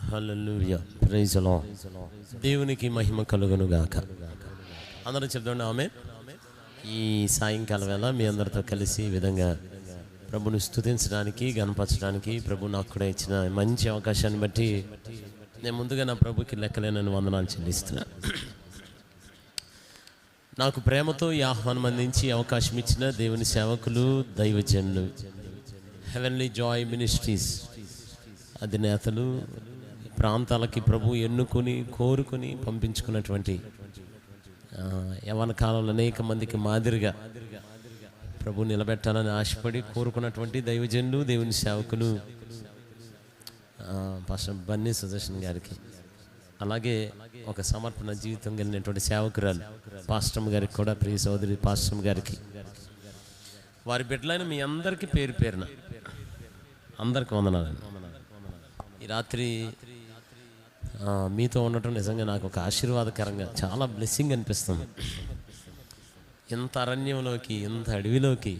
Hallelujah, praise the lord. దేవునికి మహిమ కలుగును గాక. అందరూ చెప్తాండి ఆమేన్. ఈ సాయంకాలం వేళ మీ అందరితో కలిసి ఈ విధంగా ప్రభుని స్తుతించడానికి, గణపరచడానికి ప్రభు నాకు కూడా ఇచ్చిన మంచి అవకాశాన్ని బట్టి నేను ముందుగా నా ప్రభుకి లెక్కలేనని వందనాలు చెల్లిస్తున్నా. నాకు ప్రేమతో ఈ ఆహ్వానం అందించి అవకాశం ఇచ్చిన దేవుని సేవకులు, దైవజనులు, హెవెన్లీ జాయ్ మినిస్ట్రీస్ అధినేతలు, ప్రాంతాలకి ప్రభు ఎన్నుకొని కోరుకొని పంపించుకున్నటువంటి యవ్వన కాలంలో అనేక మందికి మాదిరిగా ప్రభు నిలబెట్టాలని ఆశపడి కోరుకున్నటువంటి దైవజనులు, దేవుని సేవకులు, పాస్టర్ బన్నీ సుదర్శన్ గారికి, అలాగే ఒక సమర్పణ జీవితం కలిగినటువంటి సేవకురాలు పాస్టర్ గారికి కూడా, ప్రియ సోదరి పాస్టర్ గారికి, వారి బిడ్డలైన మీ అందరికీ పేరు పేరున అందరికి వందనాలండి. ఈ రాత్రి మీతో ఉండటం నిజంగా నాకు ఒక ఆశీర్వాదకరంగా, చాలా బ్లెస్సింగ్ అనిపిస్తుంది. ఎంత అరణ్యంలోకి, ఎంత అడవిలోకి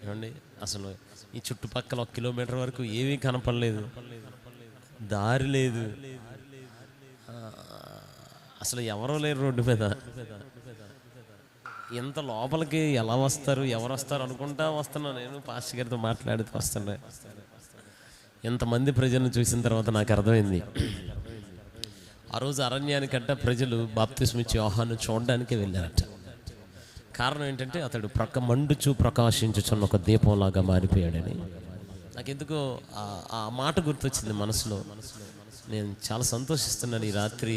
ఏమండి, అసలు ఈ చుట్టుపక్కల 1 కిలోమీటర్ వరకు ఏమీ కనపడలేదు, దారి లేదు, అసలు ఎవరో లేరు రోడ్డు మీద. ఎంత లోపలికి ఎలా వస్తారు, ఎవరు వస్తారు అనుకుంటా వస్తున్నా. నేను పాస్టర్ గారితో మాట్లాడుతూ వస్తున్నా. ఎంతమంది ప్రజలను చూసిన తర్వాత నాకు అర్థమైంది, ఆ రోజు అరణ్యానికంట ప్రజలు బాప్తిస్మ ఇచ్చే యోహాను చూడడానికి వెళ్ళారట. కారణం ఏంటంటే అతడు మండుచు ప్రకాశించుచున్న ఒక దీపంలాగా మారిపోయాడని. నాకెందుకో ఆ మాట గుర్తొచ్చింది మనసులో. నేను చాలా సంతోషిస్తున్నాను. ఈ రాత్రి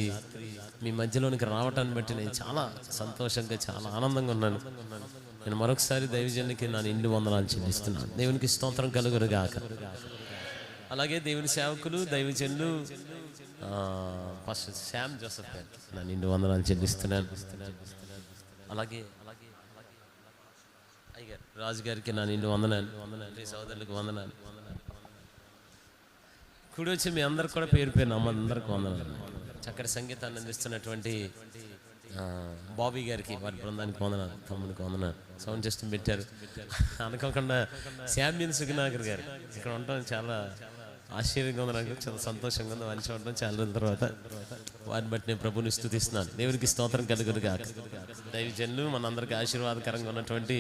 మీ మధ్యలోనికి రావటాన్ని బట్టి నేను చాలా సంతోషంగా, చాలా ఆనందంగా ఉన్నాను. నేను మరొకసారి దైవజనునికి నా నిండు వందనాలు చెల్లిస్తున్నాను. దేవునికి స్తోత్రం కలుగును గాక. అలాగే దేవుని సేవకులు, దైవజనులు, పాస్టర్ శ్యామ్ జోసెఫ్ గారికి నా నిండు వందనాలు చెల్లిస్తున్నాను. అలాగే అయ్యగారు రాజు గారికి నా నిండు వందనాలు. సోదరులకు వందనాలు. కూడి వచ్చి మీ అందరికి కూడా పేరు పేరు అందరికి వందనాలు. చక్కటి సంగీతాన్ని అందిస్తున్నటువంటి బాబీ గారికి, వారి బృందానికి వందనాలు. తమ్మునికి వందనాలు. సౌండ్ సిస్టమ్ పెట్టారు. అనుకోకుండా శామ్యూల్ సుగునాకర్ గారు ఇక్కడ ఉండటం చాలా ఆశ్చర్యంగా ఉంది. నాకు చాలా సంతోషంగా ఉంది. మంచిగా ఉండడం చాలా రోజుల తర్వాత. వారిని బట్టి నేను ప్రభుని స్తుతిస్తున్నాను. దేవునికి స్తోత్రం కలుగును గాక. దైవజనులు, మనందరికీ ఆశీర్వాదకరంగా ఉన్నటువంటి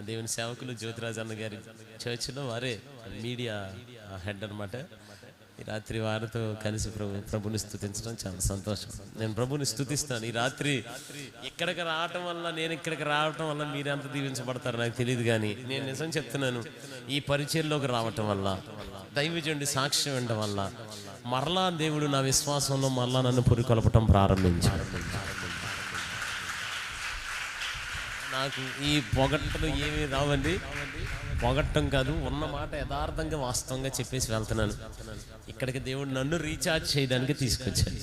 దేవుని సేవకులు, జ్యోతిరాజ్ అన్న గారి చర్చిలో వారే మీడియా హెడ్ అనమాట. ఈ రాత్రి వారితో కలిసి ప్రభుని స్తుతించడం చాలా సంతోషం. నేను ప్రభుని స్తుతిస్తాను. ఈ రాత్రి ఇక్కడికి రావటం వల్ల, నేను ఇక్కడికి రావటం వల్ల మీరు ఎంత దీవించబడతారో నాకు తెలియదు, కానీ నేను నిజం చెప్తున్నాను, ఈ పరిచయంలోకి రావటం వల్ల, దైవజనుడి సాక్ష్యం వినడం వల్ల మరలా దేవుడు నా విశ్వాసంలో మరలా నన్ను పురికొల్పటం ప్రారంభించాడు. నాకు ఈ పొగట్టలు ఏమీ రావండి. పొగట్టం కాదు, ఉన్న మాట యథార్థంగా వాస్తవంగా చెప్పేసి వెళ్తున్నాను. ఇక్కడికి దేవుడు నన్ను రీఛార్జ్ చేయడానికి తీసుకొచ్చాడు.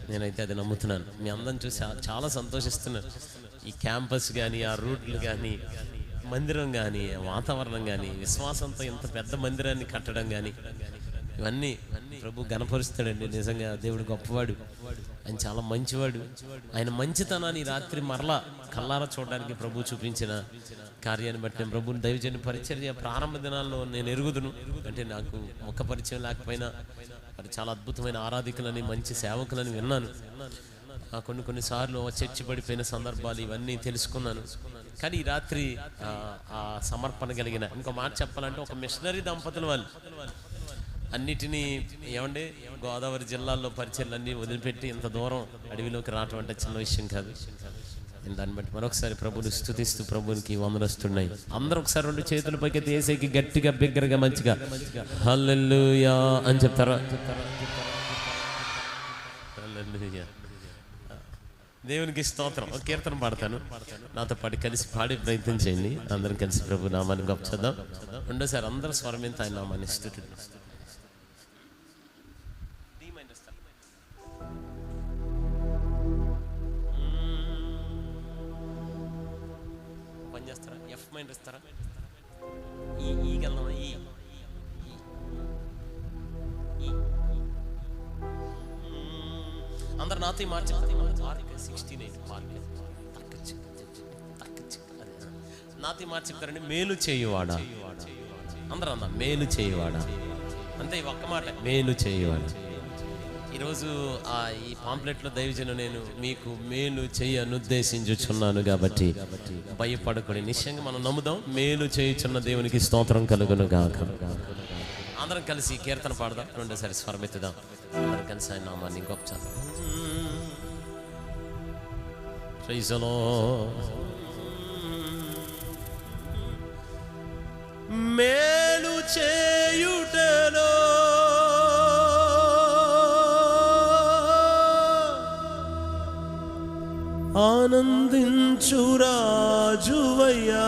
నేనైతే అది నమ్ముతున్నాను. మీ అందరం చూసి చాలా సంతోషిస్తున్నాను. ఈ క్యాంపస్ కానీ, ఆ రూట్లు కానీ, మందిరం కానీ, వాతావరణం కానీ, విశ్వాసంతో ఇంత పెద్ద మందిరాన్ని కట్టడం కానీ, ఇవన్నీ ప్రభు గణపరుస్తాడండి. నిజంగా దేవుడు గొప్పవాడు. ఆయన చాలా మంచివాడు. ఆయన మంచితనాన్ని రాత్రి మరలా కల్లారా చూడడానికి ప్రభు చూపించిన కార్యాన్ని బట్టి నేను ప్రభుని, దైవజనుని పరిచర్య ప్రారంభ దినాల్లో నేను ఎరుగుదును. అంటే నాకు ముఖ పరిచయం లేకపోయినా మరి చాలా అద్భుతమైన ఆరాధికులని, మంచి సేవకులని విన్నాను. కొన్నిసార్లు చర్చి పడిపోయిన సందర్భాలు ఇవన్నీ తెలుసుకున్నాను. కానీ ఈ రాత్రి ఆ సమర్పణ కలిగిన, ఇంకో మాట చెప్పాలంటే, ఒక మిషనరీ దంపతుల వాళ్ళు అన్నిటినీ ఏమంటే గోదావరి జిల్లాల్లో పరిచయాలన్నీ వదిలిపెట్టి ఇంత దూరం అడవిలోకి రావటం అంటే చిన్న విషయం కాదు. దాన్ని బట్టి మరొకసారి ప్రభుని స్తుతిస్తూ ప్రభునికి వందనస్తున్నాయి. అందరూ ఒకసారి 2 చేతుల పైకి ఏసైకి గట్టిగా, బిగ్గరగా, మంచిగా హల్లెలూయా అని చెప్తారా? హల్లెలూయా, దేవునికి స్తోత్రం. ఒక కీర్తన పాడతాను, నాతో పాటు కలిసి పాడే ప్రయత్నం చేయండి. అందరం కలిసి ప్రభు నామాన్ని గొప్ప చేద్దాం. రెండోసారి అందరూ స్వరం ఎంత ఆయన నామాన్ని స్తుతిద్దాం. ఎఫ్ మైండ్ ఇస్తారా? ఈగలనా? అందరు నాతో మార్చి 69 నాతో మార్చి చెప్తారండి. మేలు చేయువాడా, అందరూ అన్నా మేలు చేయువాడా, అంతే. ఒక్క మాట, మేలు చేయువాడా. ఈరోజు ఈ పాంప్లెట్లో దైవజను నేను మీకు మేలు చేయనుద్దేశించుచున్నాను కాబట్టి భయపడకూడదు. నిశ్చయంగా మనం నమ్ముదాం, మేలు చేయుచున్న దేవునికి స్తోత్రం కలుగును గాక. అందరం కలిసి కీర్తన పాడదాం, రెండోసారి స్వరమెత్తుదాం. అందరం కలిసి ఆయన నామాన్ని గొప్ప ప్రైజ్ ది లార్డ్. మేలు చేయుటలో ఆనందించు రాజువయ్యా,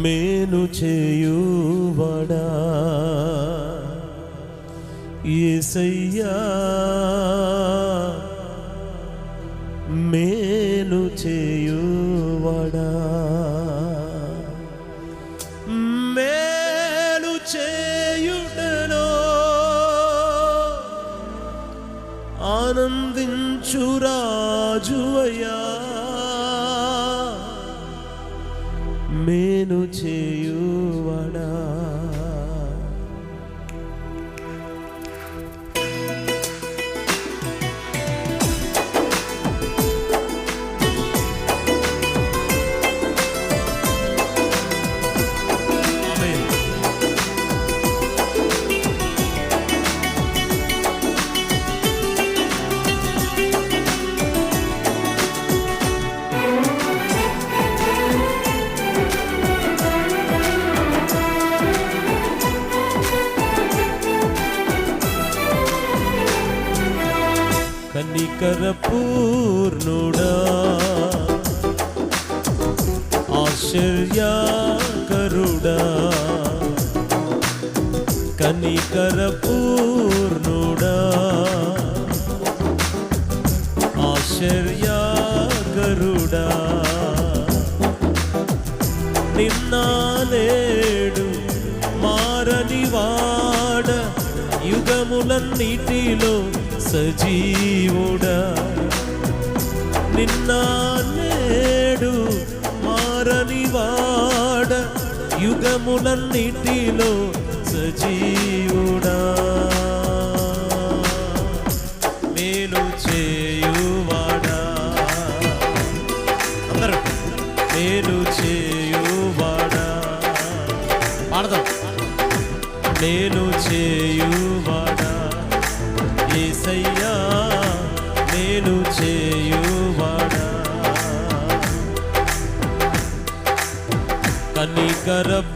మేలు చేయువాడా యేసయ్యా, మేలు చేయువాడా, మేలు చేయుటలో ఆనందించు రాజువయ్యా, మేలు చేయువాడా. కనికరపూర్ణుడా, ఆశ్చర్యకరుడా, కనికరపూర్ణుడా, ఆశ్చర్యకరుడా, నిన్న నేడు మారనివాడ, యుగములన్నిటిలో సజీవుడా, నిన్న నేడు మారనివాడ, యుగములన్నిటిలో సజీవుడా, మేలు చేయువాడా. అందరూ మేలు చేయువాడా పాడదాం. మేలు చేయువాడా యేసయ్యా, మేలు చేయువాడా,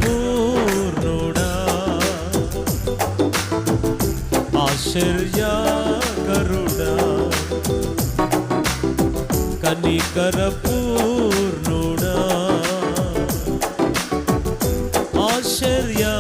కనికరపూర్ణుడా, ఆశ్చర్యకరుడా, కనికరపూర్ణుడా, ఆశ్చర్యకరుడా.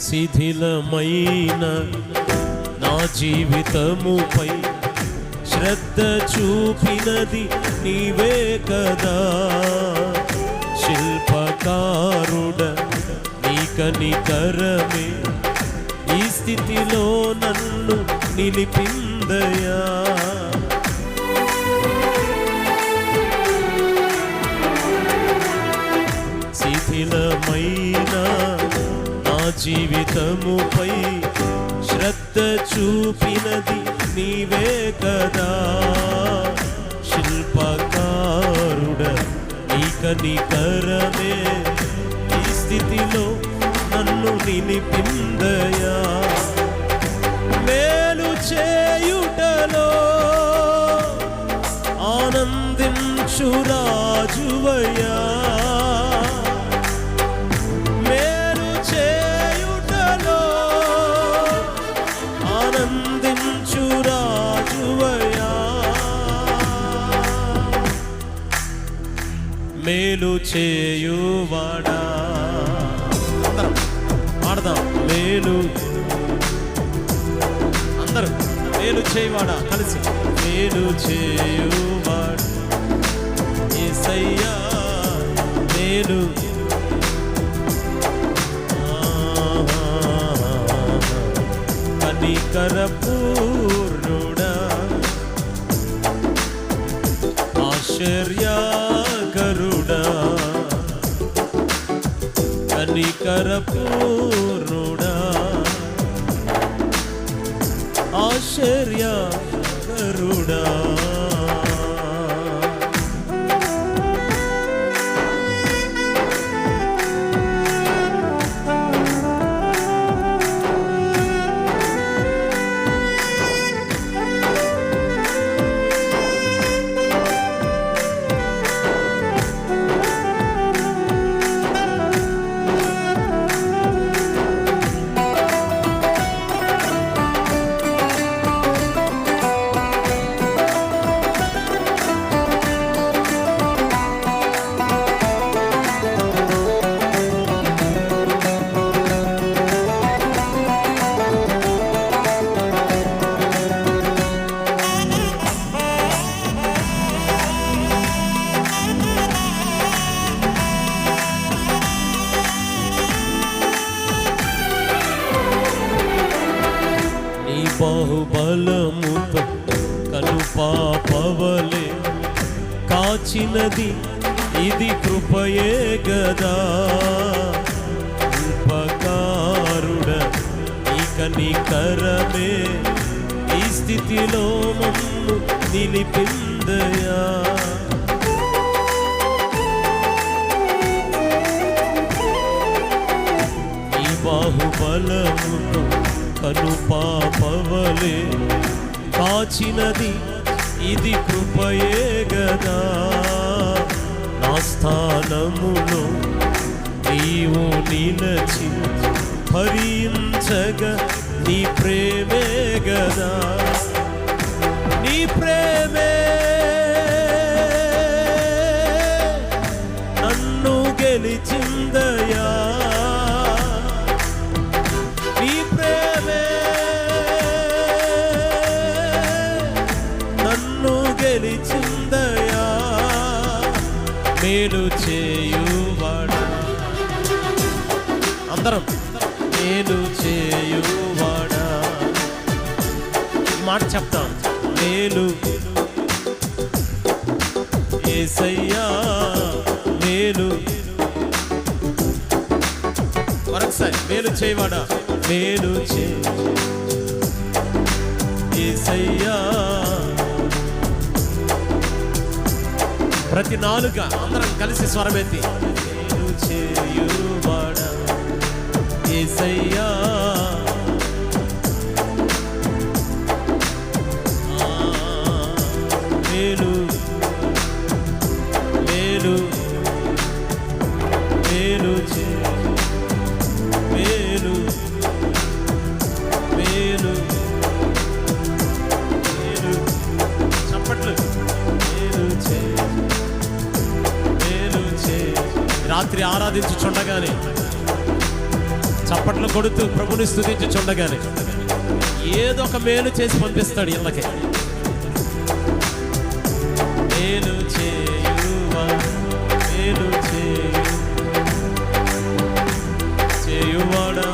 శిథిలమైన నా జీవితముపై శ్రద్ధ చూపినది నీవే కదా, శిల్పకారుడ నీ కనికరమే ఈ స్థితిలో నన్ను నిలిపిందయా. శిథిలమైన నా జీవితముపై శ్రద్ధ చూపినది నీవే కదా, శిల్పకారుడ నీ కనికరమే ఈ స్థితిలో నన్ను నిలిపిందయా. మేలు చేయుట రాజువయ్యా, మేలు చేయుటలో ఆనందించు రాజువయ్యా, మేలు చేయువాడా. అందరం పాడదాం. మేలు, అందరూ మేలు చేయువాడా కలిసి. మేలు చేయువాడా యేసయ్యా, మేలు కనికర పూర్ణుడా, ఆశ్చర్యకరుడా, కనికర పూర్ణుడా, ఆశ్చర్యకరుడా. బాహుబలముతో కనుపాపవలే కాచినది ఇది కృపయే గదా, ఉపకారుడ ఈ కనికరమే ఈ స్థితిలో మమ్ము నిలిపిందయా. ఈ బాహుబలముతో కనుపాపవలే కాచినది ఇది కృపయే గదా, నా స్థానములో నీవు నిలచి భరించగ నీ ప్రేమే గదా, నీ ప్రేమే నన్ను గెలిచిందయా, నీ ప్రేమే నన్ను గెలిచిందయా, మేలు చేయువాడా. అందరం మేలు చేయువాడా ఈ మాట చెప్తాం. మేలు యేసయ్యా, మేలు మరొకసారి. మేలు చేయవాడా, మేలు యేసయ్యా. ప్రతి నాలుక అందరం కలిసి స్వరమెత్తి మేలు చేయువాడా యేసయ్యా, మేలు మేలు మేలు మేలు మేలు మేలు చప్పట్లు. మేలు రాత్రి ఆరాధించుచుండగానే చప్పట్లు కొడుతూ ప్రభుని స్తుతించుచుండగానే ఏదో ఒక మేలు చేసి పంపిస్తాడు ఇళ్ళకి. మేలు చేయువాడా, మేలు చేయువాడా,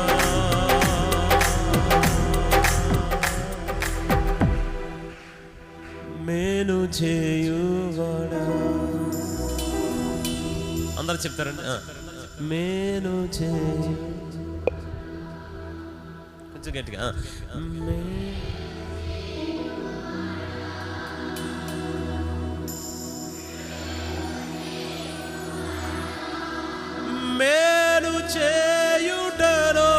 మేలు చేయువాడా. అందరు చెప్తారండి. మేలు చేయు, కొంచెం గట్టిగా. మేలు చేయుటలో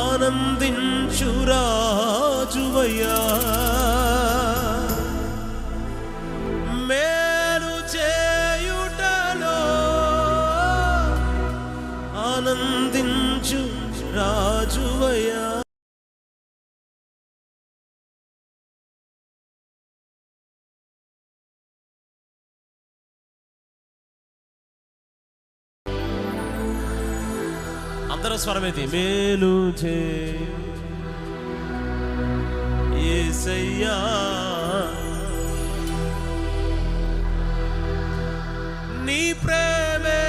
ఆనందించు రాజువయ్యా, అందరూ స్వరమైతే మేలు చేయి యేసయ్యా, నీ ప్రేమే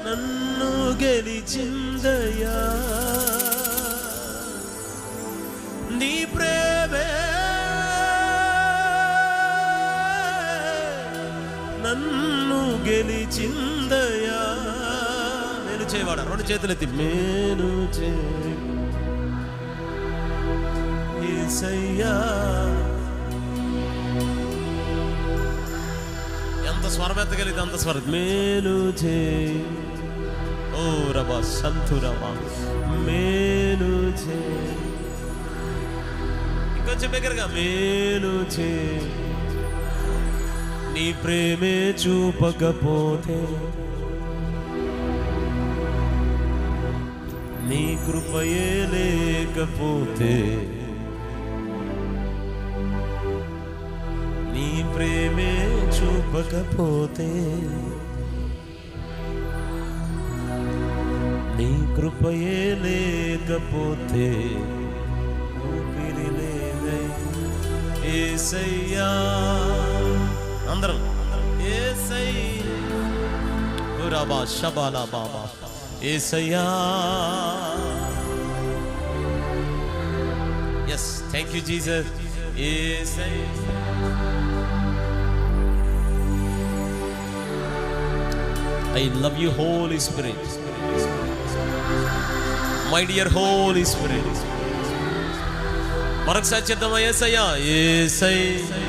నన్ను గెలిచిందయ్యా, నీ ప్రేమే నన్ను గెలిచిందయ్యా. మేలు చేయవాడ రెండు చేతులెత్తి మేలు చేయి యేసయ్యా. ఎంత స్వరం ఎత్తగలిగితే అంత స్వరం. మేలు చేయి ఓ రబా సంతు రబా, మేలు చేయి. ఇంకొంచెం బిగ్గరగా మేలు చేయి. నీ ప్రేమే చూపకపోతే, నీ కృపయే లేకపోతే, నీ ప్రేమే చూపకపోతే, నీ కృపయే లేకపోతే ఊపిరి లేదే యేసయ్యా. అందరం యేసయ్యా షబాలా బాబా యేసయ్యా. Yes, thank you Jesus. యేసయ్యా, I love you Holy Spirit, my dear Holy Spirit. మరొకసారి చేద్దామా? యేసయ్యా, యేసయ్యా,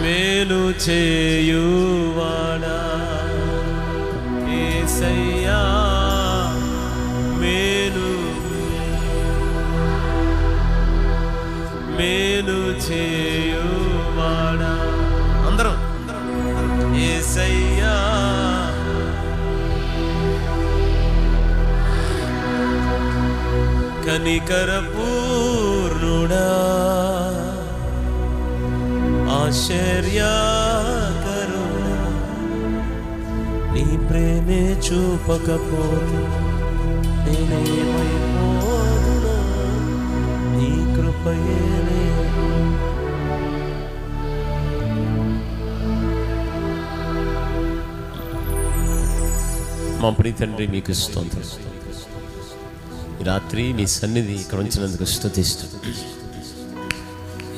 మేలు చేయువాడా యేసయ్యా, మేలు మేలు చేయువాడా. అందరం యేసయ్యా, కనికర పూర్ణుడా, ఆశ్చర్యకరుడా, నీ ప్రేమే చూపకపోతే నేనేమైపోదునా, నీ కృపయే. మా ప్రియ తండ్రి, మీకు స్తోత్రం. ఈ రాత్రి మీ సన్నిధి ఇక్కడ ఉంచినందుకు స్తుతిస్తూ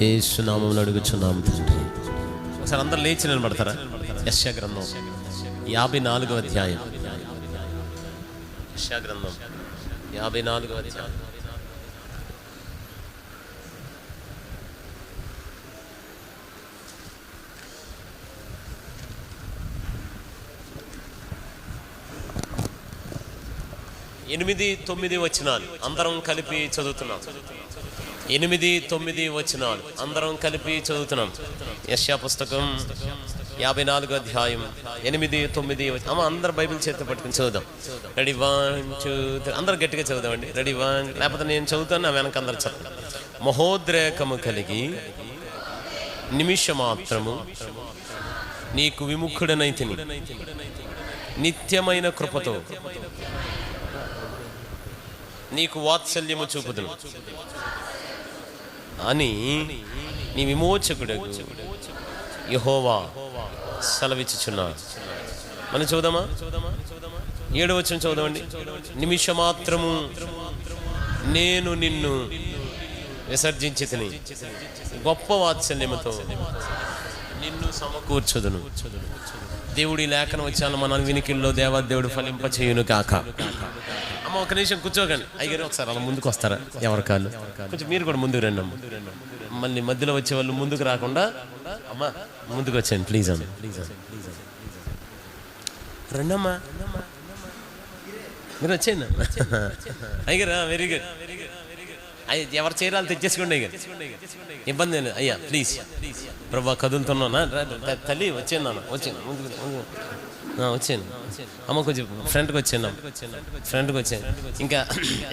యేసు నామములో అడుగుచున్నాము తండ్రి. ఒకసారి అందరూ లేచి నిలబడతారా? యెషయా గ్రంథం 54వ అధ్యాయం. యెషయా గ్రంథం 54వ అధ్యాయం. ఎనిమిది 9 వచనాలు అందరం కలిపి చదువుతున్నాం. 8, 9 వచనాలు అందరం కలిపి చదువుతున్నాం. యెషయా పుస్తకం 54వ అధ్యాయం 8, 9 అమ్మ అందరు బైబిల్ చేతితో పట్టుకుని చదువుదాం. రెడీ 1, 2, 3 అందరు గట్టిగా చదువుదామండి. రెడీ 1, లేకపోతే నేను చదువుతాను, నా వెనక అందరు చదువు. మహోద్రేకము కలిగి నిమిషమాత్రము నీకు విముఖుడనైతిని, నిత్యమైన కృపతో నీకు వాత్సల్యము చూపుదును అని నీ విమోచకుడగు యెహోవా సెలవిచ్చుచున్నాడు. మనం చదువుదామా? 7వ వచనం చదువుదామండి. నిమిషమాత్రము నేను నిన్ను విసర్జించితిని, గొప్ప వాత్సల్యముతో నిన్ను సమకూర్చుదును. దేవుడి లేఖనం వచ్చాను మన వినికిల్లో దేవాదేవుడు ఫలింప చేయును కాక. అమ్మ ఒక నిమిషం కూర్చోకండి. అయ్యారు ఒకసారి అలా ముందుకు వస్తారా? ఎవరి కాళ్ళు కొంచెం మీరు కూడా ముందుకు రండి అమ్మ. మళ్ళీ మధ్యలో వచ్చే వాళ్ళు ముందుకు రాకుండా అమ్మ ముందుకు వచ్చాను ప్లీజ్ అమ్మ, ప్లీజ్ రండమ్మా, మీరు వచ్చేయండి అయ్యారా. Very good. ఎవరు చేరాలి తెచ్చేసుకోండి అయ్యారు, ఇబ్బంది లేదు అయ్యా ప్లీజ్. ప్రభా కదులుతున్నా తల్లి వచ్చేయండి నాన్న, వచ్చేయండి ముందుకు. వచ్చాను అమ్మ, కొంచెం ఫ్రంట్కి వచ్చాను, ఇంకా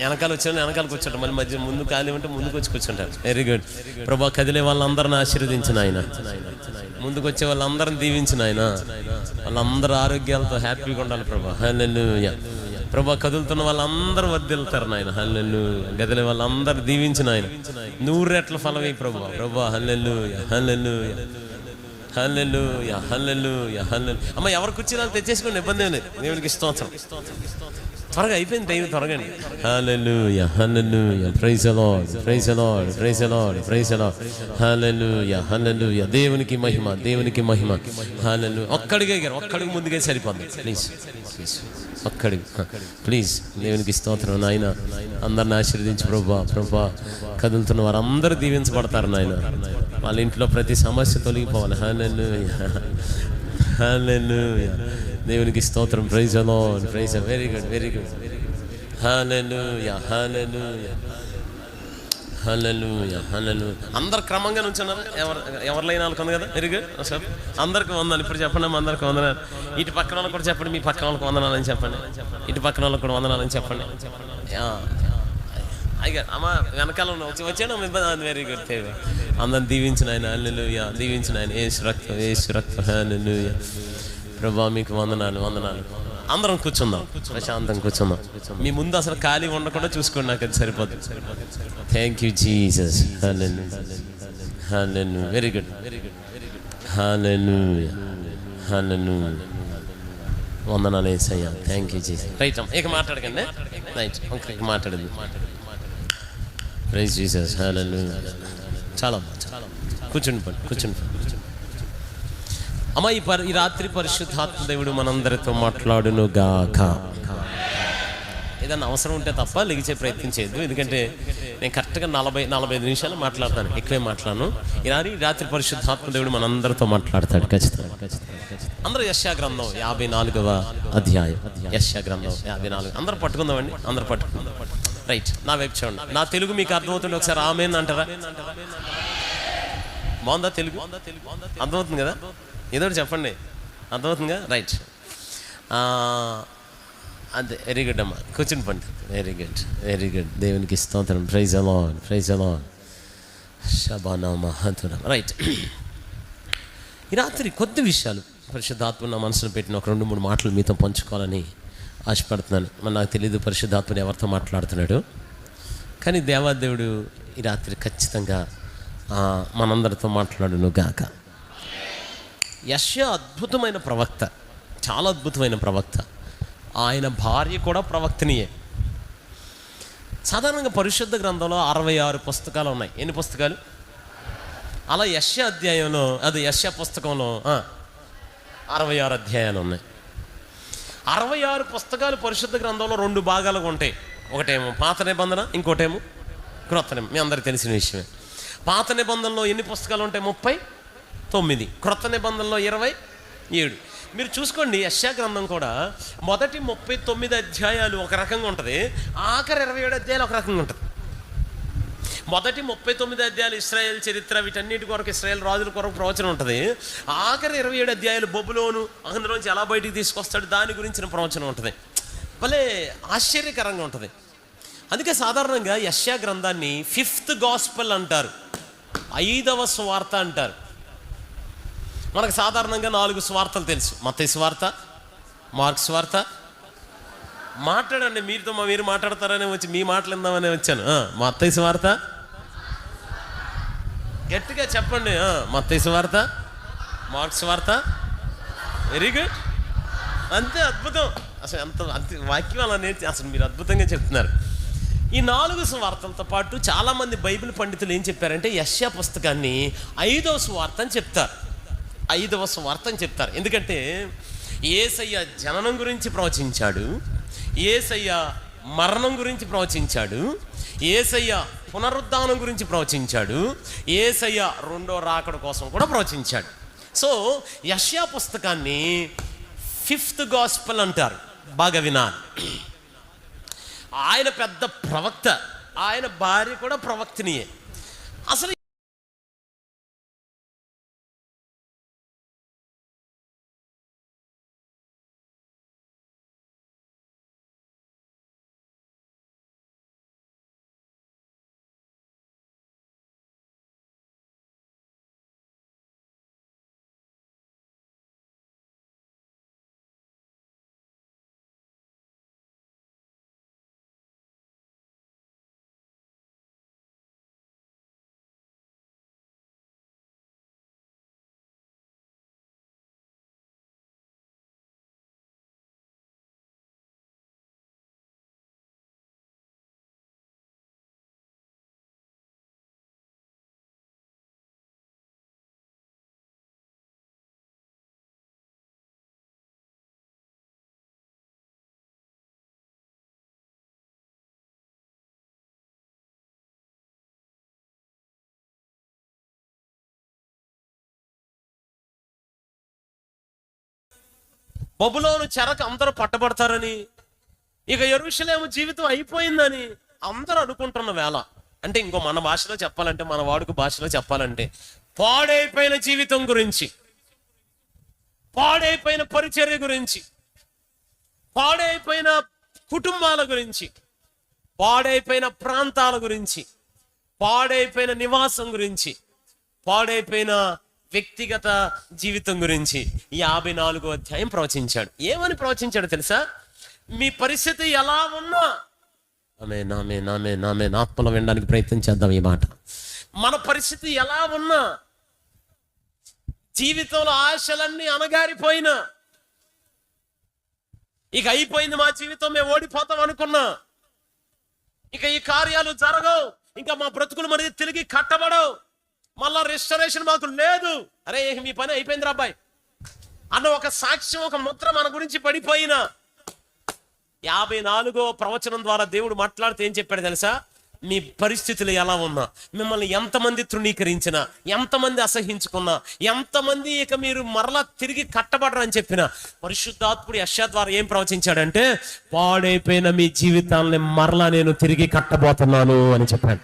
వెనకాల వచ్చాను, వెనకాల కూర్చుంటాం, మళ్ళీ మధ్య ముందు ఖాళీ ఉంటే ముందుకు వచ్చి కూర్చుంటారు. వెరీ గుడ్ ప్రభా. కదిలే వాళ్ళందరిని ఆశీర్వదించిన ఆయన, ముందుకు వచ్చే వాళ్ళందరిని దీవించిన ఆయన, వాళ్ళందరూ ఆరోగ్యాలతో హ్యాపీగా ఉండాలి ప్రభా. హల్లెలూయా ప్రభా. కదులుతున్న వాళ్ళందరూ వర్ధిల్లుతారు నాయన. హల్లెలూయా. గదిలే వాళ్ళందరూ దీవించిన ఆయన, 100 రెట్ల ఫలమే ప్రభా. ప్రభా హల్లెలూయా, హల్లెలూయా, హల్లెలూయా, హల్లెలూయా, హల్లెలూయా. అమ్మ, ఎవరు కూర్చున్నా తెచ్చేసుకోండి, ఇబ్బంది ఏం లేదు. దేవునికి స్తోత్రం. త్వరగా అయిపోయింది టైం, త్వరగా. Hallelujah, hallelujah, praise the Lord, praise the Lord, praise the Lord, praise the Lord. Hallelujah, hallelujah. దేవునికి మహిమ, దేవునికి మహిమ. హల్లెలూయా. ఒక్కడికి ముందుకే సరిపోద్ది. Please please. దేవునికి స్తోత్రం నాయన. అందరిని ఆశీర్వదించి ప్రభా. ప్రభా, కదులుతున్న వారందరూ దీవించబడతారు నాయన. వాళ్ళ ఇంట్లో ప్రతి సమస్య తొలగిపోవాలి. హల్లెలూయా, హల్లెలూయా. దేవునికి స్తోత్రం. Praise the Lord, praise. Very good, very good. Hallelujah, hallelujah, hallelujah, hallelujah. అందరు క్రమంగా నుంచున్నారు. ఎవరి లైన్ వాళ్ళకు ఉంది కదా. Very good. అందరికి వందనాలు. ఇప్పుడు చెప్పండి, అందరికి వందనాలు. ఇటు పక్కన వాళ్ళకి కూడా చెప్పండి, మీ పక్కన వాళ్ళకి వందనాలని చెప్పండి. ఇటు పక్కన వాళ్ళకి కూడా వందనాలని చెప్పండి. అయ్యా అమ్మ, వెనకాల వచ్చాను. Very good. అందరిని దీవించిన ఆయన. హల్లెలూయా, దీవించిన ఆయన. యేసు రక్తం, యేసు రక్తం. హల్లెలూయా ప్రభా, మీకు వందనాలు, వందనాలు. అందరం కూర్చుందాం, ప్రశాంతం కూర్చుందాం. మీ ముందు అసలు ఖాళీ ఉండకుండా చూసుకోండి, నాకు అది సరిపోతుంది. Thank you Jesus. Hallelujah, hallelujah. Very good, very good. Hallelujah, hallelujah. వందనాలు యేసయ్యా. Thank you Jesus. రైట్ అమ్మ, ఇక మాట్లాడకండి. రైట్, ఇక మాట్లాడదు. Praise Jesus. హల్లెలూయా. చాలా కూర్చుండి పండి, కూర్చుండి పండి. అమ్మ, ఈ రాత్రి పరిశుద్ధాత్మ దేవుడు మనందరితో మాట్లాడును గాక. ఏదన్నా అవసరం ఉంటే తప్ప లెగిచే ప్రయత్నం చేయొద్దు, ఎందుకంటే నేను కరెక్ట్గా 40-45 నిమిషాలు మాట్లాడతాను, ఎక్కువే మాట్లాడను. ఈ రాత్రి పరిశుద్ధాత్మ దేవుడు మనందరితో మాట్లాడతాడు ఖచ్చితంగా. అందరూ యెషయా గ్రంథం 54వ అధ్యాయం. యెషయా గ్రంథం 54. అందరూ పట్టుకుందామండి, అందరూ పట్టుకుందాం. రైట్, నా వైపు చూడండి. నా తెలుగు మీకు అర్థమవుతుంది, ఒకసారి ఆమేన్ అంటారా? బాగుందా తెలుగు? అర్థమవుతుంది కదా? ఏదో చెప్పండి, అర్థమవుతుందిగా? రైట్, అంతే. వెరీ గుడ్ అమ్మా, కూర్చుని పండి. Very good, very good. దేవునికి స్తోత్రం. Praise the Lord, praise the Lord. శబానా మహతురం. రైట్, ఈ రాత్రి కొద్ది విషయాలు పరిశుద్ధాత్మ నా మనసులో పెట్టిన ఒక 2-3 మాటలు మీతో పంచుకోవాలని ఆశపడుతున్నాను. మరి నాకు తెలియదు పరిశుద్ధాత్మని ఎవరితో మాట్లాడుతున్నాడు, కానీ దేవాదేవుడు ఈ రాత్రి ఖచ్చితంగా మనందరితో మాట్లాడును గాక. యెషయా అద్భుతమైన ప్రవక్త, చాలా అద్భుతమైన ప్రవక్త. ఆయన భార్య కూడా ప్రవక్తనియే. సాధారణంగా పరిశుద్ధ గ్రంథంలో 66 పుస్తకాలు ఉన్నాయి. ఎన్ని పుస్తకాలు? అలా యెషయా అధ్యాయంలో, అది యెషయా పుస్తకంలో 66 అధ్యాయాలు ఉన్నాయి. 66 పుస్తకాలు పరిశుద్ధ గ్రంథంలో 2 భాగాలుగా ఉంటాయి. ఒకటేమో పాత నిబంధన, ఇంకోటేమో క్రొత్త నిబంధన. మీ అందరికి తెలిసిన విషయమే. పాత నిబంధనలో ఎన్ని పుస్తకాలు ఉంటాయి? 39. క్రొత్త నిబంధనలో 27. మీరు చూసుకోండి, యెషయా గ్రంథం కూడా మొదటి 39 అధ్యాయాలు ఒక రకంగా ఉంటుంది, ఆఖరి 27 అధ్యాయాలు ఒక రకంగా ఉంటుంది. మొదటి 39 అధ్యాయాలు ఇశ్రాయేల్ చరిత్ర, వీటన్నిటి కొరకు ఇశ్రాయేల్ రాజుల కొరకు ప్రవచనం ఉంటుంది. ఆఖరి 27 అధ్యాయాలు బబులోను, అందులోంచి ఎలా బయటికి తీసుకొస్తాడు దాని గురించిన ప్రవచనం ఉంటుంది. భలే ఆశ్చర్యకరంగా ఉంటుంది. అందుకే సాధారణంగా యెషయా గ్రంథాన్ని 5th గాస్పెల్ అంటారు, 5వ సువార్త అంటారు. మనకు సాధారణంగా 4 సువార్తలు తెలుసు. మత్తయి సువార్త, మార్కు సువార్త. మాట్లాడండి, మీరు మాట్లాడతారనే వచ్చి మీ మాటలు ఇందామనే వచ్చాను. మత్తయి సువార్త, గట్టిగా చెప్పండి. మత్తయి సువార్త, మార్కు సువార్త. వెరీ గుడ్, అంతే. అద్భుతం. అసలు అంత వాక్యం అలా నేర్చి అసలు మీరు అద్భుతంగా చెప్తున్నారు. ఈ 4 సువార్తలతో పాటు చాలామంది బైబిల్ పండితులు ఏం చెప్పారంటే యెషయా పుస్తకాన్ని 5వ సువార్త అని చెప్తారు. 5వ సువార్త అని చెప్తారు. ఎందుకంటే యేసయ్య జననం గురించి ప్రవచించాడు, యేసయ్య మరణం గురించి ప్రవచించాడు, యేసయ్య పునరుద్ధానం గురించి ప్రవచించాడు, యేసయ్య 2వ రాకడ కోసం కూడా ప్రవచించాడు. సో యెషయా పుస్తకాన్ని 5th గాస్పెల్ అంటారు. బాగా వినాలి. ఆయన పెద్ద ప్రవక్త, ఆయన భార్య కూడా ప్రవక్తనియే. అసలు బబులోను చెరకు అందరూ పట్టబడతారని, ఇక యెరూషలేము జీవితం అయిపోయిందని అందరూ అనుకుంటున్న వేళ, అంటే ఇంకో మన భాషలో చెప్పాలంటే, మన వాడుక భాషలో చెప్పాలంటే, పాడైపోయిన జీవితం గురించి, పాడైపోయిన పరిచర్య గురించి, పాడైపోయిన కుటుంబాల గురించి, పాడైపోయిన ప్రాంతాల గురించి, పాడైపోయిన నివాసం గురించి, పాడైపోయిన వ్యక్తిగత జీవితం గురించి 54వ అధ్యాయం ప్రవచించాడు. ఏమని ప్రవచించాడు తెలుసా? మీ పరిస్థితి ఎలా ఉన్నా, ఆమె ఆత్మలో వినడానికి ప్రయత్నం చేద్దాం ఈ మాట. మన పరిస్థితి ఎలా ఉన్నా, జీవితంలో ఆశలన్నీ అణగారిపోయినా, ఇక అయిపోయింది మా జీవితం, మేము ఓడిపోతాం అనుకున్నా, ఇక ఈ కార్యాలు జరగవు, ఇంకా మా బ్రతుకులు మరి తిరిగి కట్టబడవు, మళ్ళా రెస్టరేషన్ మాకు లేదు, అరే మీ పని అయిపోయింది అబ్బాయి అన్న ఒక సాక్ష్యం, ఒక ముద్ర మన గురించి పడిపోయినా, 54వ ప్రవచనం ద్వారా దేవుడు మాట్లాడితే ఏం చెప్పాడు తెలుసా? మీ పరిస్థితులు ఎలా ఉన్నా, మిమ్మల్ని ఎంతమంది తృణీకరించినా, ఎంతమంది అసహించుకున్నా, ఎంతమంది ఇక మీరు మరలా తిరిగి కట్టబడరని చెప్పిన పరిశుద్ధాత్ముడు యెషయా ద్వారా ఏం ప్రవచించాడంటే, పాడైపోయిన మీ జీవితాలని మరలా నేను తిరిగి కట్టబోతున్నాను అని చెప్పాడు.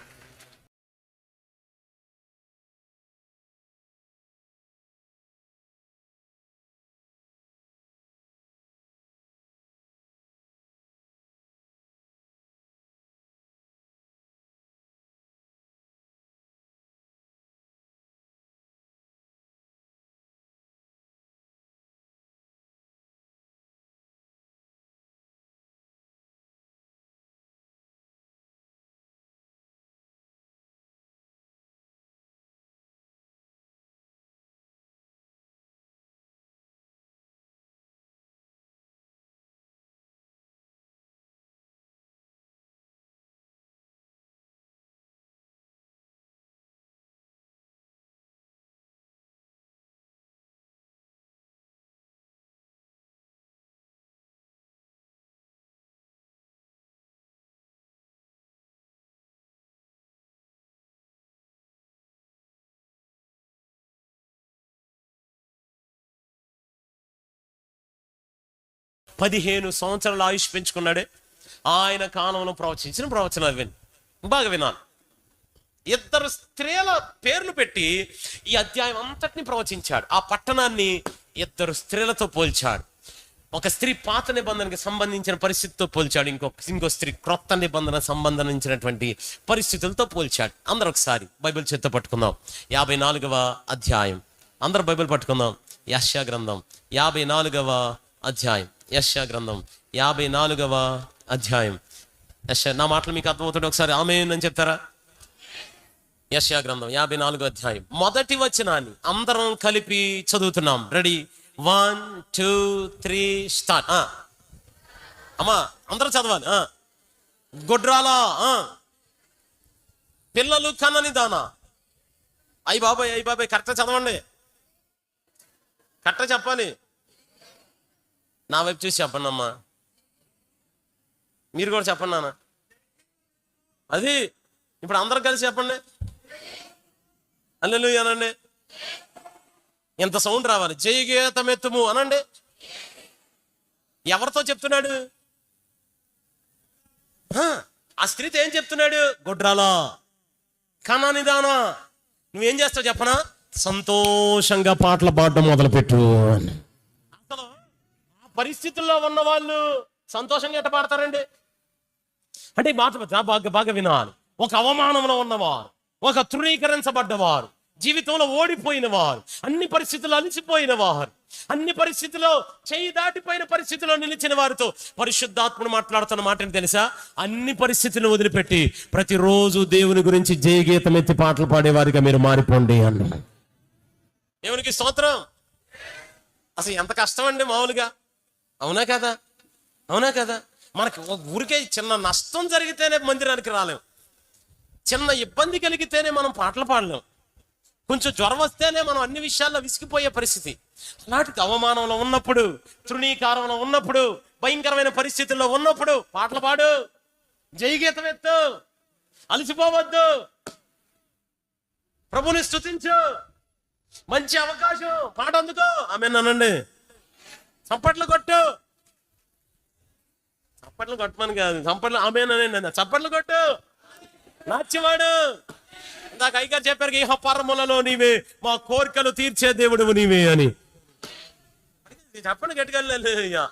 పదిహేను సంవత్సరాల ఆయుష్ పెంచుకున్నాడే, ఆయన కాలంలో ప్రవచించిన ప్రవచనాలు విని బాగా వినాలి. 2 స్త్రీల పేర్లు పెట్టి ఈ అధ్యాయం అంతటిని ప్రవచించాడు. ఆ పట్టణాన్ని 2 స్త్రీలతో పోల్చాడు. ఒక స్త్రీ పాత నిబంధనకి సంబంధించిన పరిస్థితితో పోల్చాడు, ఇంకో స్త్రీ క్రొత్త నిబంధన సంబంధించినటువంటి పరిస్థితులతో పోల్చాడు. అందరూ ఒకసారి బైబిల్ చేత్తో పట్టుకుందాం. 54వ అధ్యాయం, అందరూ బైబిల్ పట్టుకుందాం. యెషయా గ్రంథం 54వ అధ్యాయం, యెషయా గ్రంథం 54వ అధ్యాయం. నా మాటలు మీకు అర్థమవుతుంది, ఒకసారి ఆమేన్ అని చెప్తారా? యెషయా గ్రంథం 54వ అధ్యాయం మొదటి వచనాన్ని అందరం కలిపి చదువుతున్నాం. రెడీ? 1 2 3 స్టార్ట్. అమ్మా అందరూ చదవాలి. గొడ్రాలా, పిల్లలు కన్నని దానా. అయ్యి బాబాయ్ కరెక్ట్గా చదవండి, కరెక్ట్గా చెప్పాలి. నా వైపు చూసి చెప్పండి అమ్మా, మీరు కూడా చెప్పండి నాన్న. అది ఇప్పుడు అందరూ కలిసి చెప్పండి, హల్లెలూయా అనండి. ఎంత సౌండ్ రావాలి, జయగీతమెత్తుము అనండి. ఎవరితో చెప్తున్నాడు? ఆ స్త్రీతో ఏం చెప్తున్నాడు? గొడ్రాలా, కనానిదానా, నువ్వేం చేస్తావు చెప్పనా? సంతోషంగా పాటలు పాడడం మొదలుపెట్టు అని. అసలు ఆ పరిస్థితుల్లో ఉన్న వాళ్ళు సంతోషంగా ఎట్ట పాడతారండి? అంటే ఈ మాట బాగా వినాలి. ఒక అవమానంలో ఉన్నవారు, ఒక తృణీకరించబడ్డవారు, జీవితంలో ఓడిపోయిన వారు, అన్ని పరిస్థితుల్లో అలిసిపోయిన వారు, అన్ని పరిస్థితుల్లో చేయి దాటిపోయిన పరిస్థితుల్లో నిలిచిన వారితో పరిశుద్ధాత్ముడు మాట్లాడుతున్న మాటని తెలుసా? అన్ని పరిస్థితులను వదిలిపెట్టి ప్రతిరోజు దేవుని గురించి జయగీతం ఎత్తి పాటలు పాడేవారిగా మీరు మారిపోండి అన్న. దేవునికి స్తోత్రం. అసలు ఎంత కష్టం అండి మామూలుగా, అవునా కదా? అవునా కదా? మనకి ఊరికే చిన్న నష్టం జరిగితేనే మందిరానికి రాలేం, చిన్న ఇబ్బంది కలిగితేనే మనం పాటలు పాడలేం, కొంచెం జ్వరం వస్తేనే మనం అన్ని విషయాల్లో విసిగిపోయే పరిస్థితి. అలాంటి అవమానంలో ఉన్నప్పుడు, తృణీకారంలో ఉన్నప్పుడు, భయంకరమైన పరిస్థితుల్లో ఉన్నప్పుడు పాటలు పాడు, జయగీతం ఎత్తు, అలసిపోవద్దు, ప్రభుని స్తుతించు, మంచి అవకాశం, పాట అందుకో. ఆమేన్ అనండి. చప్పట్లు కొట్టు. చప్పట్లు కొట్టమని కాదు, చప్పట్లు ఆమేనని, చప్పట్లు కొట్టు. నాచివాడు ఇందాక అయ్యగారు చెప్పారు, ఈ పరములలో నీవే, మా కోరికలు తీర్చే దేవుడు నీవే అని. చెప్పండి గట్టిగా.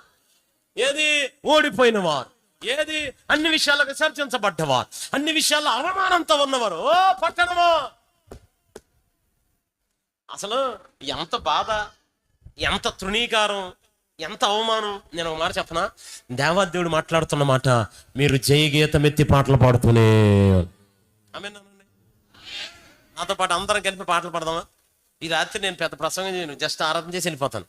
ఏది ఓడిపోయిన వారు, ఏది అన్ని విషయాల్లో విసర్జించబడ్డవారు, అన్ని విషయాల్లో అవమానంతో ఉన్నవారు. ఓ పట్టణమా, అసలు ఎంత బాధ, ఎంత తృణీకారం, ఎంత అవమానం. నేను ఒక మాట చెప్పనా, దేవాదేవుడు మాట్లాడుతున్న మాట, మీరు జయగీతం ఎత్తి పాటలు పాడుతూనే. ఆమేనండి. నాతో పాటు అందరం కలిపి పాటలు పాడదామా? ఈ రాత్రి నేను పెద్ద ప్రసంగం చేయను, జస్ట్ ఆరాధన చేసి వెళ్ళిపోతాను.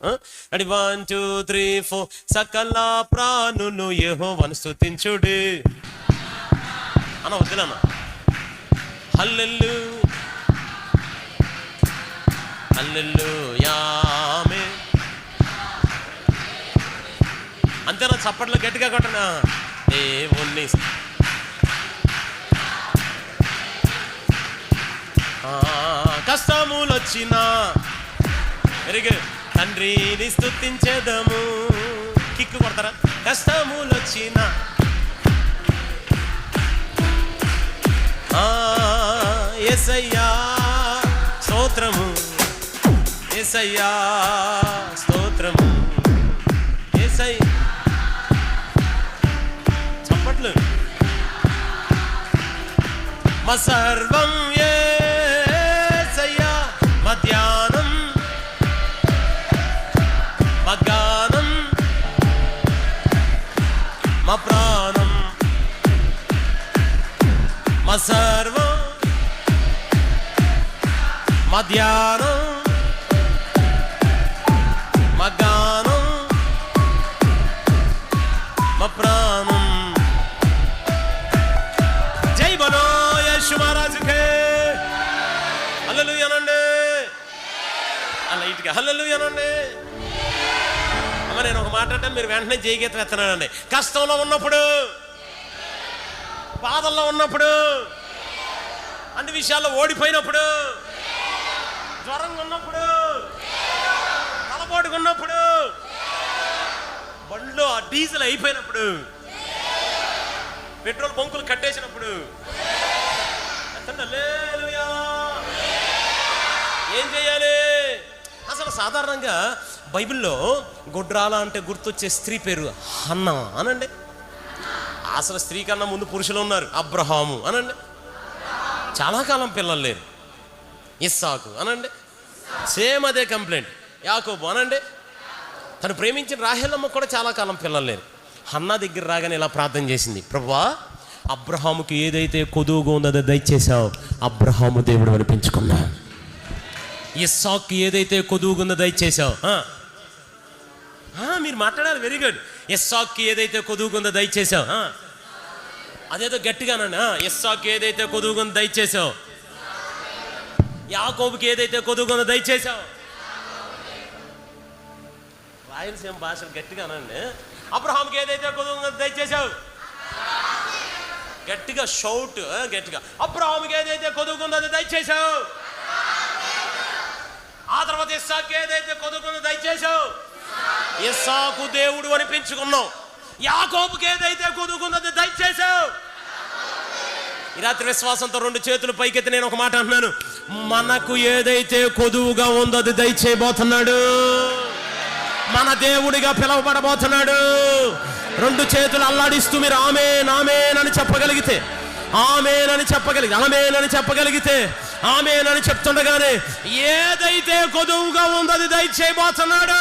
రెడీ, 1 2 3 4. సకల ప్రాణులు యెహోవాను స్తుతించుడి అన్న, వద్దులన్న. హల్లెలూయా హల్లెలూయా ఆమేన్. అంతేనా? చప్పట్లు గట్టిగా కొట్టనా? దేవుణ్ణి కష్టములు వచ్చినా వెరీ తండ్రిని స్తుతించేదము. కిక్కు కొడతారా? కష్టములు వచ్చినా యేసయ్యా స్తోత్రము, యేసయ్యా స్తోత్రము, యేసయ్యా. చప్పట్లు. మా సర్వం యేసయ్యా, మా ధ్యానం, మా గానం, మా ప్రాణం, మా సర్వం, మా ధ్యానం, మా గానం, మా ప్రాణం. జై బలో యేసు మహారాజుకే. హల్లెలూయా అనండి. అలా ఇటుగా హల్లెలూయా అనండి. అమ్మ, నేను ఒక మాట అంటే మీరు వెంటనే జయగీతం ఎత్తనానండి. కష్టంలో ఉన్నప్పుడు, బాధల్లో ఉన్నప్పుడు, అన్ని విషయాల్లో ఓడిపోయినప్పుడు, జ్వరంగా ఉన్నప్పుడు, తలపోటుగా ఉన్నప్పుడు, బండ్లో ఆ డీజిల్ అయిపోయినప్పుడు, పెట్రోల్ బంకులు కట్టేసినప్పుడు, హల్లెలూయా. ఏం చేయాలి? అసలు సాధారణంగా బైబిల్లో గొడ్రాల అంటే గుర్తొచ్చే స్త్రీ పేరు హన్నా అనండి. అసలు స్త్రీ కన్నా ముందు పురుషులు ఉన్నారు. అబ్రహాము అనండి, చాలా కాలం పిల్లలు లేరు. ఇస్సాకు అనండి, సేమ్ అదే కంప్లైంట్. యాకోబు అనండి, తను ప్రేమించిన రాహేలమ్మ కూడా చాలా కాలం పిల్లలు లేరు. హన్నా దగ్గర రాగానే ఇలా ప్రార్థన చేసింది, ప్రభువా అబ్రహాముకి ఏదైతే కొదువుగా ఉందో అది దయచేసావు, అబ్రహాము దేవుడు అనిపించుకున్నా. ఇస్సాకు ఏదైతే కొదువుగా ఉందో దయచేసావు. మీరు మాట్లాడాలి, వెరీ గుడ్. ఇస్సాకు ఏదైతే కొదువుగా ఉందో దయచేసావు, అదేదో గట్టిగానండి. ఇస్సాకు ఏదైతే కొదువుగా ఉందో దయచేసావు, యాకోబుకి ఏదైతే కొదువుగా ఉందో దయచేసావు. రాయలసీమ భాషలు గట్టిగానండి. అబ్రహాంకి ఏదైతే కొదువుగా ఉందో దయచేసావు, గట్టిగా షౌట్, గట్టిగా. అబ్రహాంకి ఏదైతే కొదువుగా ఉందో అది దయచేసావు. ఆ తర్వాత ఇస్సాకు ఏదైతే కొదువుగా ఉందో దయచేసావు. ఇస్సాకు దేవుడు అనిపించుకున్నావు. యాకోబుకి ఏదైతే కొదువుగా ఉందో దయచేసావు. ఈ రాత్రి విశ్వాసంతో 2 చేతులు పైకెత్తి నేను ఒక మాట అంటున్నాను, మనకు ఏదైతే కొదువుగా ఉందో అది దయచేయబోతున్నాడు. మన దేవుడిగా పిలువబడబోతున్నాడు. 2 చేతులు అల్లాడిస్తూ మీరు ఆమేన్ ఆమేన్ అని చెప్పగలిగితే, ఆమేన్ అని చెప్పగలిగితే, ఆమేన్ అని చెప్పగలిగితే, ఆమేన్ అని చెప్తుండగానే ఏదైతే కొదువుగా ఉందో అది దయచేయబోతున్నాడు.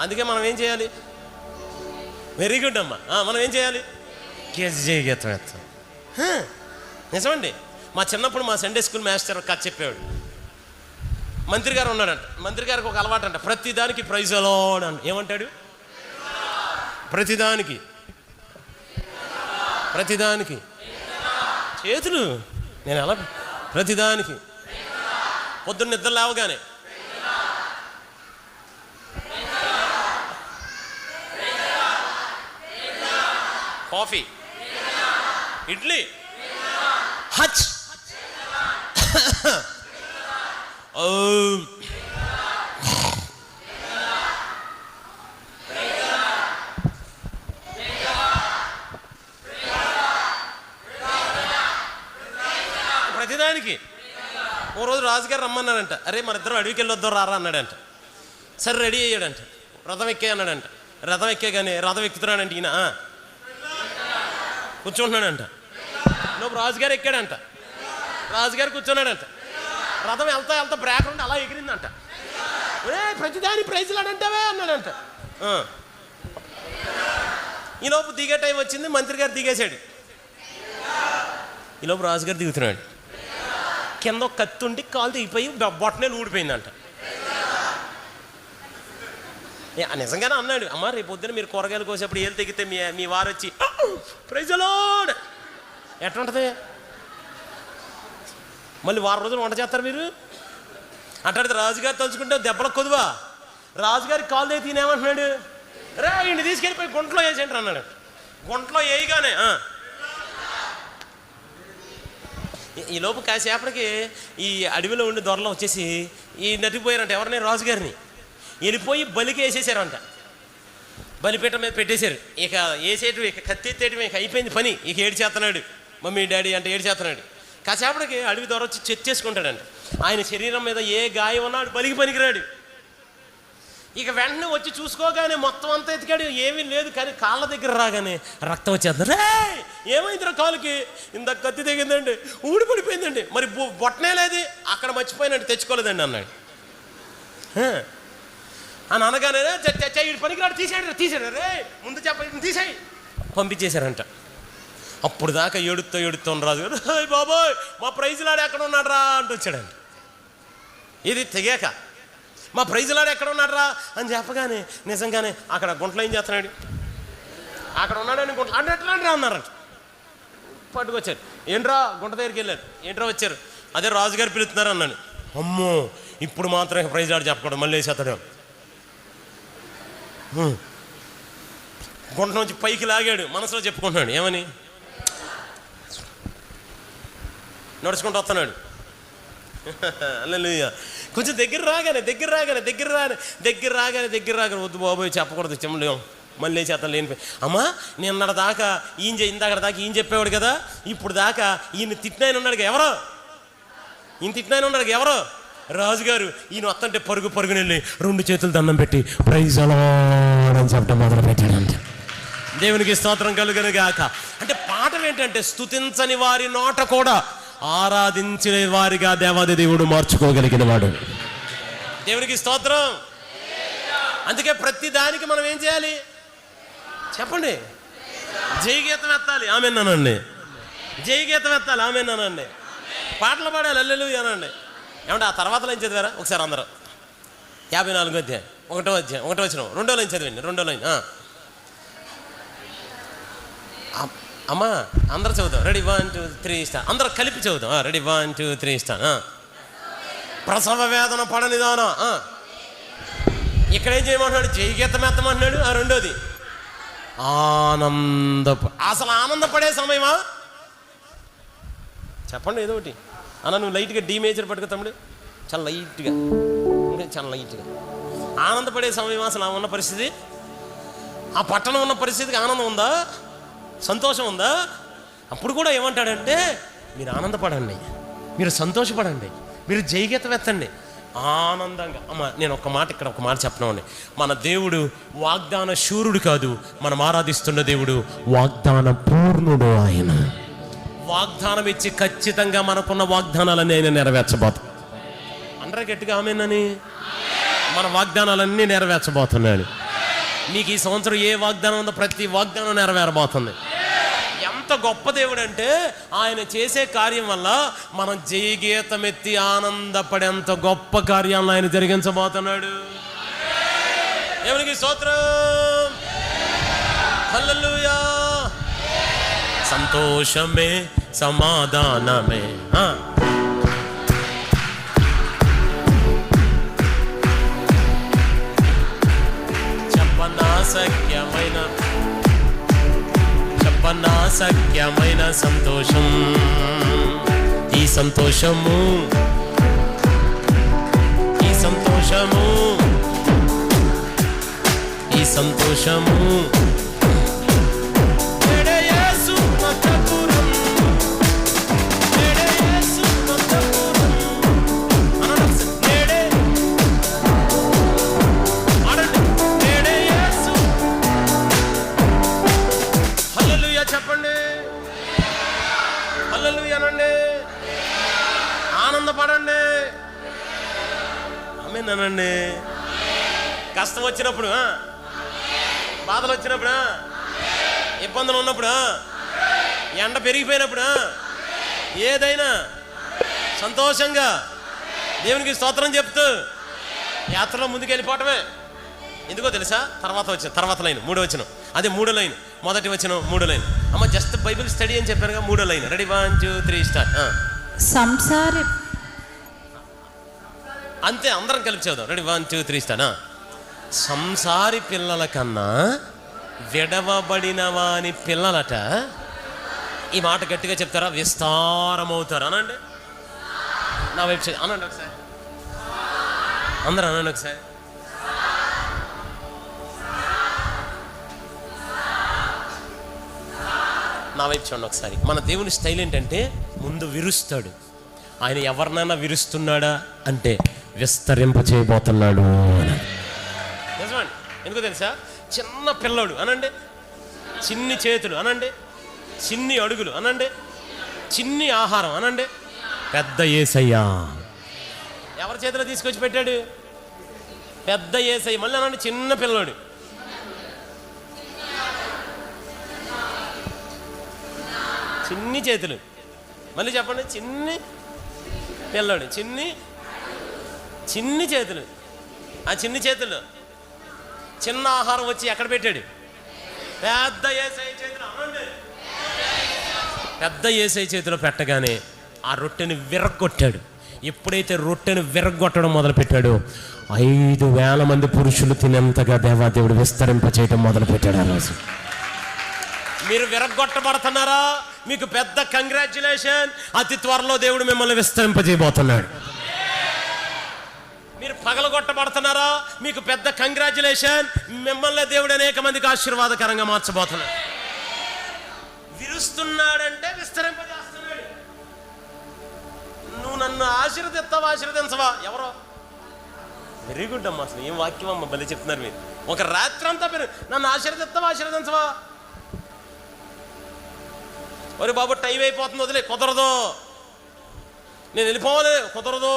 అందుకే మనం ఏం చేయాలి? వెరీ గుడ్ అమ్మా. మనం ఏం చేయాలి? జయగీతం ఎత్తాం. నిజమండి. మా చిన్నప్పుడు మా సండే స్కూల్ మాస్టర్ కథ చెప్పేవాడు. మంత్రి గారు ఉన్నాడంట. మంత్రి గారికి ఒక అలవాటు అంట, ప్రతిదానికి ప్రైజ్ అలాడ్ అని. ఏమంటాడు? ప్రతిదానికి, ప్రతిదానికి చేతులు. నేను ఎలా? ప్రతిదానికి. పొద్దున్న నిద్ర లేవగానే కాఫీ, ఇడ్లీ, హచ్, ప్రతిదానికి. ఓ రోజు రాజుగారు రమ్మన్నాడంట. అరే మన ఇద్దరం అడవికి వెళ్ళొద్దాం రారా అన్నాడంట. సరే రెడీ అయ్యాడంట. రథం ఎక్కే అన్నాడంట. రథం ఎక్కేగానే రథం ఎక్కుతున్నాడంట. ఈయన కూర్చుంటున్నాడంట. నువ్వు రాజుగారు ఎక్కాడంట. రాజుగారు కూర్చున్నాడంట. రథం వెళ్తా వెళ్తా బ్రేక్ ఉంటే అలా ఎగిరిందంట. ప్రతిదాని ప్రైజ్లు అడంటావే అన్నాడంట. ఈలోపు దిగే టైం వచ్చింది. మంత్రి గారు దిగేశాడు. ఈలోపు రాజుగారు దిగుతున్నాడు. కింద ఒక కత్తి ఉండి కాలు దిగిపోయి బొట్టనే ఊడిపోయిందంట. నిజంగానే అన్నాడు, అమ్మ రేపు పొద్దున మీరు కూరగాయలు కోసేప్పుడు ఏళ్ళు తెగితే మీ వారు వచ్చి ప్రైజ్లో ఎట్లుంటుంది? మళ్ళీ వారం రోజులు వంట చేస్తారు మీరు అంటాడు. రాజుగారు తలుచుకుంటే దెబ్బలకు కొదువా. రాజుగారికి కాలు దిగి తినేమంటున్నాడు, రే ఇంటి తీసుకెళ్ళిపోయి గుంటలో వేసేంటారు అన్నాడు. గుంటలో వేయగానే ఈ లోపు కాసేపటికి ఈ అడవిలో ఉండి దొరలో వచ్చేసి ఈ నటిపోయారంట. ఎవరిని? రాజుగారిని. వెళ్ళిపోయి బలికి వేసేసారంట. బలిపీఠం మీద పెట్టేశారు. ఇక వేసేయటం, ఇక కత్తి ఎత్తేయటం ఇక అయిపోయింది పని. ఇక ఏడు చేస్తున్నాడు. మమ్మీ డాడీ అంటే ఏడు చేస్తున్నాడు. కాసేపటికి అడవి దొర వచ్చి చెక్ చేసుకుంటాడంట. ఆయన శరీరం మీద ఏ గాయం ఉన్నాడు బలికి పనికిరాడు. ఇక వెంటనే వచ్చి చూసుకోగానే మొత్తం అంతా ఎతికాడు, ఏమీ లేదు. కానీ కాళ్ళ దగ్గర రాగానే రక్తం వచ్చేద్దాం. రే ఏమైందిరా కాలుకి? ఇందాక కత్తి తెగిందండి, ఊడిపడిపోయిందండి. మరి బొట్టనే లేదు, అక్కడ మర్చిపోయినట్టు తెచ్చుకోలేదండి అన్నాడు. అని అనగానే పనికిరాడు, తీసాడు రే ముందు చెప్ప తీసేయి పంపించేశారంట. అప్పుడు దాకా ఏడుతో రాజు గారు, బాబోయ్ మా ప్రైజ్లాడు ఎక్కడ ఉన్నాడు రా అంటూ వచ్చాడండి. ఇది తెగాక మా ప్రైజ్లాడు ఎక్కడ ఉన్నాడు రా అని చెప్పగానే నిజంగానే అక్కడ గుంటలో ఏం చేస్తున్నాడు, అక్కడ ఉన్నాడని గుంటలో అంటే ఎట్లా రా అన్నారంట. పట్టుకొచ్చారు. ఏంట్రా గుంట దగ్గరికి వెళ్ళారు. ఏంట్రా వచ్చారు? అదే రాజుగారు పిలుస్తున్నారు అన్నాడు. అమ్మో ఇప్పుడు మాత్రం ప్రైజ్లాడు చెప్పకూడదు, మళ్ళీ వేసేస్తాడు. గుంట నుంచి పైకి లాగాడు. మనసులో చెప్పుకుంటున్నాడు ఏమని, నడుచుకుంటూ వస్తున్నాడు. హల్లెలూయా. కొంచెం దగ్గర రాగానే వద్దు బాబోయ్ చెప్పకూడదు, చెమ్మలేం మళ్ళీ చేస్తాను లేనిపోయి. అమ్మా నిన్నడ దాకా ఇందాక దాకా ఈయన చెప్పేవాడు కదా, ఇప్పుడు దాకా ఈయన తిట్టినాయన ఉన్నాడు. ఎవరో ఈయన తిట్టినాయన ఉన్నాడు. ఎవరో? రాజుగారు. ఈయన వస్తుంటే పరుగునెళ్ళి 2 చేతులు దండం పెట్టి ప్రైజ్ అని చెప్పడం మొదలు పెట్టాడంట. దేవునికి స్తోత్రం కలుగును గాక. అంటే పాఠం ఏంటంటే స్తుతించని వారి నోట కూడా ఆరాధించిన వారిగా దేవాది దేవుడు మార్చుకోగలిగిన వాడు. దేవునికి స్తోత్రం. అందుకే ప్రతి దానికి మనం ఏం చేయాలి చెప్పండి? జయగీతం ఎత్తాలి, ఆమేనండి. జయగీతం ఎత్తాలి, ఆమేనండి. పాటలు పాడాలి, హల్లెలూయా అనండి. ఏమంటే ఆ తర్వాత లైన్ చదివారా ఒకసారి అందరూ? 54వ అధ్యాయం 1వ అధ్యాయం 1వ వచనం 2వ లైన్ చదివండి. 2వ లైన్ అమ్మా అందరూ చదువుతాం. Ready 1 2 3 star. అందరూ కలిపి చదువుతాం. Ready 1 2 3 star. ప్రసవ వేదన పడనిదానా. ఇక్కడ ఏం చేయమంటున్నాడు? జయగీతం ఎత్తమంటున్నాడు. రెండోది అసలు ఆనందపడే సమయమా చెప్పండి ఏదో ఒకటి. అన్న నువ్వు లైట్గా డీ మేజర్ పట్టుకో తమ్ముడు, చాలా లైట్గా ఆనందపడే సమయం అసలు ఉన్న పరిస్థితి. ఆ పట్టణం ఉన్న పరిస్థితికి ఆనందం ఉందా, సంతోషం ఉందా? అప్పుడు కూడా ఏమంటాడంటే మీరు ఆనందపడండి, మీరు సంతోషపడండి, మీరు జయగీతం ఎత్తండి ఆనందంగా. అమ్మ నేను ఒక మాట చెప్పనండి. మన దేవుడు వాగ్దాన శూరుడు కాదు, మనం ఆరాధిస్తున్న దేవుడు వాగ్దాన పూర్ణుడు. ఆయన వాగ్దానం ఇచ్చి ఖచ్చితంగా మనకున్న వాగ్దానాలన్నీ ఆయన నెరవేర్చబోతాడు. అందరూ గట్టిగా ఆమేనని. మన వాగ్దానాలన్నీ నెరవేర్చబోతున్నాడు. మీకు ఈ సంవత్సరం ఏ వాగ్దానం ఉందో ప్రతి వాగ్దానం నెరవేరబోతుంది. ఎంత గొప్ప దేవుడు అంటే ఆయన చేసే కార్యం వల్ల మనం జయగీతం ఎత్తి ఆనందపడేంత గొప్ప కార్యాలను ఆయన జరిగించబోతున్నాడు. దేవునికి స్తోత్రం, హల్లెలూయా. సంతోషమే సమాధానమే. చెప్పనాసక్యమైన సంతోషం. ఈ సంతోషము యేసు హల్లెలూయా అనండి, ఆనందపడండి, ఆమేన్ అనండి. కష్టం వచ్చినప్పుడు, బాధలు వచ్చినప్పుడు, ఇబ్బందులు ఉన్నప్పుడు, ఎండ పెరిగిపోయినప్పుడు, ఏదైనా సంతోషంగా దేవునికి స్తోత్రం చెప్తూ యాత్రలో ముందుకు వెళ్ళిపోవటమే. ఎందుకో తెలుసా? తర్వాత లైన్ 3వ వచనం, అదే 3వ లైన్, మొదటి వచనం 3వ లైన్. అమ్మ జస్ట్ బైబిల్ స్టడీ అని చెప్పారుగా, 3వ లైన్. Ready, 1 2 3 start. సంసారి అంతే, అందరం కలిపి చదువుదాం. Ready, 1 2 3 start. సంసారి పిల్లల కన్నా విడవబడిన వాని పిల్లలట, ఈ మాట గట్టిగా చెప్తారా? విస్తారమవుతారు అనండి. నా వైపు అనండి ఒకసారి, అందరూ అనండి ఒకసారి. నా వైపు చూడండి ఒకసారి. మన దేవుని స్టైల్ ఏంటంటే ముందు విరుస్తాడు. ఆయన ఎవరినైనా విరుస్తున్నాడా అంటే విస్తరింప చేయబోతున్నాడు అని. నిజమండి. ఎందుకో తెలుసా? చిన్న పిల్లోడు అనండి, చిన్ని చేతులు అనండి, చిన్ని అడుగులు అనండి, చిన్ని ఆహారం అనండి, పెద్ద యేసయ్య. ఎవరి చేతిలో తీసుకొచ్చి పెట్టాడు? పెద్ద యేసయ్య. మళ్ళీ అనండి, చిన్న పిల్లోడు, చిన్ని చేతులు. మళ్ళీ చెప్పండి, చిన్ని పిల్లోడు, చిన్ని చేతులు. ఆ చిన్ని చేతులు చిన్న ఆహారం వచ్చి ఎక్కడ పెట్టాడు? పెద్ద యేసయ్య చేతిలో అనండి. పెద్ద యేసయ్య చేతిలో పెట్టగానే ఆ రొట్టెని విరగొట్టాడు. ఎప్పుడైతే రొట్టెను విరగొట్టడం మొదలు పెట్టాడో 5,000 మంది పురుషులు తినేంతగా దేవాదేవుడు విస్తరింప చేయడం మొదలు పెట్టాడు. ఆ రోజు మీరు విరగొట్టబడుతున్నారా? మీకు పెద్ద కంగ్రాచ్యులేషన్. అతి త్వరలో దేవుడు మిమ్మల్ని విస్తరింపజేయబోతున్నాడు. మీరు పగలగొట్టబడుతున్నారా? మీకు పెద్ద కంగ్రాచ్యులేషన్. మిమ్మల్ని దేవుడు అనేక మందికి ఆశీర్వాదకరంగా మార్చబోతున్నాడు. విరుస్తున్నాడంటే విస్తరింపజేస్తున్నాడు. నువ్వు నన్ను ఆశీర్వదిస్తావా, ఆశీర్వదించవా? ఎవరో వెరీ గుడ్ అమ్మ. అసలు ఏం వాక్యం అమ్మ, భలే చెప్తున్నారు మీరు. ఒక రాత్రి అంతా మీరు నన్ను ఆశీర్వదిస్తావా, ఆశీర్వదించవా? ఒరే బాబు, టైం అయిపోతుంది, వదిలే, కుదరదు, నేను వెళ్ళిపోవాలి, కుదరదు.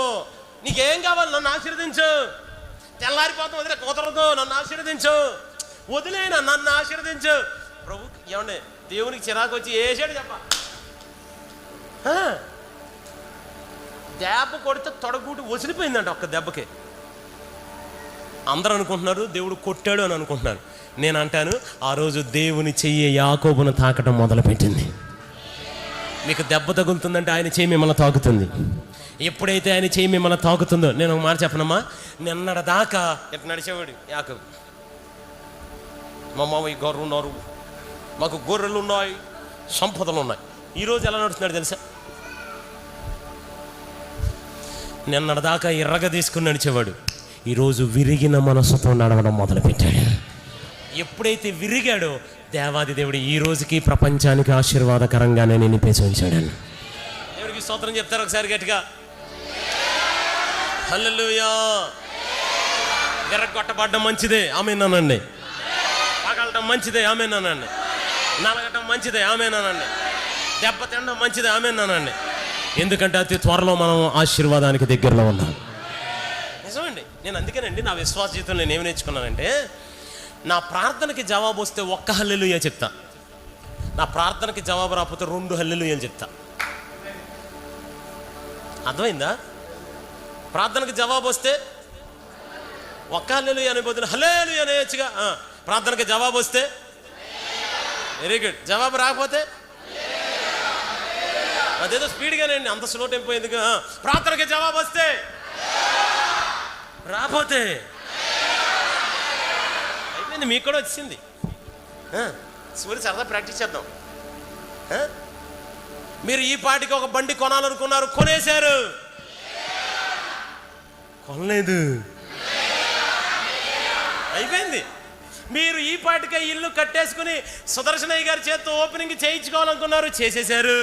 నీకేం కావాలి? నన్ను ఆశీర్వదించు. తెల్లారిపోతాం, వదిలే, కుదరదు, నన్ను ఆశీర్వదించు. వదిలేనా, నన్ను ఆశీర్వదించు. ప్రభు ఏమండి, దేవునికి చిరాకు వచ్చి వేసాడు చెప్ప. దెబ్బ కొడితే తొడగూటి వసిలిపోయిందంట ఒక్క దెబ్బకి. అందరూ అనుకుంటున్నారు దేవుడు కొట్టాడు అని అనుకుంటున్నారు. నేను అంటాను, ఆ రోజు దేవుని చెయ్యి యాకోబును తాకటం మొదలుపెట్టింది. మీకు దెబ్బ తగులుతుందంటే ఆయన చెయ్యి మిమ్మల్ని తాకుతుంది. ఎప్పుడైతే ఆయన చెయ్యి మిమ్మల్ని తాకుతుందో, నేను ఒక మాట చెప్పనమ్మా, నిన్నటి దాకా ఇట్లా నడిచేవాడు యాకోబు. మా మామయ్య గొర్రెలు ఉన్నారు, మాకు గొర్రెలు ఉన్నాయి, సంపదలు ఉన్నాయి. ఈరోజు ఎలా నడుస్తున్నాడు తెలుసా? నిన్నటి దాకా ఎర్రగా తీసుకుని నడిచేవాడు, ఈరోజు విరిగిన మనసుతో నడవడం మొదలుపెట్టాడు. ఎప్పుడైతే విరిగాడో దేవాది దేవుడు ఈ రోజుకి ప్రపంచానికి ఆశీర్వాదకరంగానే నింపేసి ఉంచాడు. దేవుడికి స్తోత్రం చెప్తారు ఒకసారి గట్టిగా. హల్లెలూయా. విరగొట్టబడ్డం మంచిదే, ఆమేనండి. పగలటం మంచిదే, ఆమేనండి. నలగటం మంచిదే, ఆమేనండి. దెబ్బ తినడం మంచిదే, ఆమేనండి. ఎందుకంటే అతి త్వరలో మనం ఆశీర్వాదానికి దగ్గరలో ఉన్నాం. నిజమండి. నేను అందుకేనండి నా విశ్వాస జీవితంలో నేను ఏమి నేర్చుకున్నానంటే, నా ప్రార్థనకి జవాబు వస్తే ఒక్క హల్లెలూయా చెప్తా, నా ప్రార్థనకి జవాబు రాకపోతే 2 హల్లెలూయాలు చెప్తా. అర్థమైందా? ప్రార్థనకి జవాబు వస్తే ఒక్క హల్లెలూయా అనే బదులు హల్లెలూయా అనేయచ్చుగా. ప్రార్థనకి జవాబు వస్తే వెరీ గుడ్. జవాబు రాకపోతే అదేదో స్పీడ్గానండి, అంత స్లో టెంపో ఎందుకు? ప్రార్థనకి జవాబు వస్తే రాకపోతే అయిపోయింది. మీకు కూడా వచ్చింది. సూర్య సరదా ప్రాక్టీస్ చేద్దాం. మీరు ఈ పాటికి ఒక బండి కొనాలనుకున్నారు, కొనేశారు. కొనలేదు, అయిపోయింది. మీరు ఈ పాటికే ఇల్లు కట్టేసుకుని సుదర్శనయ్య గారి చేతితో ఓపెనింగ్ చేయించుకోవాలనుకున్నారు, చేసేశారు.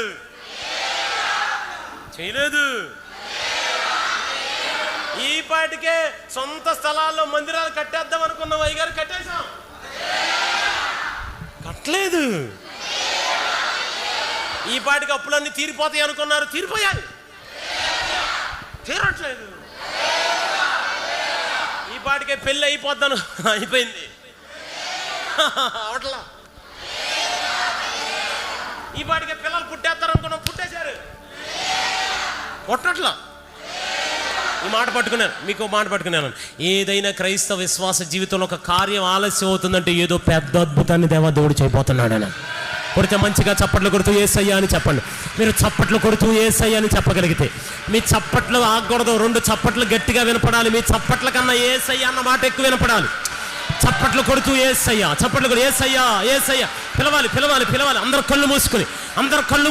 చేయలేదు. ఈ పాటికే సొంత స్థలాల్లో మందిరాలు కట్టేద్దాం అనుకున్నాం, అయ్య గారు కట్టేశాం. కట్టలేదు. ఈ పాటికి అప్పులన్నీ తీరిపోతాయి అనుకున్నారు, తీరిపోయాయి, తీరట్లేదు. ఈ పాటికే పెళ్ళి అయిపోద్దాను, అయిపోయింది, అవట్లా. ఈ పాటికే పిల్లలు పుట్టేస్తారు అనుకున్నాం, పుట్టేశారు, పుట్టట్లా. ఈ మాట పట్టుకున్నాను, మీకు మాట పట్టుకున్నాను. ఏదైనా క్రైస్తవ విశ్వాస జీవితంలో ఒక కార్యం ఆలస్యం అవుతుందంటే ఏదో పెద్ద అద్భుతాన్ని దేవుడు చేయబోతున్నాడు అని కొడితే మంచిగా చప్పట్లు కొడుతూ యేసయ్యా అని చెప్పండి. మీరు చప్పట్లు కొడుతూ యేసయ్యా అని చెప్పగలిగితే మీ చప్పట్లు ఆగకూడదు, 2 చప్పట్లు గట్టిగా వినపడాలి. మీ చప్పట్ల కన్నా యేసయ్యా అన్న మాట ఎక్కువ వినపడాలి. చప్పట్లు కొడుతూ యేసయ్యా, చప్పట్లు కొడు యేసయ్యా, యేసయ్యా పిలవాలి, పిలవాలి, పిలవాలి. అందరూ కళ్ళు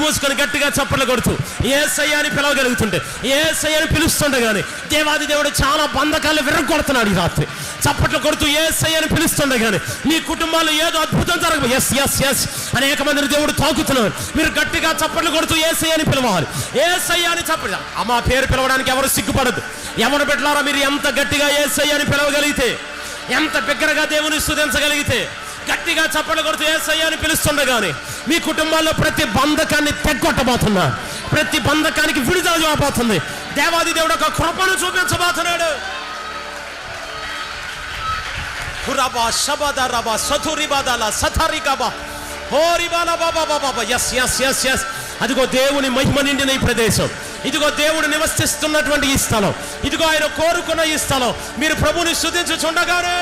మూసుకొని గట్టిగా చప్పట్లు కొడుతూ యేసయ్యా అని పిలవగలుగుతుంటే, యేసయ్యా అని పిలుస్తుండగానే దేవాది దేవుడు చాలా బంధకాలు విరగొడుతున్నాడు ఈ రాత్రి. చప్పట్లు కొడుతూ యేసయ్యా అని పిలుస్తుండగానే మీ కుటుంబాల్లో ఏదో అద్భుతం జరగదు. ఎస్ అనేక మందిని దేవుడు తాకుతున్నాడు. మీరు గట్టిగా చప్పట్లు కొడుతూ యేసయ్యా అని పిలవాలి. యేసయ్యా అని చప్పట్లు. మా పేరు పిలవడానికి ఎవరు సిగ్గుపడదు. ఎవరు పెట్టారా మీరు ఎంత గట్టిగా యేసయ్యా అని పిలవగలిగితే, ఎంత బిగ్గరగా దేవుని స్తుతించగలిగితే, గట్టిగా చప్పట్లు కొడుతూ యేసయ్యా అని పిలుస్తుండగానే మీ కుటుంబాల్లో ప్రతి బంధకాన్ని తెగ్గొట్టబోతున్నా, ప్రతి బంధకానికి విడుదల చేయబోతుంది. దేవాది దేవుడు ఒక కృపను చూపించబోతున్నాడు. అదిగో దేవుని మహిమ నిండిన ఈ ప్రదేశం, ఇదిగో దేవుడు నివసిస్తున్నటువంటి ఈ స్థలం, ఇదిగో ఆయన కోరుకున్న ఈ స్థలం. మీరు ప్రభుని స్తుతించుచుండగానే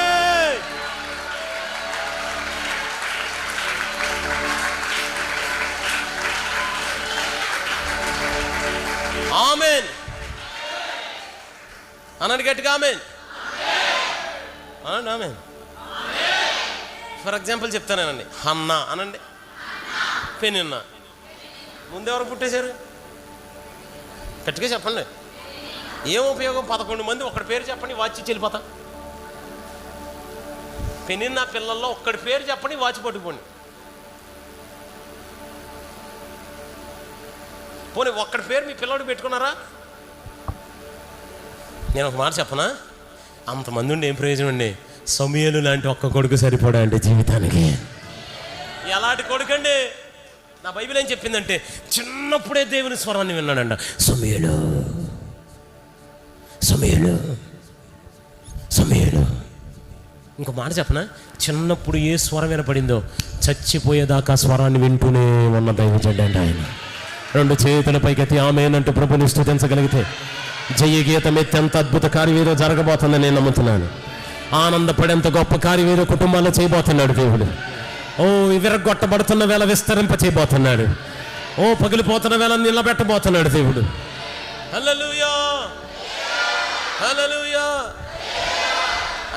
ఆమేన్ అనండి, గట్టిగా ఆమేన్ అనండి, ఆమేన్. ఫర్ ఎగ్జాంపుల్ చెప్తానండి, హన్నా అనండి, పెనిన్నా. ముందెవరు పుట్టేశారు? గట్టిగా చెప్పండి. ఏం ఉపయోగం? 11 మంది ఒక్కడి పేరు చెప్పండి, వాచి చెల్లిపోతా. పెనిన్నా పిల్లల్లో ఒక్కడి పేరు చెప్పండి, వాచి పట్టుకుపోండి. పోనీ ఒక్కడి పేరు మీ పిల్లడు పెట్టుకున్నారా? నేను ఒక మాట చెప్పనా, అంతమంది ఉండి ఏం ప్రయోజనం అండి? సమూయేలు లాంటి ఒక్క కొడుకు సరిపోడా అంటే జీవితానికి? ఎలాంటి కొడుకు అండి? నా బైబిల్ ఏం చెప్పిందంటే, చిన్నప్పుడే దేవుని స్వరాన్ని విన్నాడంట. సమూయేలు సమూయేలు సమూయేలు. ఇంకో మాట చెప్పనా, చిన్నప్పుడు ఏ స్వరం వినపడిందో చచ్చిపోయేదాకా స్వరాన్ని వింటూనే ఉన్న దైవజనుడు ఆయన. 2 చేతుల పైకెత్తి ఆమేన్ అంటూ ప్రభుని స్తుతించగలిగితే జయ గీతం ఎత్తెంత అద్భుత కార్యవేదో జరగబోతుందని నేను నమ్ముతున్నాను. ఆనందపడేంత గొప్ప కార్యవేదో కుటుంబాల్లో చేయబోతున్నాడు దేవుడు. ఓ విరగొట్టబడుతున్న వేళ విస్తరింప చేయబోతున్నాడు. ఓ పగిలిపోతున్న వేళ నిలబెట్టబోతున్నాడు దేవుడు. హల్లెలూయా, హల్లెలూయా.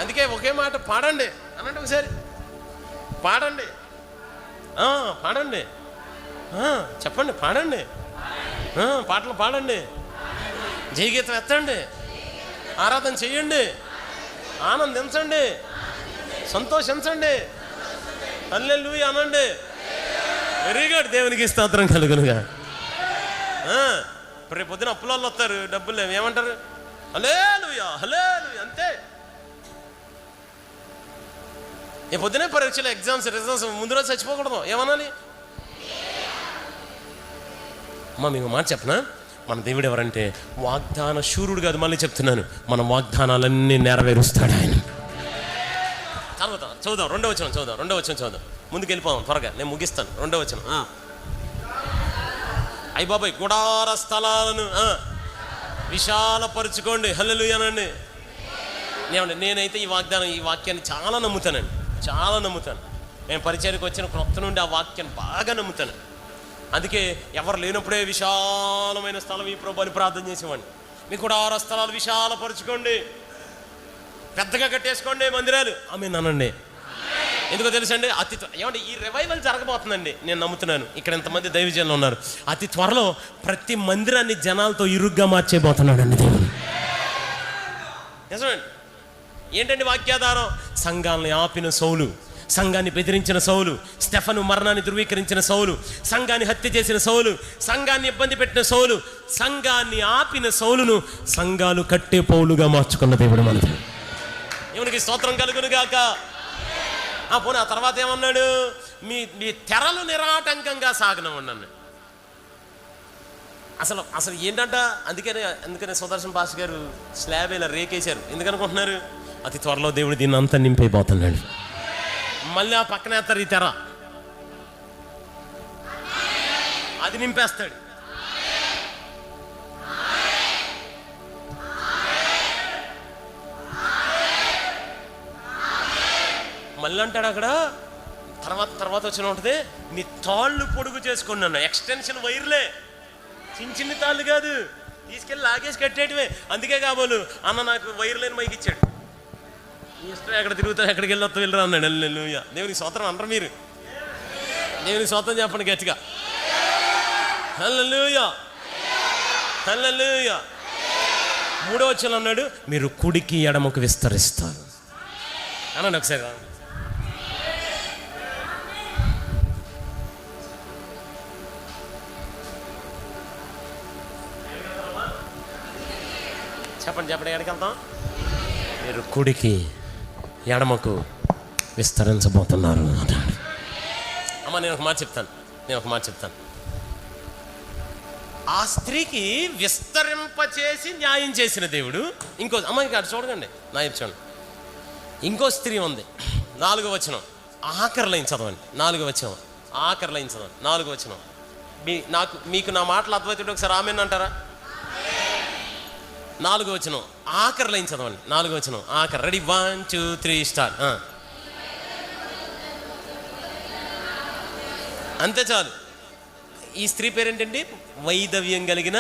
అందుకే ఒకే మాట పాడండి అనండి, ఒకసారి పాడండి, పాడండి, చెప్పండి, పాడండి, పాటలు పాడండి, జయగీతం ఎత్తండి, ఆరాధన చెయ్యండి, ఆనందించండి, సంతోషించండి, హల్లెలూయా అనండి. వెరీ గుడ్, దేవునికి స్తోత్రం కలుగునుగా. రేపు పొద్దున అప్పులలో వస్తారు, డబ్బులు లేవు, ఏమంటారు? హల్లెలూయా, హల్లెలూయా, అంతే. ఈ పొద్దునే పరీక్షలు, రిజల్ట్స్ ముందు రోజు చచ్చిపోకూడదు. ఏమనాలి? అమ్మ మీకు మాట చెప్పనా, మన దేవుడు ఎవరంటే వాగ్దాన శూరుడు కాదు. మళ్ళీ చెప్తున్నాను, మన వాగ్దానాలన్నీ నెరవేరుస్తాడు ఆయన. తర్వాత చదువుదాం, 2వ వచనం చదువుదాం. ముందుకు వెళ్ళిపోదాం త్వరగా, నేను ముగిస్తాను. 2వ వచనం. అయ్య బాబాయ్, గుడార స్థలాలను విశాలపరుచుకోండి. హల్లెలూయా అనండి. నేనైతే ఈ వాక్యాన్ని చాలా నమ్ముతాను. నేను పరిచయానికి వచ్చిన కొత్త నుండి ఆ వాక్యాన్ని బాగా నమ్ముతాను. అందుకే ఎవరు లేనప్పుడే విశాలమైన స్థలం ఈ ప్రభు అని ప్రార్థన చేసేవాడిని. మీకు కూడా 6 స్థలాలు విశాలపరుచుకోండి, పెద్దగా కట్టేసుకోండి మందిరాలు. ఆమేన్ అనండి. ఎందుకో తెలుసండి, ఏమంటే ఈ రివైవల్ జరగబోతుందండి. నేను నమ్ముతున్నాను, ఇక్కడ ఎంతమంది దైవజనులు ఉన్నారు. అతి త్వరలో ప్రతి మందిరాన్ని జనాలతో ఇరుగ్గా మార్చేయబోతున్నాడండి దేవుడు. నిజమండి. ఏంటండి వాక్యాధారం? సంఘాలని ఆపిన సౌలు, సంఘాన్ని బెదిరించిన సౌలు, స్టెఫను మరణాన్ని ధృవీకరించిన సౌలు, సంఘాన్ని హత్య చేసిన సౌలు, సంఘాన్ని ఇబ్బంది పెట్టిన సౌలు, సంఘాన్ని ఆపిన సౌలును సంఘాలు కట్టే పౌలుగా మార్చుకున్న దేవుడు మనది. దేవునికి స్తోత్రం కలుగును గాక. పోనీ ఆ తర్వాత ఏమన్నాడు? మీ తెరలు నిరాటంకంగా సాగనివ్వండి. అసలు ఏంటంట, అందుకనే సుదర్శన్ పాస్ గారు స్లాబ్ ఇలా రేకేశారు. ఎందుకనుకుంటున్నారు? అతి త్వరలో దేవుడు దీన్ని అంతా నింపైపోతున్నాడు. మళ్ళీ ఆ పక్కన వేస్తారు ఈ తెర, అది నింపేస్తాడు. మళ్ళీ అంటాడు అక్కడ తర్వాత వచ్చిన ఉంటుంది, నీ తాళ్ళు పొడుగు చేసుకున్నాను. ఎక్స్టెన్షన్ వైర్లే, చిన్న తాళ్ళు కాదు, తీసుకెళ్ళి లాగేసి కట్టేటివే. అందుకే కాబోలు అన్న నాకు వైర్ లేని మైకి ఇచ్చాడు, ఇష్టం ఎక్కడ తిరుగుతా ఎక్కడికి వెళ్ళొస్తా వెళ్ళరా అన్నాడు. హల్లెలూయా, దేవునికి స్తోత్రం అంటారు మీరు. దేవునికి స్తోత్రం చెప్పండి గట్టిగా. హల్లెలూయా, హల్లెలూయా. 3వ వచనం అన్నాడు, మీరు కుడికి ఎడమకు విస్తరిస్తారు అన్నాడు. ఒకసారి చెప్పండి ఎక్కడికి వెళ్తాం? మీరు కుడికి ఎడమకు విస్తరించబోతున్నారు అన్నాడు. అమ్మ నేను ఒక మాట చెప్తాను. ఆ స్త్రీకి విస్తరింపచేసి న్యాయం చేసిన దేవుడు అమ్మ ఇక్కడ చూడకండి, నా చూడండి, ఇంకో స్త్రీ ఉంది. 4వ వచనం ఆఖరి లైన్ చదవండి. 4వ వచనం ఆఖరి లైన్ చదవండి. 4వ వచనం మీకు నా మాటలు అర్థమవుతుంటే ఒకసారి ఆమెన్ అంటారా? 4వ వచనం ఆఖరి లైన్ చదవండి. 4వ వచనం ఆఖరి. Ready, 1 2 3 start. అంతే చాలు. ఈ స్త్రీ పేరేంటండి? వైధవ్యం కలిగిన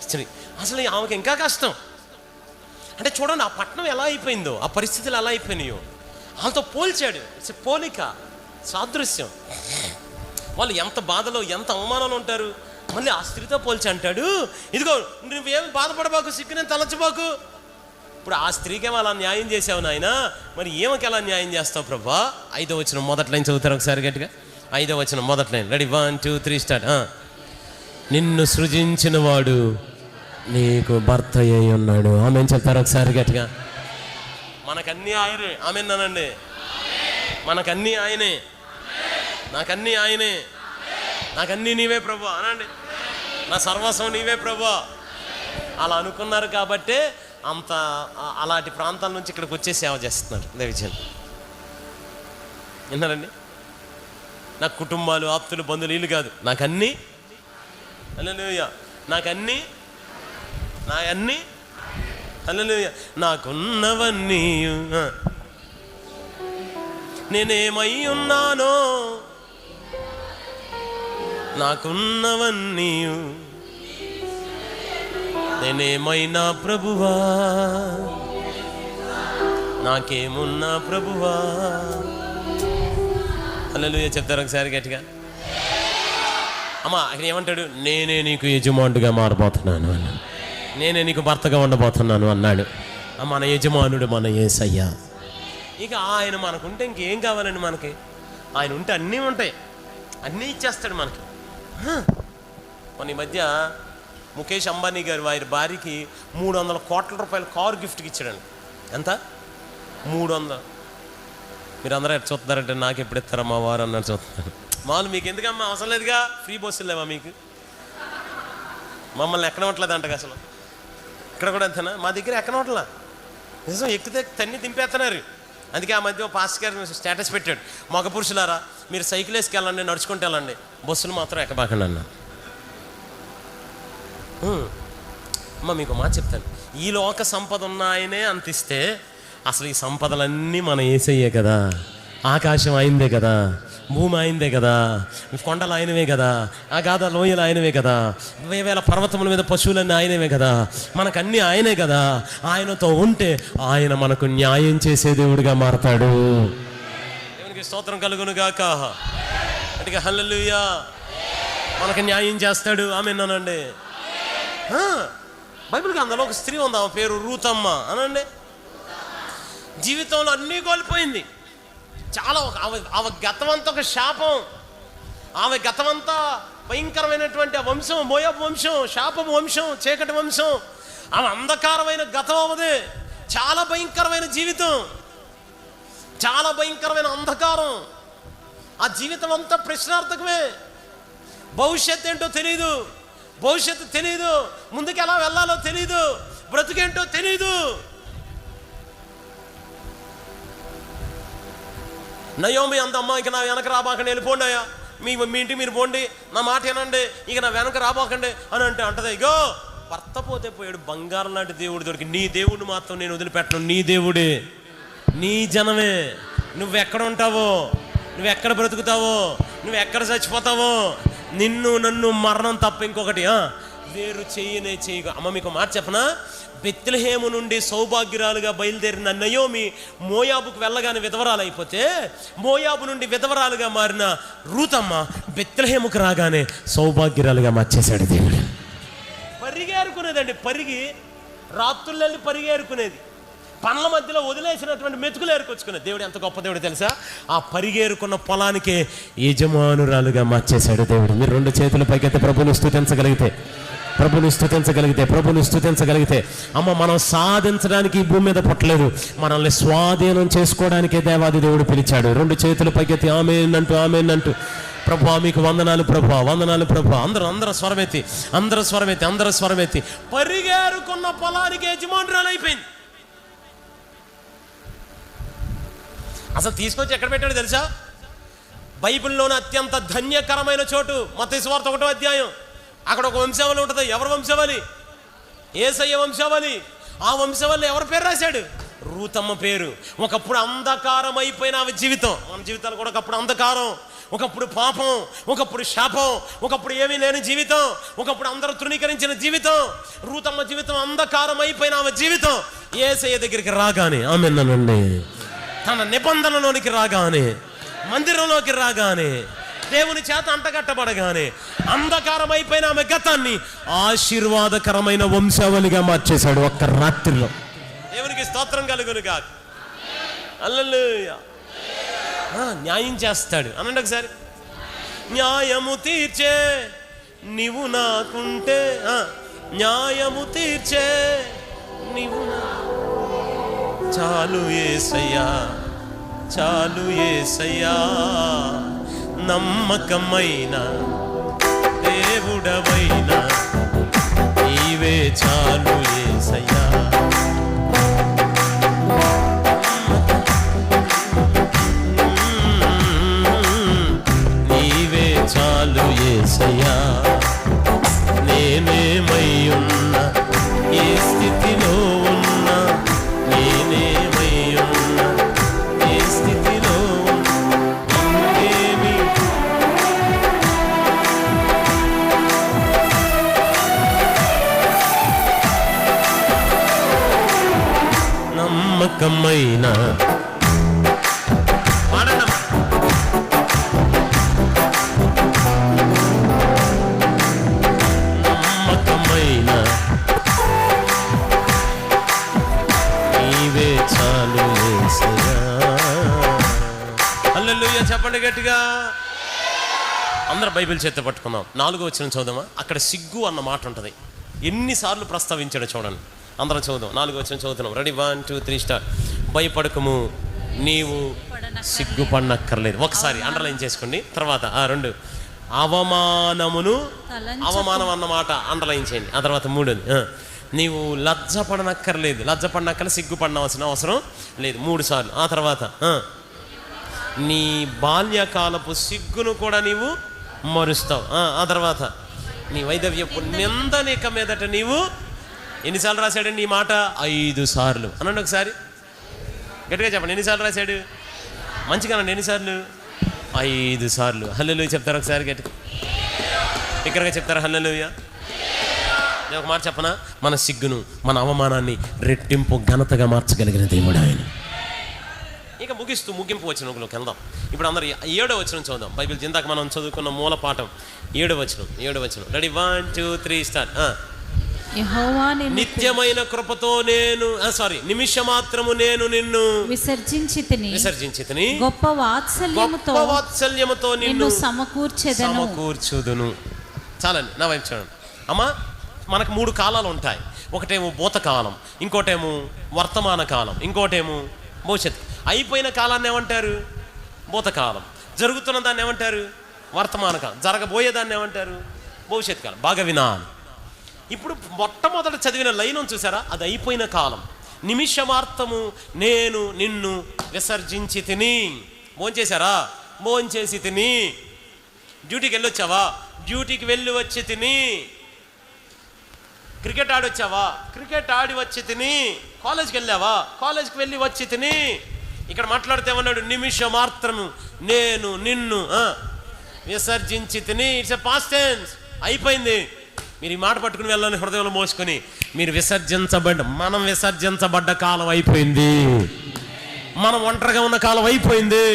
స్త్రీ. అసలు ఆమెకి ఇంకా కష్టం. అంటే చూడండి ఆ పట్టణం ఎలా అయిపోయిందో, ఆ పరిస్థితులు ఎలా అయిపోయినాయో ఆమెతో పోల్చాడు. పోలిక, సాదృశ్యం. వాళ్ళు ఎంత బాధలో ఎంత అవమానాలు ఉంటారు. మళ్ళీ ఆ స్త్రీతో పోల్చి అంటాడు, ఇదిగో నువ్వేమి బాధపడబాకు, సిగ్గునేం తలచబాకు. ఇప్పుడు ఆ స్త్రీకేమో అలా న్యాయం చేసావు నాయన, మరి ఏమకి ఎలా న్యాయం చేస్తావు ప్రభా? 5వ వచనం మొదటి లైన్ చదువుతారు ఒకసారి గట్టిగా. 5వ వచనం మొదటి లైన్. Ready, 1 2 3 start. నిన్ను సృజించిన వాడు నీకు భర్త అయి ఉన్నాడు. ఆమె చెప్తారు ఒకసారి గట్టిగా. మనకన్నీ ఆయనే. ఆమె అనండి, మనకన్నీ ఆయనే, నాకన్నీ ఆయనే, నాకన్నీ నీవే ప్రభా అనండి. నా సర్వస్వం నీవే ప్రభా. అలా అనుకున్నారు కాబట్టే అలాంటి ప్రాంతాల నుంచి ఇక్కడికి వచ్చే సేవ చేస్తున్నారు దేవిజన్. విన్నారండి? నాకు కుటుంబాలు, ఆప్తులు, బంధువులు వీళ్ళు కాదు, నాకన్నీ. హల్లెలూయా, నాకన్నీ హల్లెలూయా. నాకున్నవన్నీ నేనేమై ఉన్నానో, నాకున్నవన్నీ నేనేమైనా ప్రభువా, నాకేమున్నా ప్రభువా. హల్లెలూయా చెప్తారు ఒకసారి గట్టిగా. అమ్మా అక్కడ ఏమంటాడు? నేనే నీకు యజమానుడిగా మారబోతున్నాను అన్నాడు. నేనే నీకు భర్తగా ఉండబోతున్నాను అన్నాడు. మన యజమానుడు మన యేసయ్య. ఇక ఆయన మనకుంటే ఇంకేం కావాలండి మనకి? ఆయన ఉంటే అన్నీ ఉంటాయి, అన్నీ ఇచ్చేస్తాడు మనకి. మన ఈ మధ్య ముఖేష్ అంబానీ గారు వారి భార్యకి 300 కోట్ల రూపాయల కారు గిఫ్ట్కి ఇచ్చాడండి. ఎంత? 300. మీరు అందరూ ఎట్లా చూస్తున్నారంటే నాకు ఎప్పుడు ఇస్తారా మా వారు అన్నారు చూస్తున్నారు. మామూలు మీకు ఎందుకమ్మా అవసరం లేదుగా, ఫ్రీ బస్సులు లేవా మీకు? మమ్మల్ని ఎక్కనవట్లేదు అంటగా అసలు. ఇక్కడ కూడా అంతేనా? మా దగ్గర ఎక్కనవట్లా, నిజం. ఎక్కితే తన్ని దింపేస్తున్నారు. అందుకే ఆ మధ్య పాస్టర్ గారు స్టేటస్ పెట్టాడు, మగ పురుషులారా మీరు సైకిల్ వేసుకెళ్ళండి, నడుచుకుంటూ వెళ్ళండి, బస్సులు మాత్రం ఎక్కబాకండి అన్న. అమ్మ మీకు మాట చెప్తాను, ఈ లోక సంపద ఉన్న ఆయనే అంతిస్తే అసలు ఈ సంపదలన్నీ మన యేసయ్యే కదా. ఆకాశం ఆయనదే కదా, భూమి ఆయనదే కదా, కొండలు ఆయనవే కదా, అగాధ లోయలు ఆయనవే కదా, వేవేల పర్వతముల మీద పశువులన్నీ ఆయనవే కదా, మనకన్నీ ఆయనే కదా. ఆయనతో ఉంటే ఆయన మనకు న్యాయం చేసే దేవుడిగా మారతాడు. దేవునికి స్తోత్రం కలుగును గాక. అంటే హల్లెలూయా, మనకు న్యాయం చేస్తాడు. ఆమేనండి. బైబిల్ గ్రంథంలో ఒక స్త్రీ ఉంది, ఆమె పేరు రూతమ్మ అనండి. జీవితంలో అన్నీ కోల్పోయింది. చాలా ఆమె గతమంతా ఒక శాపం. ఆమె గతమంతా భయంకరమైనటువంటి ఆ వంశం, మోయాబు వంశం, శాపపు వంశం, చీకటి వంశం. ఆమె అంధకారమైన గతం అవదే. చాలా భయంకరమైన జీవితం, చాలా భయంకరమైన అంధకారం. ఆ జీవితం అంతా ప్రశ్నార్థకమే. భవిష్యత్తు ఏంటో తెలియదు. భవిష్యత్తు తెలియదు, ముందుకు ఎలా వెళ్ళాలో తెలియదు, బ్రతుకేంటో తెలియదు. నయోమి అందమ్మా, ఇక నా వెనక రాబాకండి, వెళ్ళిపోండి అయ్యా, మీ ఇంటికి మీరు పోండి, నా మాట ఏనండి, ఇక నా వెనక రాబాకండి అని అంటది. ఇగో భర్త పోతే పోయాడు, బంగారం లాంటి దేవుడు దొరికి, నీ దేవుడిని మాత్రం నేను వదిలిపెట్టను. నీ దేవుడే, నీ జనమే, నువ్వెక్కడ ఉంటావో, నువ్వెక్కడ బ్రతుకుతావో, నువ్వెక్కడ చచ్చిపోతావో, నిన్ను నన్ను మరణం తప్ప ఇంకొకటి వేరు చెయ్యనే చెయ్యగా. అమ్మ మీకు మాట చెప్పనా, బెత్లెహేము నుండి సౌభాగ్యురాలుగా బయలుదేరిన నయోమి మోయాబుకు వెళ్ళగానే విధవరాలైపోతే, మోయాబు నుండి విధవరాలుగా మారిన రూతమ్మ బెత్లెహేముకు రాగానే సౌభాగ్యురాలుగా మార్చేశాడు దేవుడు. పరిగేరుకునేదండి, రాత్రులు వెళ్ళి పరిగేరుకునేది, పనుల మధ్యలో వదిలేసినటువంటి మెతుకులు ఏరుకొచ్చుకునేది. దేవుడు ఎంత గొప్ప దేవుడు తెలుసా, ఆ పరిగేరుకున్న పొలానికే యజమానురాలుగా మార్చేశాడు దేవుడు. మీరు 2 చేతుల పైకెత్తి ప్రభువును స్తుతించగలిగితే, అమ్మ మనం సాధించడానికి ఈ భూమి మీద పుట్టలేదు, మనల్ని స్వాధీనం చేసుకోవడానికే దేవాది దేవుడు పిలిచాడు. 2 చేతుల పైకెత్తి ఆమేన్ అంటూ ప్రభు మీకు వందనాలు ప్రభు. అందరూ స్వరమెత్తి పరిగేరుకున్న పొలానికి యజమానురాలు అయిపోయింది. అసలు తీసుకొచ్చి ఎక్కడ పెట్టాడు తెలుసా, బైబిల్లోని అత్యంత ధన్యకరమైన చోటు మత్తయి సువార్త 1వ అధ్యాయం. అక్కడ ఒక వంశావళి ఉంటుంది. ఎవరి వంశావళి? యేసయ్య వంశావళి. ఆ వంశావళిలో ఎవరి పేరు రాశాడు? రూతమ్మ పేరు. ఒకప్పుడు అంధకారం అయిపోయిన ఆమె జీవితం, మన జీవితాలు కూడా ఒకప్పుడు అంధకారం, ఒకప్పుడు పాపం, ఒకప్పుడు శాపం, ఒకప్పుడు ఏమీ లేని జీవితం, ఒకప్పుడు అందరూ తృణీకరించిన జీవితం. రూతమ్మ జీవితం అంధకారం అయిపోయిన ఆమె జీవితం యేసయ్య దగ్గరికి రాగానే, ఆమేనండి, తన నిబంధనలోనికి రాగానే, మందిరంలోకి రాగానే, దేవుని చేత అంటగట్టబడగానే అంధకారం అయిపోయిన ఆమె గతాన్ని ఆశీర్వాదకరమైన వంశావళిగా మార్చేశాడు ఒక్క రాత్రిలో. దేవునికి స్తోత్రం కలుగును గాక. హల్లెలూయా. న్యాయం చేస్తాడు అనండి ఒకసారి. న్యాయము తీర్చే నీవు నాకుంటే, న్యాయము తీర్చే నీవు చాలు యేసయ్యా, నమ్మకమైన దేవుడవైనా నీవే చాలు యేసయ్యా. నీవే చాలు యేసయ్యా. నేనేమై ఉన్నా, ఏ స్థితిలో ఉన్నా, నేనేమై ఉన్నా, ఏ స్థితిలో ఇంకేమి నమ్మకమైన నీవే చాలు యేసయ్యా. హల్లెలూయా చెప్పండి గట్టిగా. అందరూ బైబిల్ చేత పట్టుకుందాం. 4వ వచనం చదువుదామా. అక్కడ సిగ్గు అన్న మాట ఉంటుంది. ఎన్నిసార్లు ప్రస్తావించాడో చూడండి. అందరం చదువుదాం. 4వ వచనం చదువుతున్నాం. Ready 1 2 3 start. భయపడకము, నీవు సిగ్గుపడనక్కర్లేదు. ఒకసారి అండర్లైన్ చేసుకోండి. తర్వాత 2 అవమానం అన్నమాట అండర్లైన్ చేయండి. ఆ తర్వాత 3 నీవు లజ్జపడనక్కర్లేదు, సిగ్గుపడనవలసిన అవసరం లేదు. 3 సార్లు. ఆ తర్వాత నీ బాల్యకాలపు సిగ్గును కూడా నీవు మరుస్తావు. ఆ తర్వాత నీ వైదవ్యపు నిందనిక మీదట నీవు ఎన్నిసార్లు రాశాడండి ఈ మాట? 5 సార్లు అనండి ఒకసారి. గట్టిగా చెప్పండి, ఎన్నిసార్లు రాశాడు? మంచిగా అనండి, ఎన్నిసార్లు? 5 సార్లు. హల్లెలూయా చెప్తారు ఒకసారి గట్టిగా, ఇక్కడగా చెప్తారు హల్లెలూయా. నేను ఒక మాట చెప్పనా, మన సిగ్గును, మన అవమానాన్ని రెట్టింపు ఘనతగా మార్చగలిగిన దేవుడు ఆయన. ఇక ముగింపు వచనంలోకి వెళ్దాం. ఇప్పుడు అందరూ 7వ వచనం చదువుదాం. బైబిల్ ఇందాక మనం చదువుకున్న మూల పాఠం 7వ వచనం. Ready 1 2 3 start. నిత్యమైన కృపతో నిమిషమాత్రము నేను నిన్ను విసర్జించితిని, గొప్ప వాత్సల్యముతో నిన్ను సమకూర్చుదును. చాలండి, నా వైపు చూడండి అమ్మా. మనకు 3 కాలాలు ఉంటాయి. ఒకటేమో భూతకాలం, ఇంకోటేమో వర్తమాన కాలం, ఇంకోటేమో భవిష్యత్తు. అయిపోయిన కాలాన్ని ఏమంటారు? భూతకాలం. జరుగుతున్న దాన్ని ఏమంటారు? వర్తమాన కాలం. జరగబోయేదాన్ని ఏమంటారు? భవిష్యత్ కాలం. బాగా వినాలి. ఇప్పుడు మొట్టమొదట చదివిన లైన్ చూసారా, అది అయిపోయిన కాలం. నిమిషమార్థము నేను నిన్ను విసర్జించి తిని. భోంచేశారా? భోంచేసి తిని. డ్యూటీకి వెళ్ళొచ్చావా? డ్యూటీకి వెళ్ళి వచ్చి తిని. క్రికెట్ ఆడొచ్చావా? క్రికెట్ ఆడి వచ్చి తిని. కాలేజ్కి వెళ్ళావా? కాలేజ్కి వెళ్ళి వచ్చి తిని. ఇక్కడ మాట్లాడితే ఏమన్నాడు? నిమిషమాత్రము నేను నిన్ను విసర్జించి తిని. It's a past tense. అయిపోయింది. మీరు ఈ మాట పట్టుకుని వెళ్ళాలని హృదయంలో మోసుకొని మీరు మనం విసర్జించబడ్డ కాలం అయిపోయింది. మనం ఒంటరిగా ఉన్న కాలం అయిపోయింది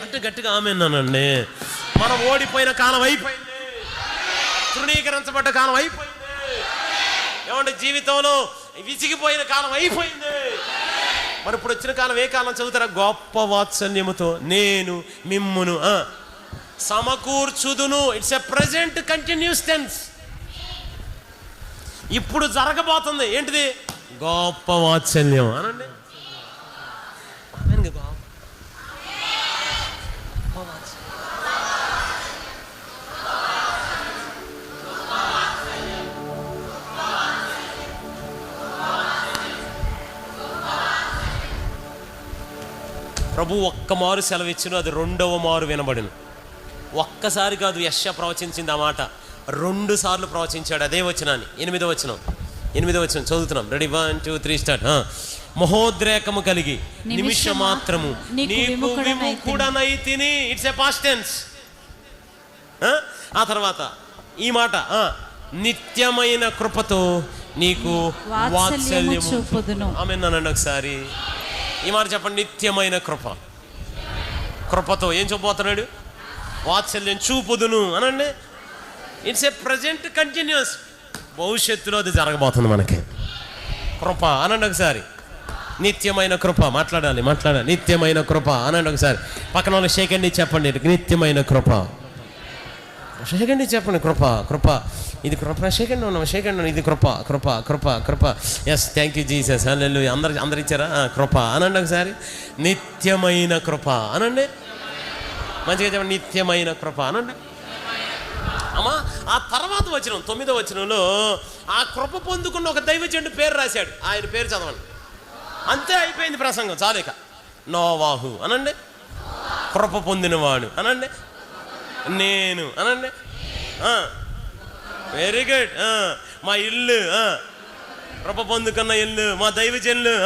అంటే గట్టిగా ఆమేనండి. మనం ఓడిపోయిన కాలం అయిపోయింది. తృణీకరించబడ్డ కాలం అయిపోయింది. ఏమంటే జీవితంలో విసిగిపోయిన కాలం అయిపోయింది. మరి ఇప్పుడు వచ్చిన కాలం ఏ కాలం చదువుతారా? గొప్ప వాత్సల్యముతో నేను మిమ్మును సమకూర్చుదును. It's a present continuous tense. ఇప్పుడు జరగబోతుంది. ఏంటిది? గొప్ప వాత్సల్యం అనండి. ప్రభు ఒక్క మారు సెలవిచ్చును, అది రెండవ మారు వినబడును. ఒక్కసారి కాదు యెషయా ప్రవచించింది ఆ మాట, 2 సార్లు ప్రవచించాడు అదే వచనాన్ని. 8వ వచనం చదువుతున్నాం. Ready, 1 2 3 start. మహోద్రేకము కలిగి నిమిషమాత్రము నీకు విముఖుడనైతిని. It's a past tense. ఆ తర్వాత ఈ మాట, నిత్యమైన కృపతో నీకు వాత్సల్యము చూపుదును. ఆమేనండి. ఒకసారి ఈ మాట చెప్పండి. నిత్యమైన కృపతో ఏం చూపబోతున్నాడు? వాత్సల్యం చూపుదును అనండి. It's a present continuous. భవిష్యత్తులో అది జరగబోతుంది మనకి. కృప అనండి ఒకసారి. నిత్యమైన కృప. మాట్లాడాలి. నిత్యమైన కృప అనండి ఒకసారి. పక్కన వాళ్ళు షేక్ అండి చెప్పండి. నిత్యమైన కృప. షేక్ అండి చెప్పండి. కృప ఇది కృప. షేక్ అండి ఇది కృప. Yes, thank you Jesus. Hallelujah. అందరు ఇచ్చారా? కృప అనండి ఒకసారి. నిత్యమైన కృప అనండి. మంచిగా చెప్పండి. నిత్యమైన కృప అనండి. అమ్మా, ఆ తర్వాత వచనం 9వ వచనంలో ఆ కృప పొందుకున్న ఒక దైవజనుడు పేరు రాశాడు. ఆయన పేరు చదవండి. అంతే, అయిపోయింది ప్రసంగం. చాలేక. నోవాహు అనండి. కృప పొందినవాడు అనండి. నేను అనండి. Very good. మా ఇల్లు కృప పొందుకున్న ఇల్లు. మా దైవజనులు,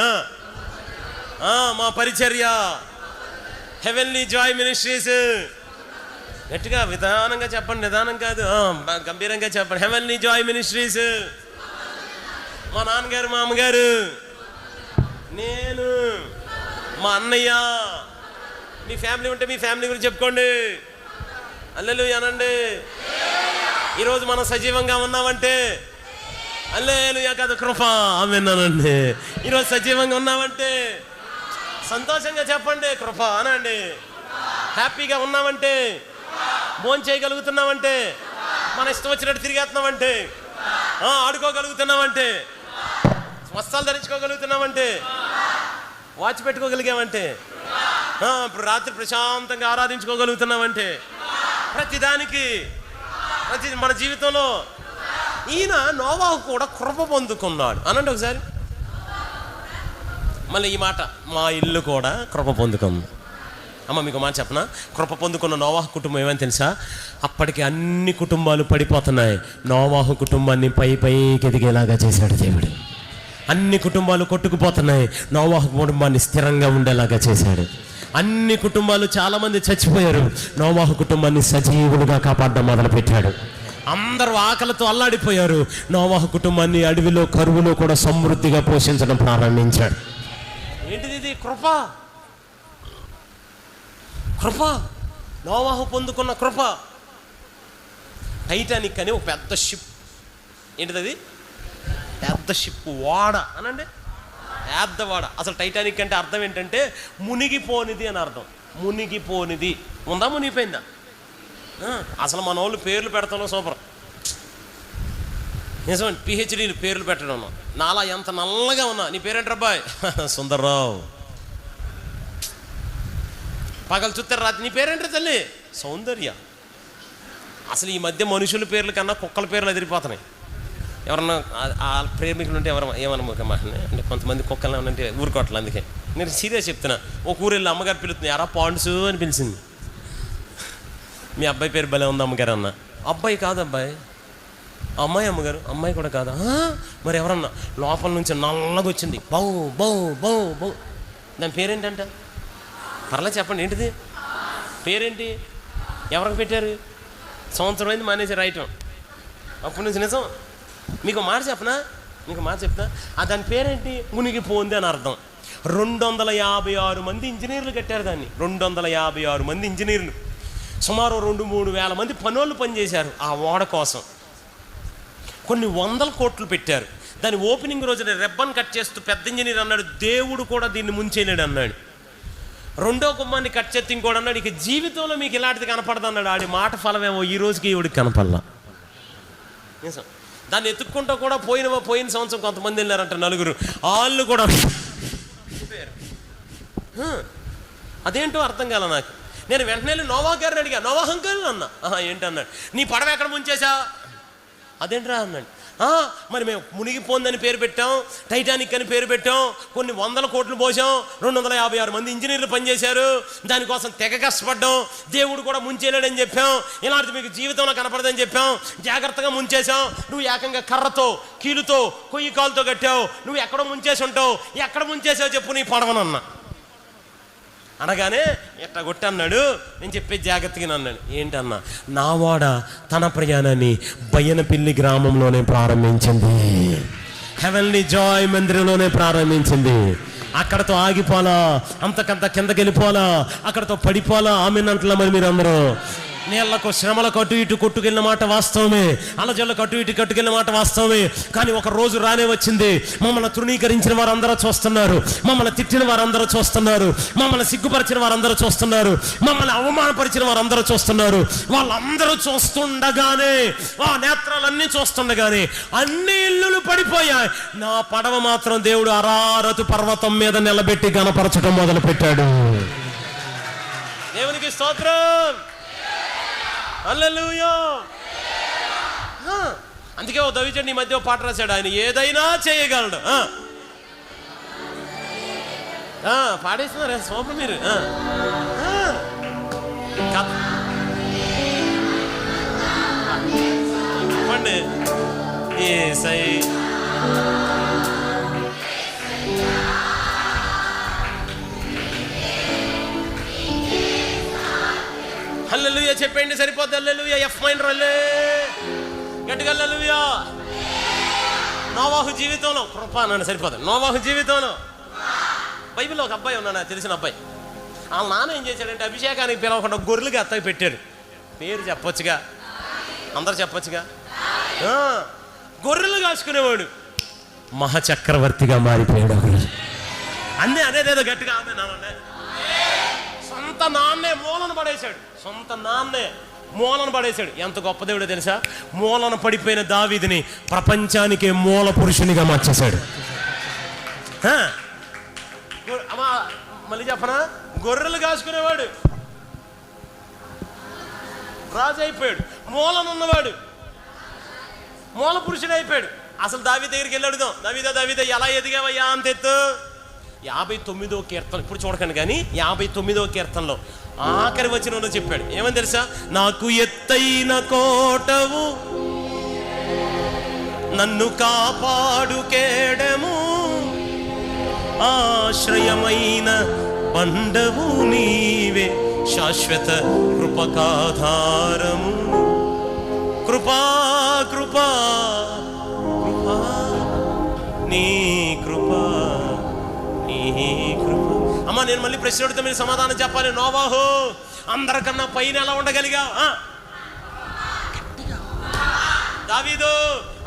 మా పరిచర్య హెవెన్లీ జాయ్ మినిస్ట్రీస్. గట్టిగా విధానంగా చెప్పండి. నిదానం కాదు, గంభీరంగా చెప్పండి. Heavenly Joy ministries. మా నాన్నగారు, మా అమ్మగారు, నేను, మా అన్నయ్య. మీ ఫ్యామిలీ ఉంటే మీ ఫ్యామిలీ గురించి చెప్పుకోండి. హల్లెలూయా అనండి. ఈరోజు మనం సజీవంగా ఉన్నామంటే హల్లెలూయా కాదు, కృప. ఆమేనండి. ఈరోజు సజీవంగా ఉన్నామంటే సంతోషంగా చెప్పండి, కృప అనండి. హ్యాపీగా ఉన్నామంటే, భోజనం చేయగలుగుతున్నామంటే, మన ఇష్టం వచ్చినట్టు తిరిగేస్తున్నామంటే, ఆడుకోగలుగుతున్నామంటే, వస్త్రాలు ధరించుకోగలుగుతున్నామంటే, వాచ్ పెట్టుకోగలిగామంటే, ఇప్పుడు రాత్రి ప్రశాంతంగా ఆరాధించుకోగలుగుతున్నామంటే, ప్రతిదానికి మన జీవితంలో ఈయన నోవాహు కూడా కృప పొందుకున్నాడు అనండి ఒకసారి. మళ్ళీ ఈ మాట, మా ఇల్లు కూడా కృప పొందుకుంది. అమ్మ మీకు మాట చెప్పనా? కృప పొందుకున్న నోవాహు కుటుంబం ఏమని తెలుసా? అప్పటికి అన్ని కుటుంబాలు పడిపోతున్నాయి. నోవాహు కుటుంబాన్ని పైకి ఎదిగేలాగా చేశాడు దేవుడు. అన్ని కుటుంబాలు కొట్టుకుపోతున్నాయి. నోవాహు కుటుంబాన్ని స్థిరంగా ఉండేలాగా చేశాడు. అన్ని కుటుంబాలు, చాలామంది చచ్చిపోయారు. నోవాహు కుటుంబాన్ని సజీవులుగా కాపాడడం మొదలుపెట్టాడు. అందరూ ఆకలితో అల్లాడిపోయారు. నోవాహు కుటుంబాన్ని అడవిలో, కరువులో కూడా సమృద్ధిగా పోషించడం ప్రారంభించాడు. ఏంటిది? ఇది కృప. నోవాహు పొందుకున్న కృప. టైటానిక్ అని ఒక పెద్ద షిప్. ఏంటిది? పెద్ద షిప్, ఓడ అనండి. పెద్ద ఓడ. అసలు టైటానిక్ అంటే అర్థం ఏంటంటే మునిగిపోనిది అని అర్థం. మునిగిపోనిది ఉందా, మునిగిపోయిందా? అసలు మన వాళ్ళు పేర్లు పెడతాను సూపర్. నిజమండి, పిహెచ్డీలు పేర్లు పెట్టడం. నాలా ఎంత నల్లగా ఉన్నా, నీ పేరేంటి అబ్బాయి? సుందర్రావు. పగలు చూస్తారు రాత్రి, నీ పేరేంటి తల్లి? సౌందర్య. అసలు ఈ మధ్య మనుషుల పేర్ల కన్నా కుక్కల పేర్లు ఎదిరిపోతున్నాయి. ఎవరన్నా ఆ ప్రేమికులు ఉంటే ఏమనమ్మా అంటే కొంతమంది కుక్కలు ఏమనంటే ఊరుకోవట్లేదు. అందుకే నేను సీరియస్ చెప్తున్నా. ఒక ఊరు వెళ్ళి అమ్మగారు పిలుస్తుంది, ఎరా పాండ్సు అని పిలిచింది. మీ అబ్బాయి పేరు భలే ఉంది అమ్మగారు అన్న. అబ్బాయి కాదు అబ్బాయి, అమ్మాయి అమ్మగారు. అమ్మాయి కూడా కాదా? మరి ఎవరన్నా? లోపల నుంచి నల్లగా వచ్చింది, బౌ బౌ బౌ బౌ. దాని పేరేంటంట? పర్లేదు చెప్పండి, ఏంటిది పేరేంటి? ఎవరికి పెట్టారు? సంవత్సరం అయింది మానేసి రాయటం. అప్పటి నుంచి నిజం. మీకు మాట చెప్పనా? దాని పేరేంటి? మునిగిపోంది అని అర్థం. 256 మంది ఇంజనీర్లు కట్టారు దాన్ని. 256 మంది ఇంజనీర్లు, సుమారు 2-3 వేల మంది పనోళ్ళు పనిచేశారు ఆ ఓడ కోసం. కొన్ని 100 కోట్లు పెట్టారు. దాని ఓపెనింగ్ రోజున రెబ్బన్ కట్ చేస్తూ పెద్ద ఇంజనీర్ అన్నాడు, దేవుడు కూడా దీన్ని ముంచేయలేడు అన్నాడు. రెండో కుమ్మాన్ని కట్ చేస్తే ఇంకోటి అన్నాడు, ఇక జీవితంలో మీకు ఇలాంటిది కనపడదు అన్నాడు. ఆడి మాట ఫలమేమో ఈ రోజుకి ఈవిడికి కనపడలా. నిజం. దాన్ని ఎత్తుక్కుంటూ కూడా పోయిన సంవత్సరం కొంతమంది వెళ్ళారంట, 4. వాళ్ళు కూడా అదేంటో అర్థం కాల నాకు. నేను వెంటనే నోవా గారిని అడిగా, నోవా అంకుల్ అన్నా. ఏంటన్నాడు? నీ పడవ ఎక్కడ ముంచేసా? అదేంట్రా అన్నాడు. మరి మేము మునిగిపోందని పేరు పెట్టాం, టైటానిక్ అని పేరు పెట్టాం, కొన్ని 100 కోట్లు పోసాం, 256 మంది ఇంజనీర్లు పనిచేశారు, దానికోసం తెగ కష్టపడ్డాం, దేవుడు కూడా ముంచేయలేడని చెప్పాం, ఇలాంటిది మీకు జీవితంలో కనపడదని చెప్పాం, జాగ్రత్తగా ముంచేసాం. నువ్వు ఏకంగా కర్రతో, కీలుతో, కొయ్యి కాలుతో కట్టావు, నువ్వు ఎక్కడో ముంచేసి ఉంటావు, ఎక్కడ ముంచేసావు చెప్పు నీ పడవనన్నా. అనగానే ఎట్లా కొట్టి అన్నాడు. నేను చెప్పేది జాగ్రత్తగా అన్నాడు. ఏంటన్నా? నా వాడ తన ప్రయాణాన్ని బయ్యనపల్లి గ్రామంలోనే ప్రారంభించింది, హెవెన్లీ జాయ్ మందిరంలోనే ప్రారంభించింది. అక్కడతో ఆగిపోలా, అంతకంత కిందకి వెళ్ళిపోలా, అక్కడతో పడిపోలా. ఆమెనంటలా మరి మీరు అందరూ నీళ్లకు శ్రమలకు అటు ఇటు కొట్టుకెళ్ళిన మాట వాస్తవమే, అలజల్లకు అటు ఇటు కట్టుకెళ్ళిన మాట వాస్తవమే. కానీ ఒక రోజు రానే వచ్చింది, మమ్మల్ని తృణీకరించిన వారందరూ చూస్తున్నారు, మమ్మల్ని తిట్టిన వారందరూ చూస్తున్నారు, మమ్మల్ని సిగ్గుపరిచిన వారందరూ చూస్తున్నారు, మమ్మల్ని అవమానపరిచిన వారందరూ చూస్తున్నారు. వాళ్ళందరూ చూస్తుండగానే, ఆ నేత్రాలన్నీ చూస్తుండగానే అన్ని ఇల్లులు పడిపోయాయి. నా పడవ మాత్రం దేవుడు అరారతు పర్వతం మీద నిలబెట్టి గణపరచడం మొదలు పెట్టాడు. దేవునికి స్తోత్రం, హల్లెలూయా. అందుకే ఓ దైవజనుడు ఈ మధ్య పాట రాశాడు, ఆయన ఏదైనా చేయగలడు. పాడేస్తున్నారా సోప మీరు? చెప్పండి. హల్లెలూయా చెప్పండి, సరిపోద్ది. హల్లెలూయా. ఎఫ్ మైనర్ హల్లే గట్టిగా హల్లెలూయా. నోవాహు జీవితంలో కృప అన్నాను, సరిపోదు. నోవాహు జీవితంలో బైబిల్లో ఒక అబ్బాయి ఉన్నాడు, తెలిసిన అబ్బాయి. వాళ్ళ నాన్న ఏం చేశాడంటే అభిషేకానికి పిలవకుండా గొర్రెలుగా అత్తకి పెట్టాడు. పేరు చెప్పొచ్చుగా, అందరు చెప్పొచ్చుగా. గొర్రెలు కాసుకునేవాడు మహాచక్రవర్తిగా మారిపోయాడు. అనేదేదో గట్టిగా ఆమె నాన్నే, సొంత నాన్నే మూలను పడేశాడు. ఎంత గొప్ప దేవుడో తెలుసా? మూలన పడిపోయిన దావీదుని ప్రపంచానికే మూల పురుషునిగా మార్చేశాడు. మళ్ళీ చెప్పనా? గొర్రెలు కాసుకునేవాడు రాజు అయిపోయాడు, మూలనున్నవాడు మూల పురుషుడు అయిపోయాడు. అసలు దావీదు దగ్గరికి వెళ్ళి అడుగుదాం, దావీదా ఎలా ఎదిగావయ్యా అంత ఎత్తు? 59వ కీర్తన, ఇప్పుడు చూడకండి కానీ 59వ కీర్తనలో ఆఖరి వచనంలో చెప్పాడు. ఏమని తెలుసా? నాకు ఎత్తైన కోటవు, నన్ను కాపాడు కేడము, ఆశ్రయమైన బండవు నీవే, శాశ్వత కృపకాధారము. కృపా కృపా కృపా నీ కృపా నీ కృప. అమ్మా నేను మళ్ళీ ప్రశ్న అడిగితే మీరు సమాధానం చెప్పాలి. నోవాహు అందరికన్నా పైన ఎలా ఉండగలిగా? దావీదు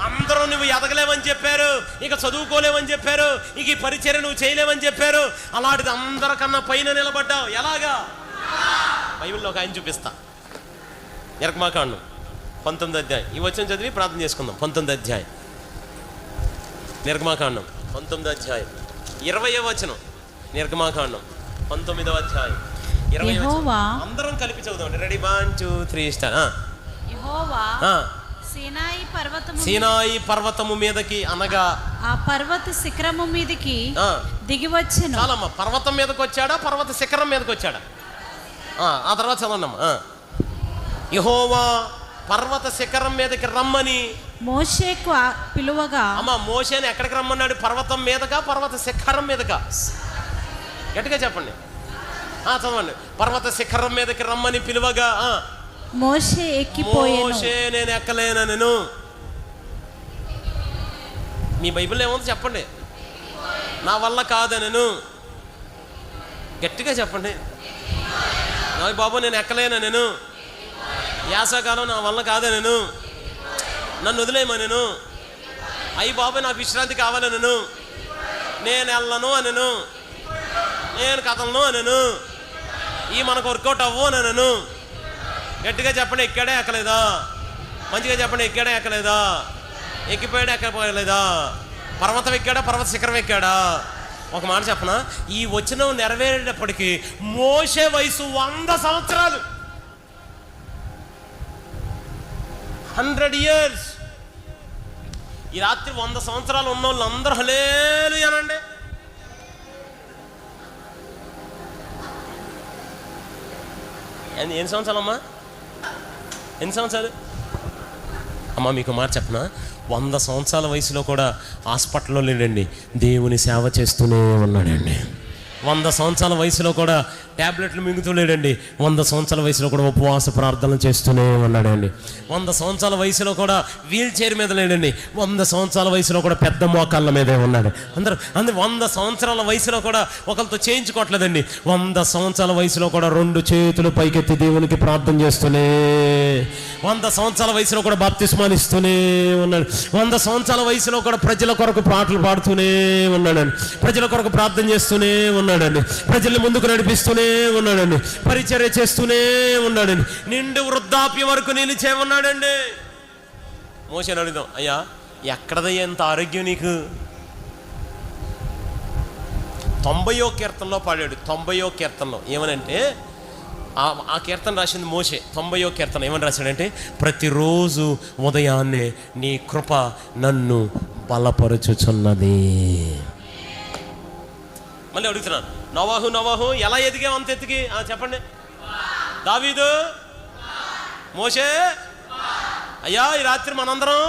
అందరూ నువ్వు ఎదగలేవని చెప్పారు, ఇక చదువుకోలేవని చెప్పారు, ఇక ఈ పరిచర్య నువ్వు చేయలేవని చెప్పారు, అలాంటిది అందరికన్నా పైన నిలబడ్డావు. ఎలాగా? బైబిల్లో ఒక ఆయన చూపిస్తా. నిర్గమాకాండం 19వ అధ్యాయం. ఈ వచనం చదివి ప్రార్థన చేసుకుందాం. 19వ అధ్యాయం నిర్గమాకాండం 19వ అధ్యాయం 20వ వచనం. నిర్గమాకాండం 19వ అధ్యాయం 20వ వచనం. అందరం కలిపి చదువుదాం. రెడీ? 1 2 3 స్టార్ట్. యెహోవా ఆ, సీనాయి పర్వతము మీదకి అనగా ఆ పర్వత శిఖరము మీదకి ఆ, దిగివచ్చెను. చాలమ్మా. పర్వతం మీదకి వచ్చాడా, పర్వత శిఖరం మీదకి వచ్చాడా? ఆ తర్వాత చదవండమ్మా. యెహోవా పర్వత శిఖరం మీదకి రమ్మని మోషేకు పిలువగా. అమ్మ, మోషేని ఎక్కడికి రమ్మన్నాడు? పర్వతం మీదకా, పర్వత శిఖరం మీదకా? గట్టిగా చెప్పండి. చదవండి. పర్వత శిఖరం మీదకి రమ్మని పిలువగా మోషే ఎక్కిపోయాను. మోషే నేను ఎక్కలేనా నేను. మీ బైబిల్ ఏముంది చెప్పండి. నా వల్ల కాదా నేను. గట్టిగా చెప్పండి. బాబు నేను ఎక్కలేనా నేను. యాసకాలం నా వల్ల కాదా నేను. నన్ను వదిలేయమా నేను. అయ్యి బాబు నాకు విశ్రాంతి కావాలి నేను వెళ్ళను అనను, నేను కథలను అనను, ఈ మనకు వర్కౌట్ అవ్వు అనను. గట్టిగా చెప్పండి. ఎక్కాడే ఎక్కలేదా? మంచిగా చెప్పండి. ఎక్కాడే ఎక్కలేదా? ఎక్కిపోయాడా ఎక్కకపోయలేదా? పర్వతం ఎక్కాడా, పర్వత శిఖరం ఎక్కాడా? ఒక మాట చెప్పనా, ఈ వచనం నెరవేరేటప్పటికీ మోషే వయసు 100 సంవత్సరాలు, 100 years. ఈ రాత్రి 100 సంవత్సరాలు ఉన్న వాళ్ళు అందరూ హల్లెలూయా అనండి. ఎన్ని సంవత్సరాలమ్మా? ఎన్ని సంవత్సరాలు అమ్మా? మీకు మాట చెప్పనా, 100 సంవత్సరాల వయసులో కూడా హాస్పిటల్లో లేడండి, దేవుని సేవ చేస్తూనే ఉన్నాడండి. 100 సంవత్సరాల వయసులో కూడా ట్యాబ్లెట్లు మింగుతూ లేడండి. 100 సంవత్సరాల వయసులో కూడా ఉపవాస ప్రార్థనలు చేస్తూనే ఉన్నాడండి. 100 సంవత్సరాల వయసులో కూడా వీల్ చైర్ మీద లేడండి. 100 సంవత్సరాల వయసులో కూడా పెద్ద మోకాళ్ళ మీదే ఉన్నాడు. అందరూ 100 సంవత్సరాల వయసులో కూడా ఒకరితో చేయించుకోవట్లేదండి. 100 సంవత్సరాల వయసులో కూడా 2 చేతులు పైకెత్తి దేవునికి ప్రార్థన చేస్తూనే, 100 సంవత్సరాల వయసులో కూడా బాప్తిస్మాలు ఇస్తూనే ఉన్నాడు. 100 సంవత్సరాల వయసులో కూడా ప్రజల కొరకు పాటలు పాడుతూనే ఉన్నాడండి. ప్రజల కొరకు ప్రార్థన చేస్తూనే ఉన్నాడండి. ప్రజల్ని ముందుకు నడిపిస్తూనే ఉన్నాడండి. పరిచర్య చేస్తూనే ఉన్నాడండి. నిండు వృద్ధాప్యం వరకు నిలిచే ఉన్నాడండి. మోషేని అడుగుదాం, అయ్యా ఎక్కడదయ్యా ఎంత ఆరోగ్యం నీకు? 90వ కీర్తనలో పాడాడు. 90వ కీర్తనలో ఏమనంటే, ఆ కీర్తన రాసింది మోషే. 90వ కీర్తన ఏమని రాశాడంటే, ప్రతిరోజు ఉదయాన్నే నీ కృప నన్ను బలపరుచుచున్నది. మళ్ళీ అడుగుతున్నాను, నోవాహు ఎలా ఎదిగావు అంత ఎత్తికి? చెప్పండి. దావీదు, మోషే, అయ్యా ఈ రాత్రి మనందరం,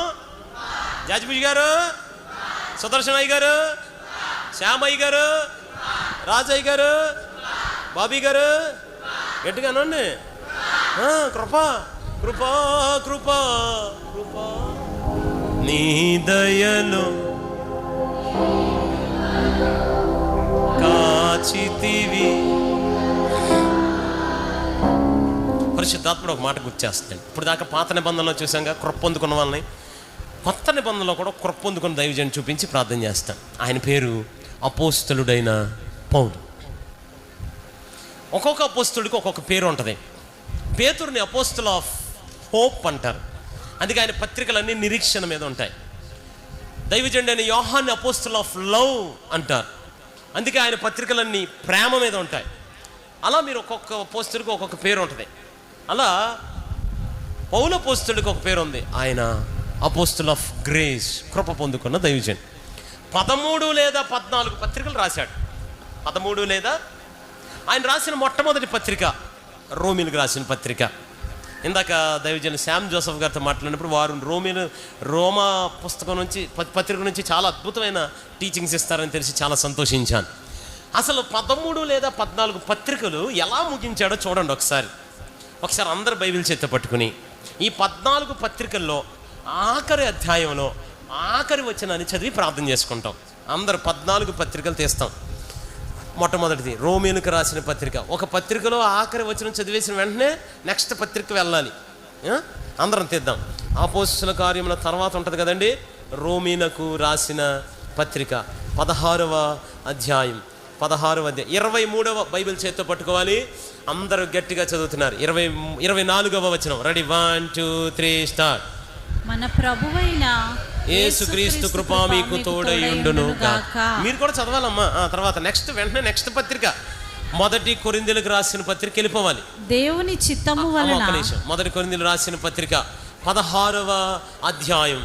జాజిపూజి గారు, సుదర్శనయ్య గారు, శ్యామయ్య గారు, రాజయ్య గారు, బాబీ గారు, గట్టిగా అనండి. కృప కృప కృప కృప నీ దయలో కాచితివి. పరిశుద్ధాత్ముడు ఒక మాట గుర్తు చేస్తాడు. ఇప్పుడు దాకా పాత నిబంధనలో చూసాంగా కృప పొందుకున్న వాళ్ళని. కొత్త నిబంధనలో కూడా కృప పొందుకున్న దైవజన్ చూపించి ప్రార్థన చేస్తాను. ఆయన పేరు అపోస్తలుడైన పౌలు. ఒక్కొక్క అపోస్తలుడికి ఒక్కొక్క పేరు ఉంటుంది. పేతురుని అపోస్తల్ ఆఫ్ హోప్ అంటారు. అందుకే ఆయన పత్రికలన్నీ నిరీక్షణ మీద ఉంటాయి. దైవజనుడు అయిన యోహాన్ని అపోస్తల్ ఆఫ్ లవ్ అంటారు. అందుకే ఆయన పత్రికలన్నీ ప్రేమ మీద ఉంటాయి. అలా మీరు ఒక్కొక్క అపోస్తలుడికి ఒక్కొక్క పేరు ఉంటుంది. అలా పౌలు అపోస్తలుడికి ఒక పేరు ఉంది. ఆయన అపోస్తల్ ఆఫ్ గ్రేస్, కృప పొందుకున్న దైవజన్. 13 లేదా 14 పత్రికలు రాశాడు. 13 లేదా ఆయన రాసిన మొట్టమొదటి పత్రిక రోమిలకు రాసిన పత్రిక. ఇందాక దైవజన్ శామ్ జోసఫ్ గారితో మాట్లాడినప్పుడు వారు రోమా పుస్తకం నుంచి పత్రిక నుంచి చాలా అద్భుతమైన టీచింగ్స్ ఇస్తారని తెలిసి చాలా సంతోషించాను. అసలు 13 లేదా 14 పత్రికలు ఎలా ముగించాడో చూడండి ఒకసారి. అందరు బైబిల్ చేత పట్టుకుని ఈ 14 పత్రికల్లో ఆఖరి అధ్యాయంలో ఆఖరి వచనాన్ని చదివి ప్రార్థన చేసుకుంటాం. అందరు 14 పత్రికలు తీస్తాం. మొట్టమొదటిది రోమీలకు రాసిన పత్రిక. ఒక పత్రికలో ఆఖరి వచనం చదివేసిన వెంటనే నెక్స్ట్ పత్రిక వెళ్ళాలి. అందరం తీద్దాం. అపోస్తలుల కార్యముల తర్వాత ఉంటుంది కదండి రోమీలకు రాసిన పత్రిక 16వ అధ్యాయం. 23వ బైబిల్ చేత్తో పట్టుకోవాలి. అందరూ గట్టిగా చదువుతున్నారు. 24వ వచనం. Ready, 1 2 3 start. మన ప్రభువైన యేసుక్రీస్తు కృప మీకు తోడయుండును గాక. మీరు కూడా చదవాలమ్మా. తర్వాత వెంటనే నెక్స్ట్ పత్రిక 1 కొరింథీయులకు రాసిన పత్రిక వెళ్ళిపోవాలి. దేవుని చిత్తము వలన. ఒక్క నిమిషం. 1 కొరింథీయులకు రాసిన పత్రిక 16వ అధ్యాయం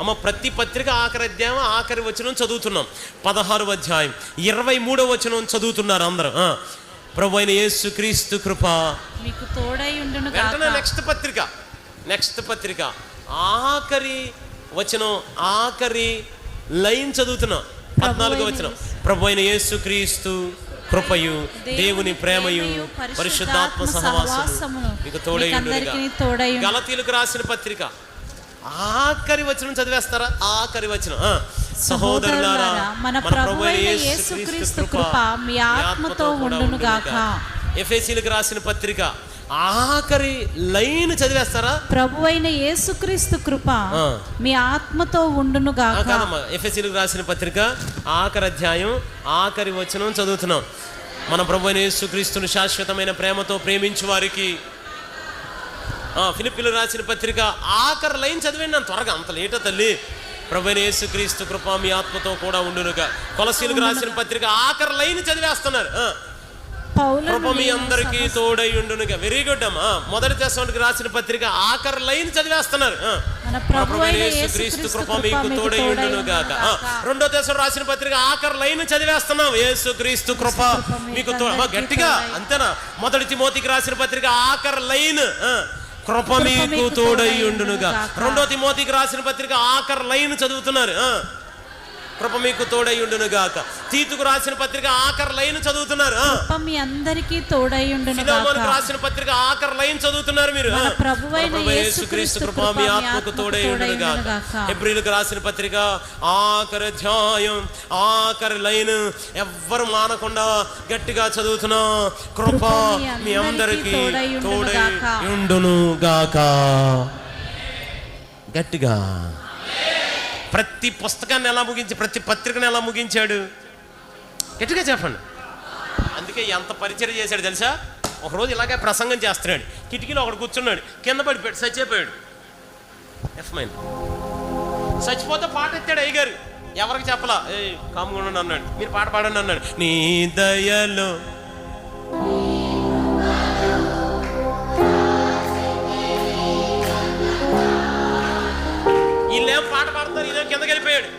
అమ్మ, ప్రతి పత్రిక ఆఖరి అధ్యాయం ఆఖరి వచనం చదువుతున్నాం. 16వ అధ్యాయం 23వ వచనం చదువుతున్నారు అందరూ. ప్రభువైన యేసుక్రీస్తు కృప మీకు తోడై ఉండును గాక. వెంటనే నెక్స్ట్ పత్రిక ఆఖరి వచనం, ఆఖరి లైన్ చదువుతున్నాం. 14వ వచనం. ప్రభువైన యేసుక్రీస్తు కృపయు దేవుని ప్రేమయు పరిశుద్ధాత్మ సహవాసము మీకు తోడై ఉండును గాక. గలతీయులకు రాసిన పత్రిక ఆఖరి వచనం చదివేస్తారా? ఆఖరి వచనం. సహోదరులారా, మన ప్రభువైన యేసుక్రీస్తు కృప మీ ఆత్మతో ఉండును గాక. ఎఫెసీయులకు రాసిన పత్రిక ఆఖరి లైన్ చదివేస్తారా? ప్రభువైన యేసుక్రీస్తు కృప మీ ఆత్మతో ఉండును గాక. ఎఫెసీయులకు రాసిన పత్రిక ఆఖరి అధ్యాయం ఆఖరి వచనం చదువుతున్నాం. మన ప్రభువైన యేసుక్రీస్తును శాశ్వతమైన ప్రేమతో ప్రేమించు వారికి. ఫిలిప్పీయులకు రాసిన పత్రిక ఆఖరి లైన్ చదివండి నన్ను త్వరగా, అంత లేటో తల్లి. ప్రభువైన యేసుక్రీస్తు కృప మీ ఆత్మతో కూడా ఉండునుగా. కొలస్సీయులకు రాసిన పత్రిక ఆఖరి లైన్ చదివేస్తున్నారు. కృప మీ అందరికీ తోడై ఉండునుగా. వెరీ గుడ్ అమ్మా. మొదటి తెస్సలోనికీయులకు రాసిన పత్రిక ఆఖరి లైన్ చదివేస్తున్నారు. ప్రభువైన యేసుక్రీస్తు కృప మీకు తోడై ఉండునుగాక. రెండో తెస్సలోనికీయులకు రాసిన పత్రిక ఆఖరి లైన్ చదివేస్తున్నాం. యేసుక్రీస్తు కృప మీకు గట్టిగా అంతేనా. మొదటి తిమోతికి రాసిన పత్రిక ఆఖరి లైన్ కృప మీకు తోడై ఉండునుగా. రెండో తిమోతికి రాసిన పత్రిక ఆఖరి లైన్ చదువుతున్నారు. కృప మీకు తోడై ఉండును గాక. తీతుకు రాసిన పత్రిక ఆఖరి లైన్ చదువుతున్నారు. కృప మీ అందరికీ తోడై ఉండును గాక. ఫిలెమోనుకు రాసిన పత్రిక ఆఖరి లైన్ చదువుతున్నారు మీరు. ప్రభువైన యేసుక్రీస్తు కృప మీ ఆత్మకు తోడై ఉండును గాక. హెబ్రీయులకు రాసిన పత్రిక ఆఖరి అధ్యాయం ఆఖరి లైన్ ఎవ్వరు మానకుండా గట్టిగా చదువుతున్నా. కృప మీ అందరికీ తోడై ఉండును గాక. గట్టిగా. ప్రతి పుస్తకాన్ని ఎలా ముగించి, ప్రతి పత్రికను ఎలా ముగించాడు? గట్టిగా చెప్పండి. అందుకే ఎంత పరిచయం చేశాడు తెలుసా? ఒకరోజు ఇలాగే ప్రసంగం చేస్తున్నాడు, కిటికీలో ఒకడు కూర్చున్నాడు, కింద పడిపోయాడు, చచ్చిపోయాడు. చచ్చిపోతే పాట ఎత్తాడు అయ్యగారు, ఎవరికి చెప్పలా. కాముగా అన్నాడు, మీరు పాట పాడండి అన్నాడు. నీ దయలో వీళ్ళేం పాట పాడుతున్నారు, ఇదేం కిందకి వెళ్ళిపోయాడు.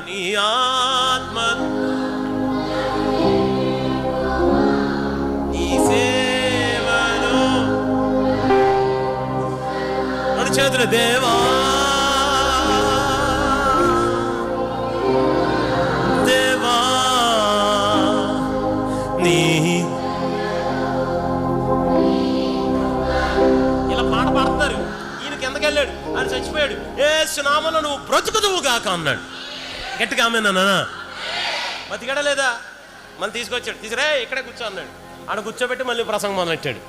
నీ ఆత్మ నీ సేవలో నడు చేతుల దేవా దేవా నీ ఇలా పాట పాడుతున్నారు. ఈయన కిందకి వెళ్ళాడు, ఆయన చచ్చిపోయాడు. యేసు నామములో నువ్వు బ్రతుకుదువు గాక అన్నాడు. గట్టిగా ఆమేనా? బతికాడా లేదా? మనం తీసుకొచ్చాడు, తీసుకురా ఇక్కడే కూర్చో అన్నాడు. ఆడ కూర్చోబెట్టి మళ్ళీ ప్రసంగం మొదలెట్టాడు.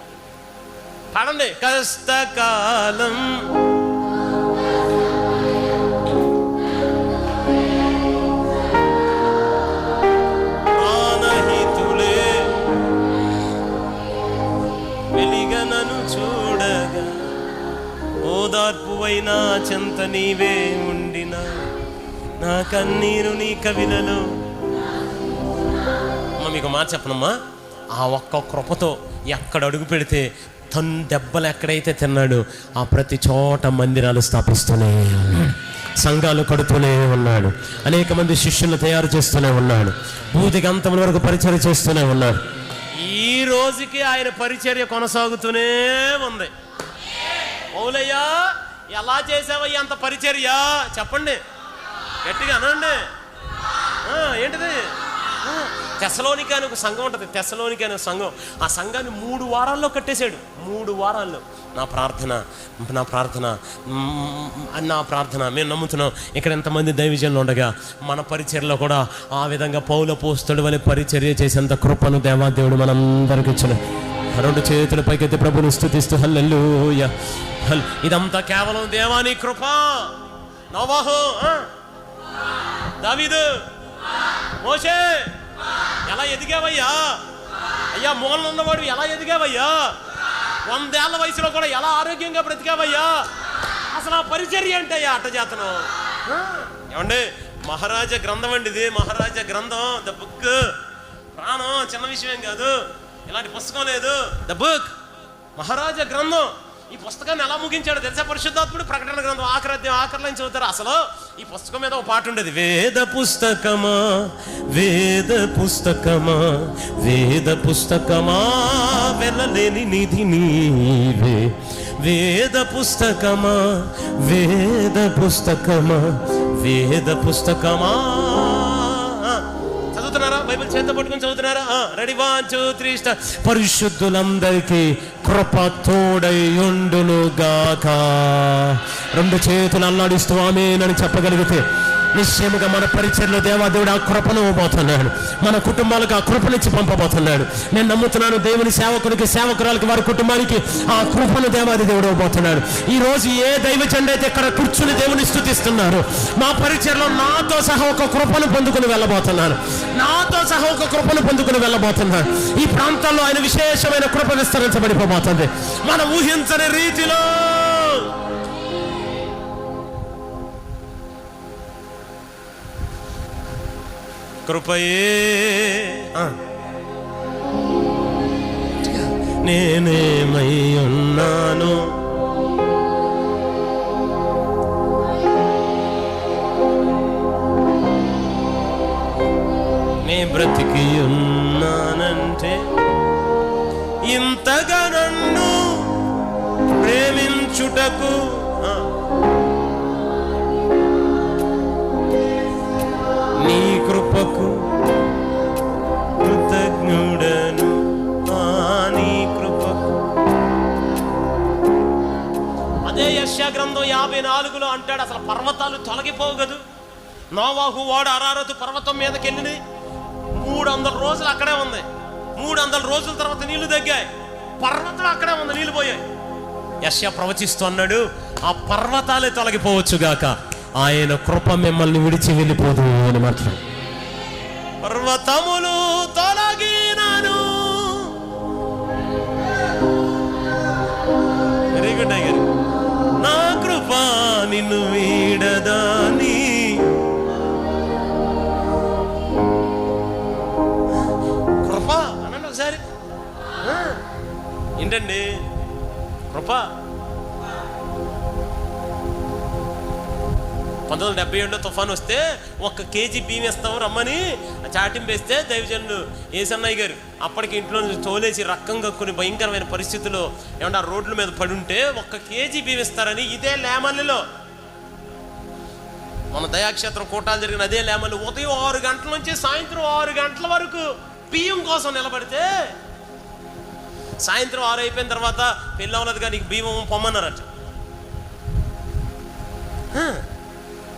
పాడండి. కష్టకాలం ప్రాణహితులే వెలిగనను చూడగా ఓదార్పువైనా చెంత నీవే ఉండిన నా కన్నీరు నీ కవిలలో. మీకు మాట చెప్పనమ్మా, ఆ ఒక్క కృపతో ఎక్కడ అడుగు పెడితే దెబ్బలు ఎక్కడైతే తిన్నాడు ఆ ప్రతి చోట మందిరాలు స్థాపిస్తూనే ఉన్నాడు, సంఘాలు కడుతూనే ఉన్నాడు, అనేక మంది శిష్యులను తయారు చేస్తూనే ఉన్నాడు, భూదిగంతముల వరకు పరిచర్య చేస్తూనే ఉన్నాడు. ఈ రోజుకి ఆయన పరిచర్య కొనసాగుతూనే ఉంది. ఓలయ్యా ఎలా చేసావయ్యా అంత పరిచర్య చెప్పండి, గట్టిగా అనండి. ఏంటిది? తెస్సలోనిక అనే ఒక సంఘం ఉంటుంది, తెస్సలోనిక అనే సంఘం. ఆ సంఘాన్ని 3 వారాల్లో కట్టేశాడు. 3 వారాల్లో. నా ప్రార్థన మేము నమ్ముతున్నాం. ఇక్కడ ఎంతమంది దైవజనులు ఉండగా మన పరిచర్యలో కూడా ఆ విధంగా పౌలు అపోస్తలుడు వలె పరిచర్య చేసేంత కృపను దేవాదేవుడు మనందరికి ఇచ్చిన. 2 చేతుల పైకెత్తి ప్రభుని స్తుతిస్తూ హల్లెలూయా. ఇదంతా కేవలం దేవాని కృప. నోవాహు, దావీదు, మోషే ఎలా ఎదిగావయ్యా? అయ్యా మూలన ఉన్నవాడు ఎలా ఎదిగావయ్యా? 100 ఏళ్ల వయసులో కూడా ఎలా ఆరోగ్యంగా బ్రతికావయ్యా? అసలు ఆ పరిచర్య ఏంటయ్యా అట్టజాతను? ఏమండి, మహారాజా గ్రంథం అండి ఇది. మహారాజా గ్రంథం, ద బుక్. ప్రాణం చిన్న విషయం కాదు, ఇలాంటి పుస్తకం లేదు. ద బుక్, మహారాజా గ్రంథం. ఈ పుస్తకాన్ని ఎలా ముగించాడు తెలుసా పరిశుద్ధాత్ముడు? ప్రకటన గ్రంథం ఆఖరిలో చదువుతారు. అసలు ఈ పుస్తకం మీద ఒక పాట ఉండేది, వేద పుస్తకమా వేద పుస్తకమా వేద పుస్తకమా వెళ్ళలేని నిధి నీవే, వేద పుస్తకమా వేద పుస్తకమా వేద పుస్తకమా. చదువుతున్నారా? బైబిల్ చేత పట్టుకుని చదువుతున్నారా? Ready 1 2 3 start. పరిశుద్ధులందరికీ కృప తోడై ఉండును గాక. 2 చేతులు అల్లాడిస్తూ ఆమేన్ అని చెప్పగలిగితే నిశ్చయముగా మన పరిచర్లో దేవాదేవుడు ఆ కృపను ఇవ్వబోతున్నాడు. మన కుటుంబాలకు ఆ కృపనిచ్చి పంపబోతున్నాడు. నేను నమ్ముతున్నాను దేవుని సేవకుడికి సేవకురాలకి వారి కుటుంబానికి ఆ కృపను దేవాది దేవుడు ఇవ్వబోతున్నాడు. ఈ రోజు ఏ దైవజనుడు అయితే ఇక్కడ కూర్చుని దేవుని స్తుతిస్తున్నారు, మా పరిచర్లో నాతో సహా ఒక కృపను పొందుకుని వెళ్ళబోతున్నాను. నాతో సహా ఒక కృపను పొందుకుని వెళ్ళబోతున్నాను. ఈ ప్రాంతాల్లో ఆయన విశేషమైన కృప విస్తరించబడిపోబోతుంది మనం ఊహించని రీతిలో. కృపయే నేనేమై ఉన్నాను, నే బ్రతికి ఉన్నానంటే ఇంతగా నన్ను ప్రేమించుటకు నీ కృపకు కృతజ్ఞుడను. నీ కృపకు. అదే యెషయా గ్రంథం 54లో అంటాడు, అసలు పర్వతాలు తొలగిపోవు కదూ. నోవాహు వాడు అరారతు పర్వతం మీదకి వెళ్ళింది, 300 రోజులు అక్కడే ఉంది. 300 రోజుల తర్వాత నీళ్లు తగ్గాయి, పర్వతం అక్కడే ఉంది, నీళ్లు పోయాయి. యెషయా ప్రవచిస్తూ అన్నాడు, ఆ పర్వతాలే తొలగిపోవచ్చు గాక, ఆయన కృప మిమ్మల్ని విడిచి వెళ్ళిపోదు అని మాత్రం. పర్వతములు తొలగినాను. వెరీ గుడ్ అయ్యారు. నా కృప నిన్ను వీడదాని. కృప అనండి ఒకసారి. ఏంటండి కృప? 1977లో తుఫాను వస్తే 1 కేజీ బియ్యం ఇస్తాము రమ్మని చాటింపేస్తే దైవజనులు ఏసన్నయ్య గారు అప్పటికి ఇంట్లో నుంచి తోలేసి రక్కం కక్కుని భయంకరమైన పరిస్థితుల్లో ఏమన్నా రోడ్ల మీద పడి ఉంటే 1 కేజీ బియ్యం ఇస్తారని ఇదే లేమల్లిలో, మన దయాక్షేత్రం కూటాలు జరిగిన అదే లేమల్లి, ఉదయం 6 గంటల నుంచి సాయంత్రం 6 గంటల వరకు బియ్యం కోసం నిలబడితే సాయంత్రం 6 అయిపోయిన తర్వాత పెళ్ళి అవ్వలేదుగా నీకు బియ్యం పొమ్మన్నారట.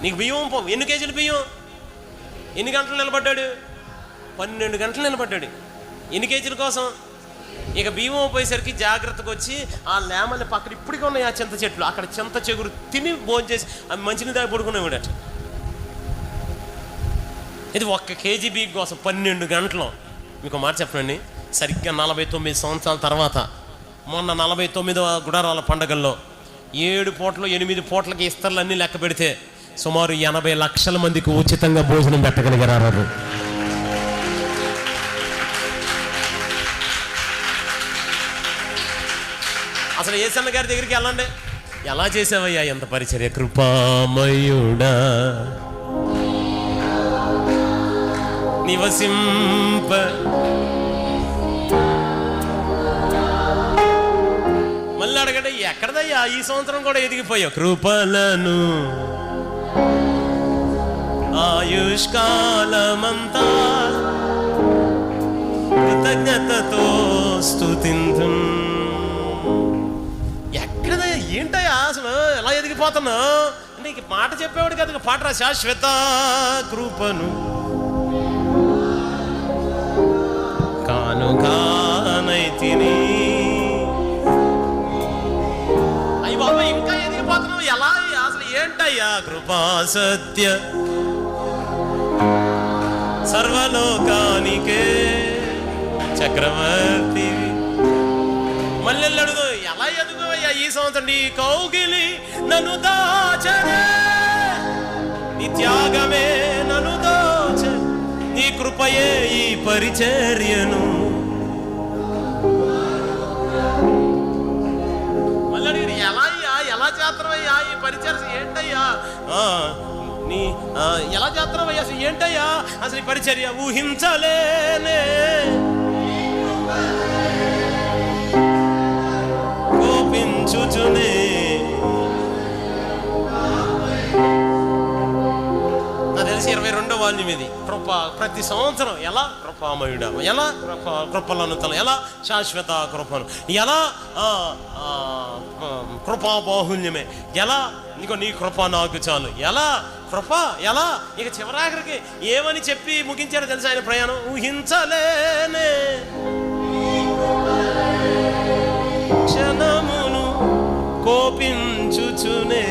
నీకు బియ్యం పో. ఎన్ని కేజీలు బియ్యం? ఎన్ని గంటలు నిలబడ్డాడు? 12 గంటలు నిలబడ్డాడు. ఎన్ని కేజీల కోసం? ఇక బియ్యం పోయేసరికి జాగ్రత్తగా వచ్చి ఆ లేమల్ని పక్కన ఇప్పటికీ ఉన్నాయి ఆ చింత చెట్లు, అక్కడ చింత చెగురు తిని భోజనం చేసి అవి మంచిని దాకా పడుకునేవాడట. ఇది 1 కేజీ బియ్యం కోసం 12 గంటలు. మీకు మాట చెప్పండి, సరిగ్గా 49 సంవత్సరాల తర్వాత మొన్న 49వ గుడారాల పండగల్లో 7 పూటలు 8 పూటలకి ఇస్తర్లన్నీ లెక్క పెడితే సుమారు 80 లక్షల మందికి ఉచితంగా భోజనం పెట్టగలిగారు. అసలు యేసన్న గారి దగ్గరికి వెళ్ళండి, ఎలా చేసావయ్యా ఎంత పరిచర్య, కృపామయుడా నివసింప మళ్ళీ అడగండి, ఎక్కడదయ్యా ఈ సంవత్సరం కూడా ఎదిగిపోయావు, కృపలను ఆయుష్కాలమంతా కృతజ్ఞతతో స్తుతింతు. ఎక్కడదయ్యా ఏంటయ్యా అసలు ఎలా ఎదిగిపోతున్నా అంటే ఇంక మాట చెప్పేవాడు కదా, పాట శాశ్వత కృపను కానుకానైతిని. అయ్యి బాబా ఇంకా ఎదిగిపోతున్నావు ఎలా అసలు ఏంటయ్యా, కృపా సత్య సర్వలోకానికే చక్రవర్తి. మళ్ళీ అడుగు ఎలా ఎదుగువయ్యా ఈ సంవత్సరం, నీ కౌగిలి నన్ను దాచనే, నీ త్యాగమే నన్ను దాచ, నీ కృపయే ఈ పరిచర్యను. మళ్ళీ అడిగి చేస్తున్నావయ్యా ఈ పరిచర్య ఏంటయ్యా, నీ ఎలా చేస్తున్నావయ్యా అసలు ఏంటయ్యా అసలు ఈ పరిచర్య ఊహించలేనే, కోపించుచునే. నాకు తెలిసి 22వ వాల్యూమ్ ఇది. కృప ప్రతి సంవత్సరం ఎలా కృపామయుడ, ఎలా కృపలను తల, ఎలా శాశ్వత కృపను, ఎలా కృపా బాహుల్యమే, ఎలా నీకు నీ కృప నాకు చాలు, ఎలా కృప, ఎలా ఇక చివరాఖరికి ఏమని చెప్పి ముగించారో తెలుసు ఆయన ప్రయాణం, ఊహించలేనే క్షణమును కోపించుచునే.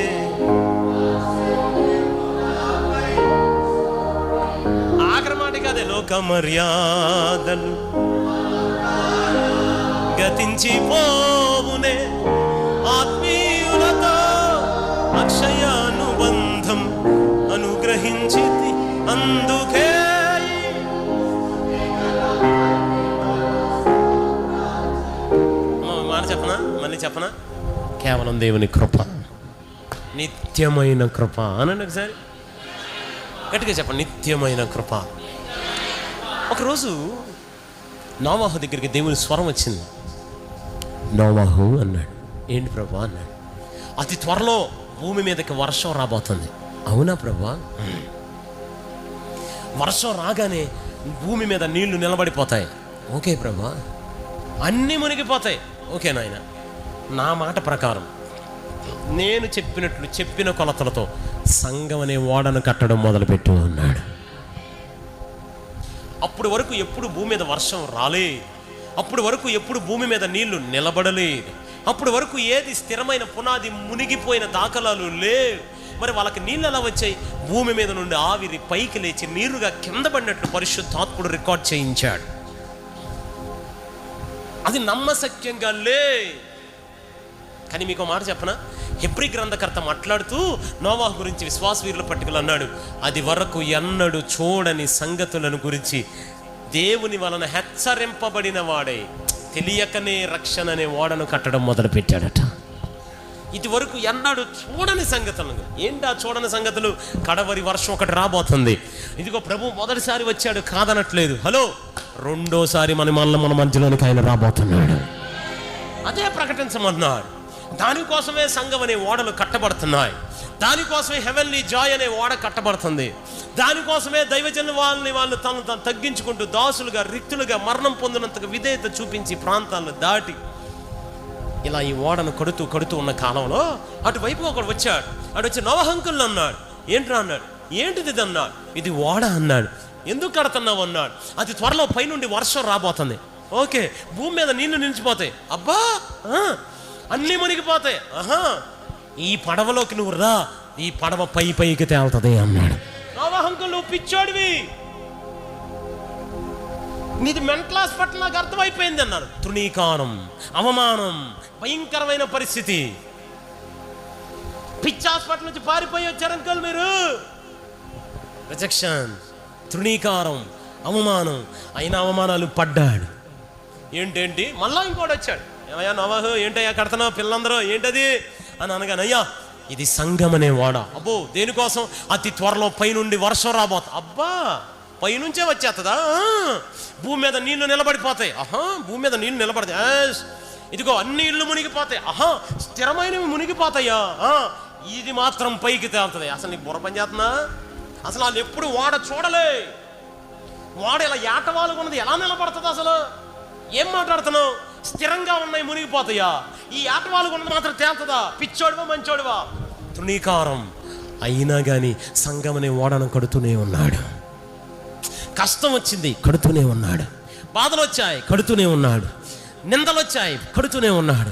ఆఖరి మాటకి అదే, లోక మర్యాదలు గతించిపోవునే, ఆత్మీయులతో అక్షయానుబంధం అనుగ్రహించింది అందుకే. మాట చెప్పనా, మళ్ళీ చెప్పనా, కేవలం దేవుని కృప, నిత్యమైన కృప అనండి ఒకసారి గట్టిగా చెప్పండి, నిత్యమైన కృప. ఒకరోజు నోవాహు దగ్గరికి దేవుని స్వరం వచ్చింది. నోవాహు అన్నాడు. ఏంటి ప్రభా అన్నాడు. అతి త్వరలో భూమి మీదకి వర్షం రాబోతుంది. అవునా ప్రభా? వర్షం రాగానే భూమి మీద నీళ్లు నిలబడిపోతాయి. ఓకే ప్రభా. అన్నీ మునిగిపోతాయి. ఓకే నాయన, నా మాట ప్రకారం నేను చెప్పినట్లు చెప్పిన కొలతలతో సంఘం అనే ఓడను కట్టడం మొదలుపెట్టు అన్నాడు. అప్పుడు వరకు ఎప్పుడు భూమి మీద వర్షం రాలే, అప్పుడు వరకు ఎప్పుడు భూమి మీద నీళ్లు నిలబడలేదు, అప్పుడు వరకు ఏది స్థిరమైన పునాది మునిగిపోయిన దాఖలాలు లేవు. మరి వాళ్ళకి నీళ్ళు ఎలా వచ్చాయి? భూమి మీద నుండి ఆవిరి పైకి లేచి నీరుగా కింద పడినట్లు పరిశుద్ధాత్ముడు రికార్డ్ చేయించాడు. అది నమ్మశక్యంగా లే. కానీ మీకు మాట చెప్పనా, హెబ్రీ గ్రంథకర్త మాట్లాడుతూ నోవాహు గురించి విశ్వాసవీరుల పట్టికలు అన్నాడు, అది వరకు ఎన్నడూ చూడని సంగతులను గురించి దేవుని వలన హెచ్చరింపబడిన వాడే తెలియకనే రక్షణ అనే ఓడను కట్టడం మొదలుపెట్టాడట. ఇది వరకు ఎన్నడూ చూడని సంగతులు. ఏంటా చూడని సంగతులు? కడవరి వర్షం ఒకటి రాబోతుంది. ఇదిగో ప్రభు మొదటిసారి వచ్చాడు, కాదనట్లేదు. హలో, రెండోసారి మన మధ్యలోనికి ఆయన రాబోతున్నాడు. అదే ప్రకటించమన్నాడు. దానికోసమే సంఘం అనే ఓడలు కట్టబడుతున్నాయి. దానికోసమే హెవెన్లీ జాయ్ అనే ఓడ కట్టబడుతుంది. దానికోసమే దైవజనులు వాళ్ళు తను తగ్గించుకుంటూ దాసులుగా, రిక్తులుగా, మరణం పొందినంతగా విధేయత చూపించి ప్రాంతాలను దాటి ఇలా ఈ ఓడను కడుతూ ఉన్న కాలంలో అటువైపు ఒకడు వచ్చాడు. అటు వచ్చి నోవాహు అన్నాడు. ఏంట్రా అన్నాడు. ఏంటిది అన్నాడు. ఇది ఓడ అన్నాడు. ఎందుకు కడుతున్నావు అన్నాడు. అది త్వరలో పైనుండి వర్షం రాబోతుంది. ఓకే, భూమి మీద నీళ్లు నిలిచిపోతాయి. అబ్బా, అన్నీ మునిగిపోతాయి. ఈ పడవలోకి నువ్వు రా, ఈ పడవ పైకి తేలుతుంది అన్నాడు. నోవాహు నువ్వు పిచ్చోడివి, నీది మెంటల్ హాస్పిటల్, నాకు అర్థమైపోయింది అన్నారు. తృణీకారం, అవమానం, భయంకరమైన పరిస్థితి. పిచ్చి హాస్పిటల్ నుంచి పారిపోయి వచ్చారు అంకుల్ మీరు. రిజెక్షన్, తృణీకారం, అవమానం. అయినా అవమానాలు పడ్డాడు. ఏంటేంటి మళ్ళా ఇంకోటి వచ్చాడు. ఏమయ్యా నోవాహు, ఏంటయ్యా కడతావు పిల్లలందరూ ఏంటది అని అనగానే, అయ్యా ఇది సంఘం అనే వాడ. అబ్బో, దేనికోసం? అతి త్వరలో పైనుండి వర్షం రాబోతా. అబ్బా, పైనుంచే వచ్చేస్తుందా? భూమి మీద నీళ్లు నిలబడిపోతాయి. భూమి మీద నీళ్లు నిలబడతాయి. ఇదిగో అన్ని ఇళ్ళు మునిగిపోతాయి. స్థిరమైనవి మునిగిపోతాయా? ఇది మాత్రం పైకి తేలుతుంది. అసలు నీకు బుర్ర పని చేస్తున్నా? అసలు వాళ్ళు ఎప్పుడు వాడ చూడలే. వాడ ఇలా ఏటవాలుగా ఉన్నది ఎలా నిలబడుతుంది? అసలు ఏం మాట్లాడుతున్నావు? స్థిరంగా ఉన్నాయి మునిగిపోతాయా? ఈ ఏటవాలుగా ఉన్నది మాత్రం తేలుతుందా? పిచ్చోడువా మంచోడువా? తృణీకారం. అయినా కానీ సంఘం అనే ఓడను కడుతూనే ఉన్నాడు. కష్టం వచ్చింది, కడుతూనే ఉన్నాడు. బాధలు వచ్చాయి, కడుతూనే ఉన్నాడు. నిందలు వచ్చాయి, కడుతూనే ఉన్నాడు.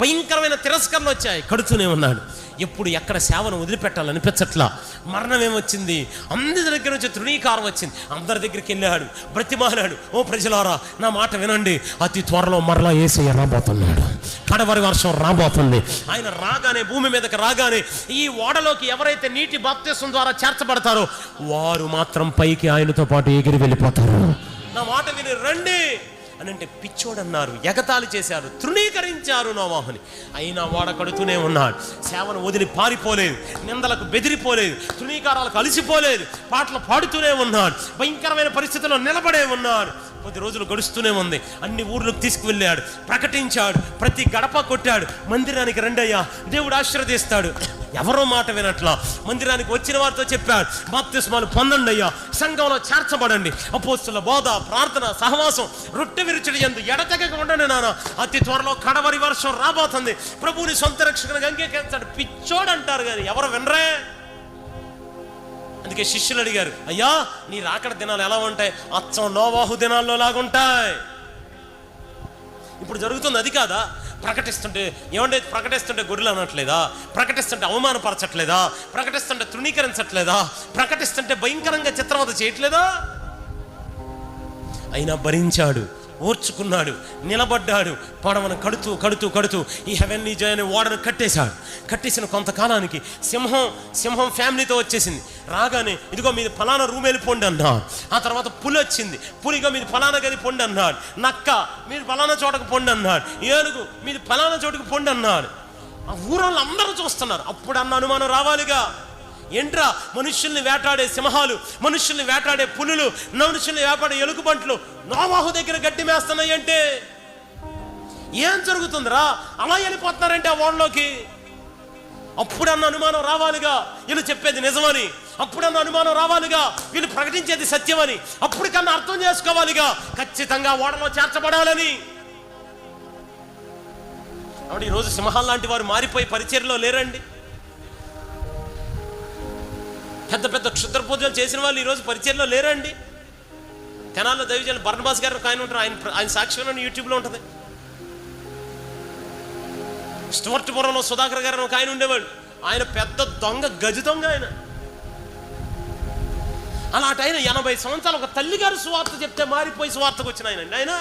భయంకరమైన తిరస్కరణలు వచ్చాయి, కడుతూనే ఉన్నాడు. ఎప్పుడు ఎక్కడ సేవను వదిలిపెట్టాలనిపించట్లా. మరణం ఏమొచ్చింది? అందరి దగ్గర నుంచి తృణీకారం వచ్చింది. అందరి దగ్గరికి వెళ్ళాడు, బ్రతిమాలాడు. ఓ ప్రజలారా, నా మాట వినండి, అతి త్వరలో మరలా యేసయ్య రాబోతున్నాడు. కడవరి వర్షం రాబోతుంది. ఆయన రాగానే, భూమి మీదకి రాగానే, ఈ ఓడలోకి ఎవరైతే నీటి బాప్తిస్మం ద్వారా చేర్చబడతారో వారు మాత్రం పైకి ఆయనతో పాటు ఎగిరి వెళ్ళిపోతారు. నా మాట విని రండి. అని అంటే పిచ్చోడన్నారు, ఎగతాళి చేశారు, తృణీకరించారు నోవాహుని. అయినా వాడకడుతూనే ఉన్నాడు. సేవను వదిలి పారిపోలేదు, నిందలకు బెదిరిపోలేదు, తృణీకారాలకు అలసిపోలేదు, పాటలు పాడుతూనే ఉన్నాడు, భయంకరమైన పరిస్థితుల్లో నిలబడే ఉన్నాడు. కొద్ది రోజులు గడుస్తూనే ఉంది. అన్ని ఊర్లకు తీసుకువెళ్ళాడు, ప్రకటించాడు, ప్రతి గడప కొట్టాడు, మందిరానికి రండయ్యా దేవుడు ఆశీర్వదిస్తాడు. ఎవరో మాట వినట్లా మందిరానికి వచ్చిన వారితో చెప్పాడు, బాప్తిస్మాలు పొందండి అయ్యా, సంఘంలో చేర్చబడండి, అపోస్తుల బోధ, ప్రార్థన, సహవాసం, రొట్టె విరుచుడి యందు ఎడతెగక ఉండండి నాన్న, అతి త్వరలో కడవరి వర్షం రాబోతుంది, ప్రభువుని సొంత రక్షకునిగా అంగీకరించాడు. పిచ్చోడు అంటారు కానీ ఎవరు వినరే. అందుకే శిష్యులు అడిగారు, అయ్యా నీ రాకడ దినాలు ఎలా ఉంటాయి? అచ్చం నోవాహు దినాల్లో లాగుంటాయి. ఇప్పుడు జరుగుతుంది అది కాదా? ప్రకటిస్తుంటే ఏమంటే ప్రకటిస్తుంటే గొర్రెలు అనట్లేదా? ప్రకటిస్తుంటే అవమానపరచట్లేదా? ప్రకటిస్తుంటే తృణీకరించట్లేదా? ప్రకటిస్తుంటే భయంకరంగా చిత్రవద చేయట్లేదా? అయినా భరించాడు, ఓర్చుకున్నాడు, నిలబడ్డాడు. పడవను కడుతూ కడుతూ కడుతూ ఈ హెవెన్లీ జాయ్ అనే ఓడను కట్టేశాడు. కట్టేసిన కొంతకాలానికి సింహం ఫ్యామిలీతో వచ్చేసింది. రాగానే ఇదిగో మీది ఫలానా రూమ్ వెళ్ళిపోండి అన్నాడు. ఆ తర్వాత పులి వచ్చింది, పులిగా మీది ఫలానా గది పొండి అన్నాడు. నక్క మీరు ఫలానా చోటకు పొండి అన్నాడు. ఏనుగు మీది ఫలానా చోటుకు పొండి అన్నాడు. ఆ ఊరోళ్ళు అందరూ చూస్తున్నారు. అప్పుడు అన్న అనుమానం రావాలిగా, ఏంట్రా మనుషుల్ని వేటాడే సింహాలు, మనుషుల్ని వేటాడే పులులు, మనుషుల్ని వేటాడే ఎలుగుబంట్లు నోవాహు దగ్గర గడ్డి మేస్తున్నాయి అంటే ఏం జరుగుతుందిరా? అలా వెళ్ళిపోతున్నారంటే ఆ ఓడలోకి. అప్పుడన్న అనుమానం రావాలిగా, వీళ్ళు చెప్పేది నిజమని. అప్పుడన్న అనుమానం రావాలిగా, వీళ్ళు ప్రకటించేది సత్యమని. అప్పటికన్నా అర్థం చేసుకోవాలిగా, ఖచ్చితంగా ఓడలో చేర్చబడాలని. కాబట్టి ఈరోజు సింహాలు లాంటి వారు మారిపోయి పరిచర్యలో లేరండి. పెద్ద పెద్ద క్షుద్ర పూజలు చేసిన వాళ్ళు ఈరోజు పరిచర్యలో లేరండి. తెనాల్లో దైవజనులు బర్నబాస్ గారు ఒక ఆయన ఉంటారు, ఆయన సాక్ష్యం యూట్యూబ్లో ఉంటుంది. స్టువర్ట్పురంలో సుధాకర్ గారు ఒక ఆయన ఉండేవాడు, ఆయన పెద్ద దొంగ, గజ దొంగ ఆయన. అలాంటి ఆయన 80 సంవత్సరాలు ఒక తల్లిగారు సువార్త చెప్తే మారిపోయి సువార్తకు వచ్చిన ఆయన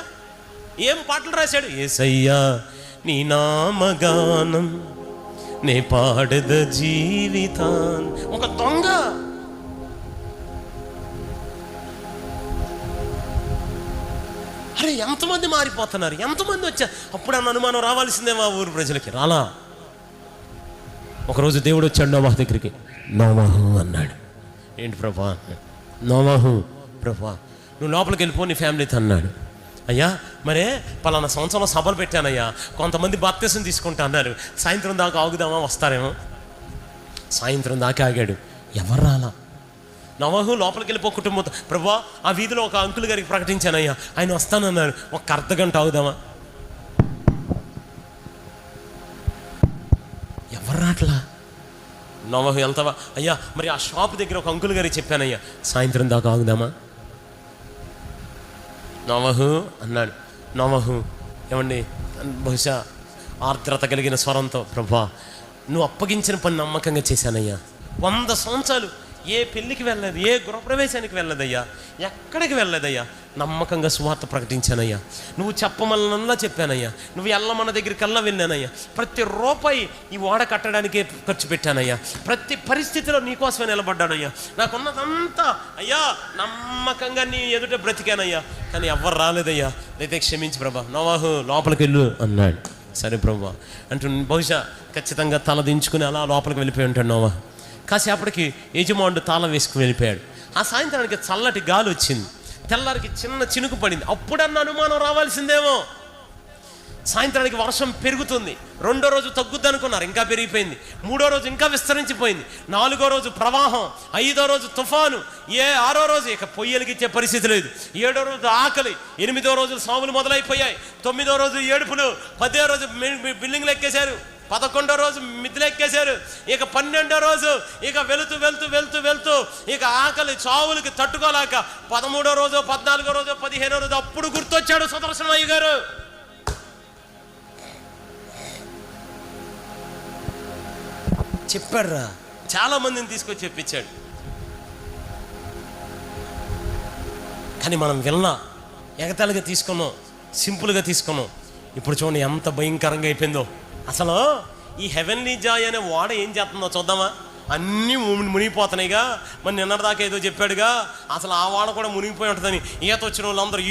ఏం పాటలు రాశాడు? యేసయ్యా నీ నామగానం నే పాడద జీవితాన్. ఒక దొంగ. అరే ఎంతమంది మారిపోతున్నారు, ఎంతమంది వచ్చారు. అప్పుడు అన్న అనుమానం రావాల్సిందే మా ఊరు ప్రజలకి. రాలా. ఒకరోజు దేవుడు వచ్చాడు నోవాహు దగ్గరికి. నోవాహు అన్నాడు. ఏంటి ప్రభా? నోవాహు ప్రభా నువ్వు లోపలికి వెళ్ళిపో నీ ఫ్యామిలీతో అన్నాడు. అయ్యా మరే పలానా సంవత్సరంలో సభలు పెట్టానయ్యా, కొంతమంది బాప్తిసం తీసుకుంటా అన్నారు, సాయంత్రం దాకా ఆగుదామా, వస్తారేమో. సాయంత్రం దాకా ఆగాడు, ఎవరు రాలా. నోవాహు లోపలికి వెళ్ళిపో కుటుంబంతో. ప్రభా ఆ వీధిలో ఒక అంకుల్ గారికి ప్రకటించానయ్యా, ఆయన వస్తానన్నారు, ఒక అర్ధగంట ఆగుదామా. ఎవరు రాట్లా. నోవాహు వెళ్తావా? అయ్యా మరి ఆ షాప్ దగ్గర ఒక అంకుల్ గారికి చెప్పానయ్యా, సాయంత్రం దాకా ఆగుదామా. నోవాహు అన్నాడు. నోవాహు ఏమండి బహుశా ఆర్ద్రత కలిగిన స్వరంతో, ప్రభా నువ్వు అప్పగించిన పని నమ్మకంగా చేశానయ్యా. 100 సంవత్సరాలు ఏ పెళ్ళికి వెళ్ళలేదు, ఏ గృహప్రవేశానికి వెళ్ళదయ్యా, ఎక్కడికి వెళ్ళదయ్యా, నమ్మకంగా సువార్త ప్రకటించానయ్యా. నువ్వు చెప్పమల్లా చెప్పానయ్యా, నువ్వు ఎల్లమన్న దగ్గరికల్లా వెళ్ళానయ్యా. ప్రతి రూపాయి ఈ ఓడ కట్టడానికే ఖర్చు పెట్టానయ్యా. ప్రతి పరిస్థితిలో నీకోసమే నిలబడ్డానయ్యా. నాకున్నదంతా అయ్యా నమ్మకంగా నీ ఎదుట బ్రతికానయ్యా. కానీ ఎవ్వరు రాలేదయ్యా, అయితే క్షమించి ప్రభా. నోవాహు లోపలికి వెళ్ళు అన్నాడు. సరే ప్రభా అంటూ బహుశా ఖచ్చితంగా తల దించుకుని అలా లోపలికి వెళ్ళిపోయి ఉంటాడు నోవాహు. కాసేపటికి యజమానుడు తాళం వేసుకుని వెళ్ళిపోయాడు. ఆ సాయంత్రానికి చల్లటి గాలి వచ్చింది, తెల్లారికి చిన్న చినుకు పడింది. అప్పుడన్న అనుమానం రావాల్సిందేమో. సాయంత్రానికి వర్షం పెరుగుతుంది. 2వ రోజు తగ్గుద్ది అనుకున్నారు, ఇంకా పెరిగిపోయింది. 3వ రోజు ఇంకా విస్తరించిపోయింది. 4వ రోజు ప్రవాహం, 5వ రోజు తుఫాను, 6వ రోజు ఇక పొయ్యలిగిచ్చే పరిస్థితి లేదు. 7వ రోజు ఆకలి, 8వ రోజు సాములు మొదలైపోయాయి, 9వ రోజు ఏడుపులు, 10వ రోజు బిల్డింగ్లు ఎక్కేశారు, 11వ రోజు మిద్దెలు ఎక్కేశారు, ఇక 12వ రోజు ఇక వెళుతూ వెళ్తూ వెళ్తూ వెళ్తూ ఇక ఆకలి చావులకి తట్టుకోలేక 13వ రోజు, 14వ రోజు, 15వ రోజు అప్పుడు గుర్తొచ్చాడు సుదర్శనయ్య గారు. చెప్పాడురా, చాలా మందిని తీసుకొచ్చి చెప్పించాడు. కానీ మనం విన్నా, ఎగతాళిగా తీసుకున్నాం, సింపుల్గా తీసుకున్నాం. ఇప్పుడు చూడండి ఎంత భయంకరంగా అయిపోయిందో. అసలు ఈ హెవెన్లీ జాయ్ అనే ఓడ ఏం చేస్తుందో చూద్దామా. అన్నీ మునిగిపోతున్నాయిగా. మరి నిన్నటిదాకా ఏదో చెప్పాడుగా, అసలు ఆ వాడ కూడా మునిగిపోయి ఉంటుందని ఈత వచ్చిన వాళ్ళందరూ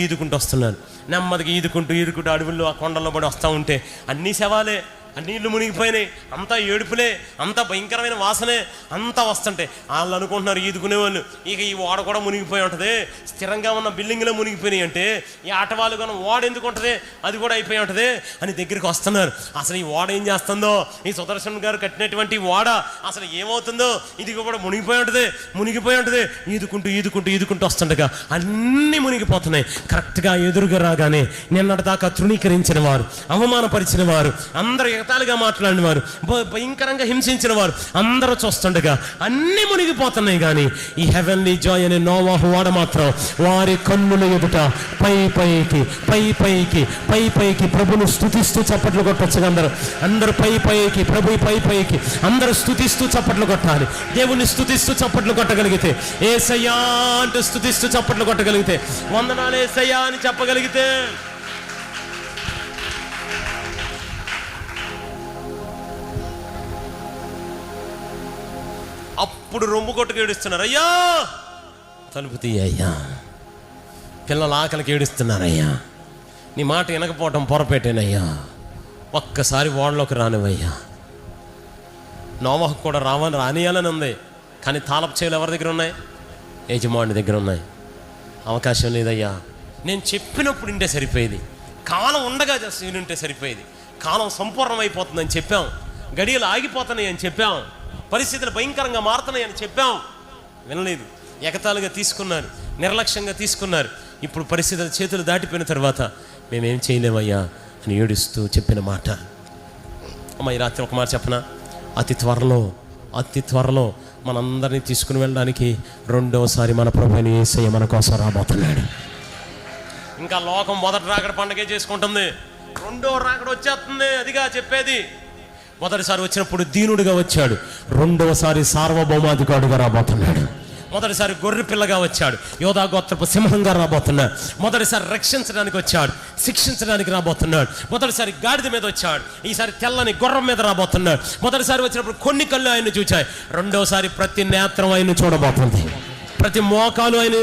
ఈదుకుంటూ వస్తున్నారు. నెమ్మదిగా ఈదుకుంటూ అడవుల్లో ఆ కొండల్లో పడి వస్తూ ఉంటే అన్నీ శవాలే, నీళ్ళు మునిగిపోయినాయి, అంతా ఏడుపులే, అంతా భయంకరమైన వాసనే అంతా వస్తుంటే వాళ్ళు అనుకుంటున్నారు ఈదుకునేవాళ్ళు, ఇక ఈ ఓడ కూడా మునిగిపోయి ఉంటుంది, స్థిరంగా ఉన్న బిల్డింగ్లో మునిగిపోయినాయి అంటే ఈ ఆటవాళ్ళు కానీ ఓడ ఎందుకు ఉంటుంది, అది కూడా అయిపోయి ఉంటుంది అని దగ్గరికి వస్తున్నారు. అసలు ఈ ఓడ ఏం చేస్తుందో, ఈ సుదర్శన్ గారు కట్టినటువంటి ఓడ అసలు ఏమవుతుందో, ఇది కూడా మునిగిపోయి ఉంటుంది. ఈదుకుంటూ వస్తుండగా అన్నీ మునిగిపోతున్నాయి. కరెక్ట్గా ఎదురుగా రాగానే నిన్నటిదాకా తృణీకరించిన వారు, అవమానపరిచిన వారు, అందరూ ఎగతాళిగా మాట్లాడిన వారు, భయంకరంగా హింసించిన వారు అందరూ చూస్తుండగా అన్నీ మునిగిపోతున్నాయి. కానీ ఈ హెవెన్లీ జాయ్ అనే నోవాహు వాడ మాత్రం వారి కన్నుల ఎదుట పైకి ప్రభును స్తుతిస్తూ చప్పట్లు కొట్టొచ్చు. అందరూ పైకి ప్రభు పైకి అందరూ స్తుతిస్తూ చప్పట్లు కొట్టాలి. దేవుని స్తుతిస్తూ చప్పట్లు కొట్టగలిగితే, యేసయ్యా అంటూ స్తుతిస్తూ చప్పట్లు కొట్టగలిగితే, వందనాలు యేసయ్యా అని చెప్పగలిగితే, అప్పుడు రొమ్ము కొట్టుకు ఏడుస్తున్నారు, అయ్యా తలుపు తీయ్యా, పిల్లల ఆకలికి ఏడుస్తున్నారయ్యా, నీ మాట వినకపోవటం పొరపెట్టేనయ్యా, ఒక్కసారి ఓడలోకి రానివయ్యా. నోవాహుకు కూడా రానియాలని ఉంది, కానీ తాళపు చెవులు ఎవరి దగ్గర ఉన్నాయి? యజమాని దగ్గర ఉన్నాయి. అవకాశం లేదయ్యా, నేను చెప్పినప్పుడు ఇంటే సరిపోయేది, కాలం ఉండగా వినుంటే సరిపోయేది. కాలం సంపూర్ణమైపోతుందని చెప్పాం, గడియలు ఆగిపోతున్నాయి అని చెప్పాం, పరిస్థితులు భయంకరంగా మారుతున్నాయని చెప్పాం, వినలేదు. ఎగతాళిగా తీసుకున్నారు, నిర్లక్ష్యంగా తీసుకున్నారు. ఇప్పుడు పరిస్థితుల చేతులు దాటిపోయిన తర్వాత మేమేం చేయలేమయ్యా అని ఏడుస్తూ చెప్పిన మాట. అమ్మ, ఈ రాత్రి ఒక మాట చెప్పనా? అతి త్వరలో మనందరినీ తీసుకుని వెళ్ళడానికి రెండోసారి మన ప్రభువుని యేసయ్య మన కోసం రాబోతున్నాడు. ఇంకా లోకం మొదటి రాకడ పండగే చేసుకుంటుంది, రెండో రాకడ వచ్చేస్తుంది. అదిగా చెప్పేది. మొదటిసారి వచ్చినప్పుడు దీనుడిగా వచ్చాడు, రెండవసారి సార్వభౌమాధికారుడుగా రాబోతున్నాడు. మొదటిసారి గొర్రె పిల్లగా వచ్చాడు, యోధా గోత్రపు సింహంగా రాబోతున్నాడు. మొదటిసారి రక్షించడానికి వచ్చాడు, శిక్షించడానికి రాబోతున్నాడు. మొదటిసారి గాడిద మీద వచ్చాడు, ఈసారి తెల్లని గుర్రం మీద రాబోతున్నాడు. మొదటిసారి వచ్చినప్పుడు కొన్ని కళ్ళు ఆయన చూచాయి, రెండోసారి ప్రతి నేత్రం ఆయన చూడబోతుంది, ప్రతి మోకాలు ఆయన